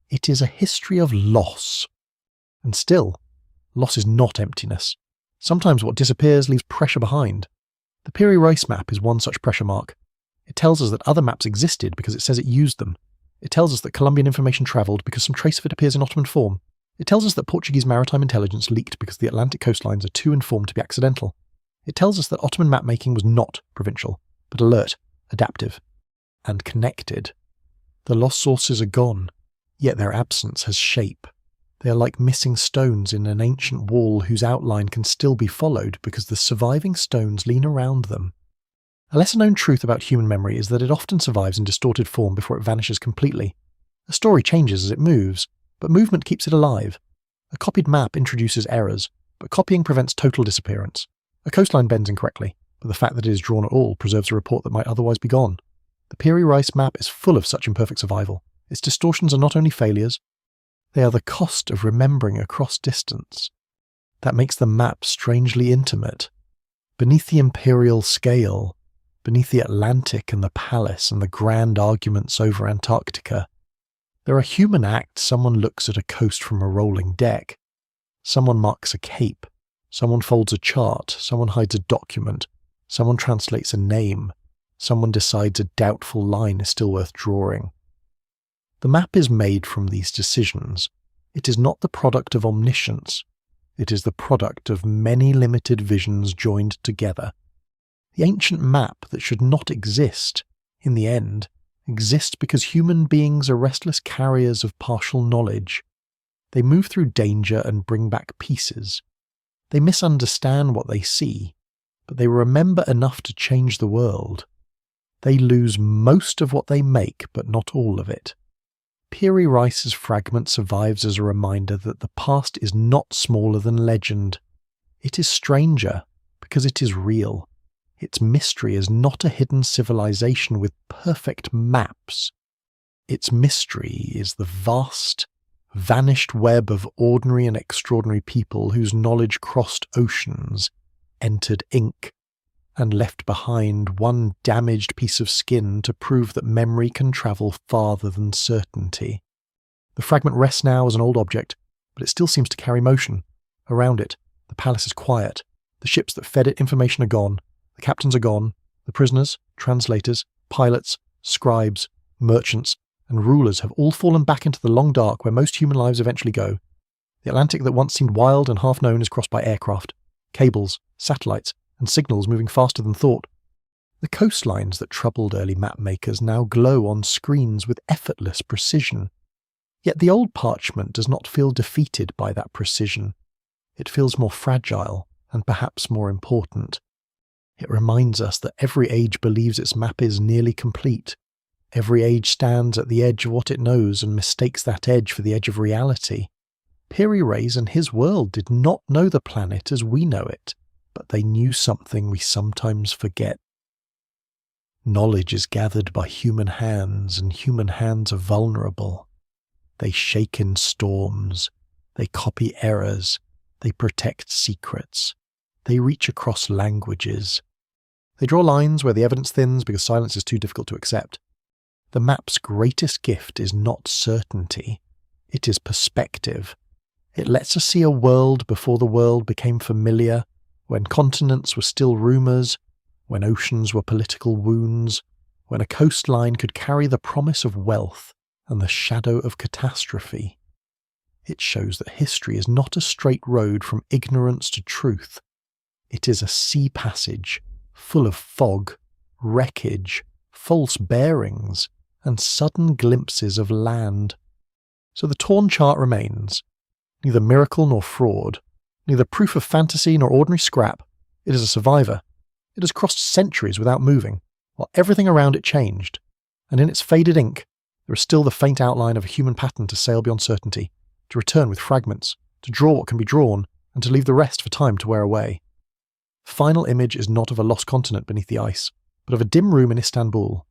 it is a history of loss. And still, loss is not emptiness. Sometimes what disappears leaves pressure behind. The Piri Reis map is one such pressure mark. It tells us that other maps existed because it says it used them. It tells us that Columbian information travelled because some trace of it appears in Ottoman form. It tells us that Portuguese maritime intelligence leaked because the Atlantic coastlines are too informed to be accidental. It tells us that Ottoman map-making was not provincial, but alert, adaptive, and connected. The lost sources are gone, yet their absence has shape. They are like missing stones in an ancient wall whose outline can still be followed because the surviving stones lean around them. A lesser-known truth about human memory is that it often survives in distorted form before it vanishes completely. A story changes as it moves, but movement keeps it alive. A copied map introduces errors, but copying prevents total disappearance. A coastline bends incorrectly, but the fact that it is drawn at all preserves a report that might otherwise be gone. The Piri Reis map is full of such imperfect survival. Its distortions are not only failures, they are the cost of remembering across distance. That makes the map strangely intimate. Beneath the imperial scale, beneath the Atlantic and the palace and the grand arguments over Antarctica, There are human acts. Someone looks at a coast from a rolling deck. Someone marks a cape. Someone folds a chart. Someone hides a document. Someone translates a name. Someone decides a doubtful line is still worth drawing. The map is made from these decisions. It is not the product of omniscience. It is the product of many limited visions joined together. The ancient map that should not exist, in the end, exists because human beings are restless carriers of partial knowledge. They move through danger and bring back pieces. They misunderstand what they see, but they remember enough to change the world. They lose most of what they make, but not all of it. Peary Rice's fragment survives as a reminder that the past is not smaller than legend. It is stranger because it is real. Its mystery is not a hidden civilization with perfect maps. Its mystery is the vast, vanished web of ordinary and extraordinary people whose knowledge crossed oceans, entered ink, and left behind one damaged piece of skin to prove that memory can travel farther than certainty. The fragment rests now as an old object, but it still seems to carry motion. Around it, the palace is quiet. The ships that fed it information are gone. The captains are gone. The prisoners, translators, pilots, scribes, merchants, and rulers have all fallen back into the long dark where most human lives eventually go. The Atlantic that once seemed wild and half-known is crossed by aircraft, cables, satellites, and signals moving faster than thought. The coastlines that troubled early map makers now glow on screens with effortless precision. Yet the old parchment does not feel defeated by that precision. It feels more fragile and perhaps more important. It reminds us that every age believes its map is nearly complete. Every age stands at the edge of what it knows and mistakes that edge for the edge of reality. Peary Rice and his world did not know the planet as we know it, but they knew something we sometimes forget. Knowledge is gathered by human hands, and human hands are vulnerable. They shake in storms. They copy errors. They protect secrets. They reach across languages. They draw lines where the evidence thins because silence is too difficult to accept. The map's greatest gift is not certainty. It is perspective. It lets us see a world before the world became familiar, when continents were still rumours, when oceans were political wounds, when a coastline could carry the promise of wealth and the shadow of catastrophe. It shows that history is not a straight road from ignorance to truth. It is a sea passage, full of fog, wreckage, false bearings, and sudden glimpses of land. So the torn chart remains, neither miracle nor fraud, neither proof of fantasy nor ordinary scrap. It is a survivor. It has crossed centuries without moving, while everything around it changed, and in its faded ink there is still the faint outline of a human pattern to sail beyond certainty, to return with fragments, to draw what can be drawn, and to leave the rest for time to wear away. Final image is not of a lost continent beneath the ice, but of a dim room in Istanbul,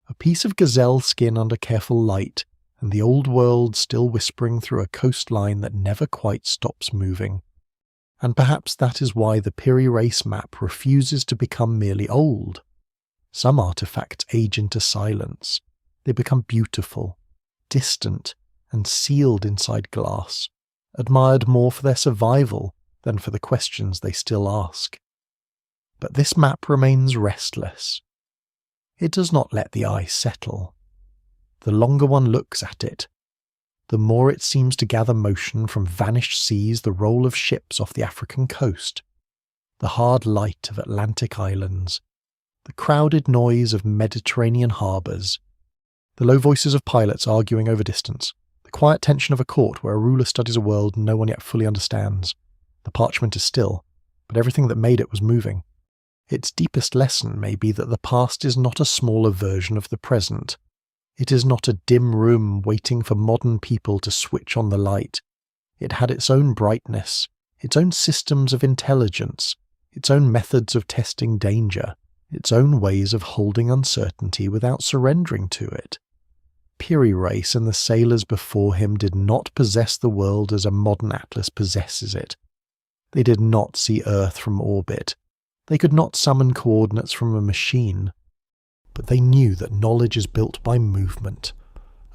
a piece of gazelle skin under careful light, and the old world still whispering through a coastline that never quite stops moving. And perhaps that is why the Peary Rice map refuses to become merely old. Some artifacts age into silence. They become beautiful, distant, and sealed inside glass, admired more for their survival than for the questions they still ask. But this map remains restless. It does not let the eye settle. The longer one looks at it, the more it seems to gather motion from vanished seas, the roll of ships off the African coast, the hard light of Atlantic islands, the crowded noise of Mediterranean harbours, the low voices of pilots arguing over distance, the quiet tension of a court where a ruler studies a world no one yet fully understands. The parchment is still, but everything that made it was moving. Its deepest lesson may be that the past is not a smaller version of the present. It is not a dim room waiting for modern people to switch on the light. It had its own brightness, its own systems of intelligence, its own methods of testing danger, its own ways of holding uncertainty without surrendering to it. Peary Rice and the sailors before him did not possess the world as a modern atlas possesses it. They did not see Earth from orbit. They could not summon coordinates from a machine. But they knew that knowledge is built by movement,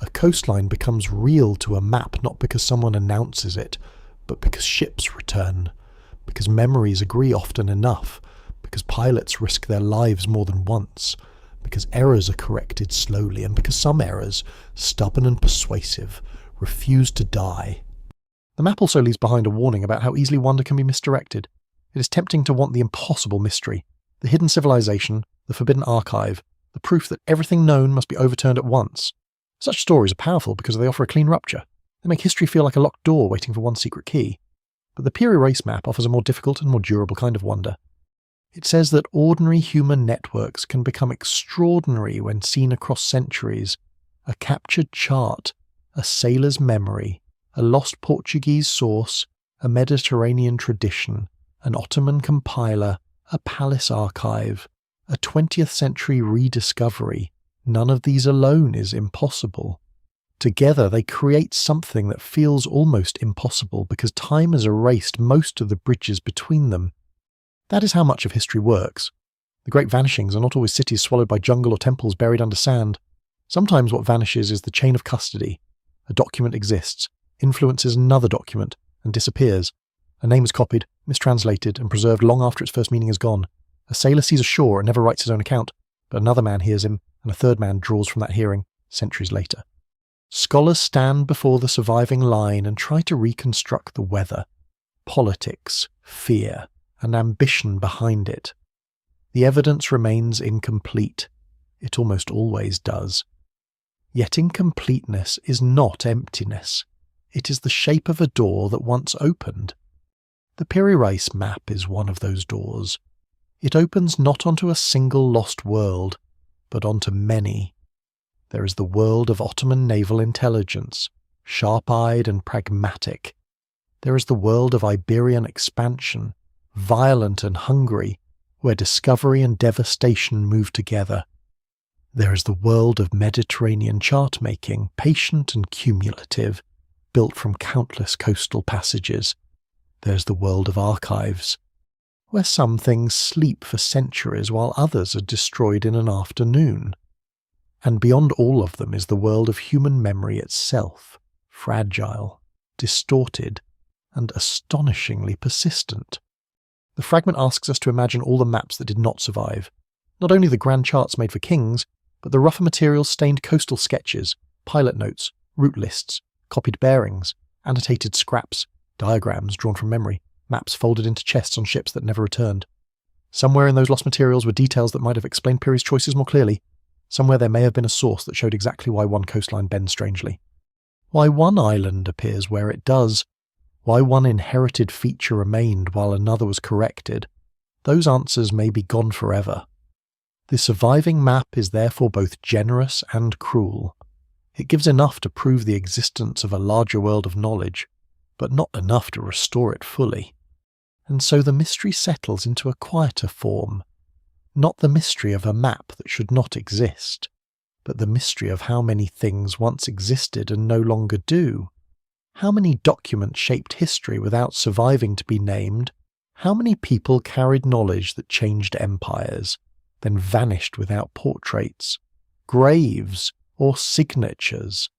A coastline becomes real to a map not because someone announces it, but because ships return, because memories agree often enough, because pilots risk their lives more than once, because errors are corrected slowly, and because some errors, stubborn and persuasive, refuse to die. The map also leaves behind a warning about how easily wonder can be misdirected. It is tempting to want the impossible mystery, the hidden civilization, the forbidden archive, the proof that everything known must be overturned at once. Such stories are powerful because they offer a clean rupture. They make history feel like a locked door waiting for one secret key. But the Piri Reis map offers a more difficult and more durable kind of wonder. It says that ordinary human networks can become extraordinary when seen across centuries. A captured chart, a sailor's memory, a lost Portuguese source, a Mediterranean tradition, an Ottoman compiler, a palace archive, a 20th century rediscovery. None of these alone is impossible. Together they create something that feels almost impossible because time has erased most of the bridges between them. That is how much of history works. The great vanishings are not always cities swallowed by jungle or temples buried under sand. Sometimes what vanishes is the chain of custody. A document exists, influences another document, and disappears. A name is copied, mistranslated, and preserved long after its first meaning is gone. A sailor sees a shore and never writes his own account, but another man hears him, and a third man draws from that hearing centuries later. Scholars stand before the surviving line and try to reconstruct the weather, politics, fear, and ambition behind it. The evidence remains incomplete. It almost always does. Yet incompleteness is not emptiness. It is the shape of a door that once opened. The Piri Reis map is one of those doors. It opens not onto a single lost world, but onto many. There is the world of Ottoman naval intelligence, sharp-eyed and pragmatic. There is the world of Iberian expansion, violent and hungry, where discovery and devastation move together. There is the world of Mediterranean chart-making, patient and cumulative, built from countless coastal passages. There's the world of archives, where some things sleep for centuries while others are destroyed in an afternoon. And beyond all of them is the world of human memory itself, fragile, distorted, and astonishingly persistent. The fragment asks us to imagine all the maps that did not survive, not only the grand charts made for kings, but the rougher materials stained coastal sketches, pilot notes, route lists, copied bearings, annotated scraps, diagrams drawn from memory, maps folded into chests on ships that never returned. Somewhere in those lost materials were details that might have explained Piri's choices more clearly. Somewhere there may have been a source that showed exactly why one coastline bends strangely. Why one island appears where it does. Why one inherited feature remained while another was corrected. Those answers may be gone forever. The surviving map is therefore both generous and cruel. It gives enough to prove the existence of a larger world of knowledge, but not enough to restore it fully. And so the mystery settles into a quieter form, not the mystery of a map that should not exist, but the mystery of how many things once existed and no longer do. How many documents shaped history without surviving to be named? How many people carried knowledge that changed empires, then vanished without portraits, graves, or signatures?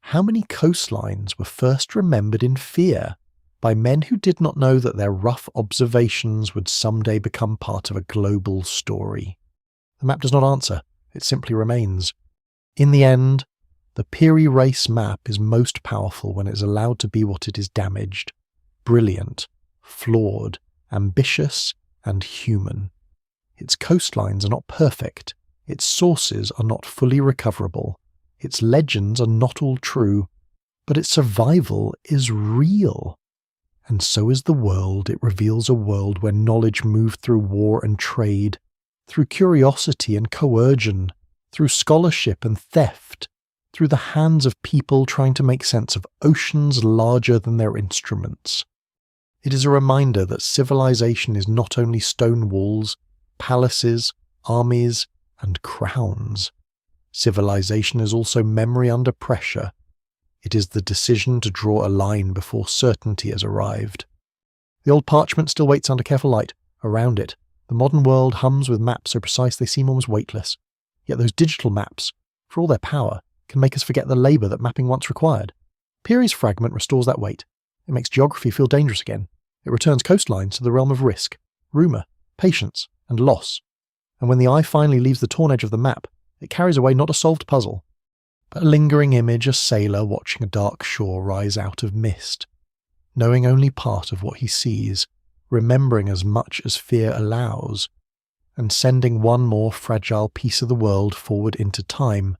How many coastlines were first remembered in fear by men who did not know that their rough observations would someday become part of a global story? The map does not answer, it simply remains. In the end, the Piri Reis map is most powerful when it is allowed to be what it is damaged, brilliant, flawed, ambitious, and human. Its coastlines are not perfect, its sources are not fully recoverable, its legends are not all true, but its survival is real. And so is the world. It reveals a world where knowledge moved through war and trade, through curiosity and coercion, through scholarship and theft, through the hands of people trying to make sense of oceans larger than their instruments. It is a reminder that civilization is not only stone walls, palaces, armies, and crowns. Civilization is also memory under pressure. It is the decision to draw a line before certainty has arrived. The old parchment still waits under careful light. Around it, the modern world hums with maps so precise they seem almost weightless. Yet those digital maps, for all their power, can make us forget the labour that mapping once required. Peary's fragment restores that weight. It makes geography feel dangerous again. It returns coastlines to the realm of risk, rumour, patience, and loss. And when the eye finally leaves the torn edge of the map, it carries away not a solved puzzle, but a lingering image, a sailor watching a dark shore rise out of mist, knowing only part of what he sees, remembering as much as fear allows, and sending one more fragile piece of the world forward into time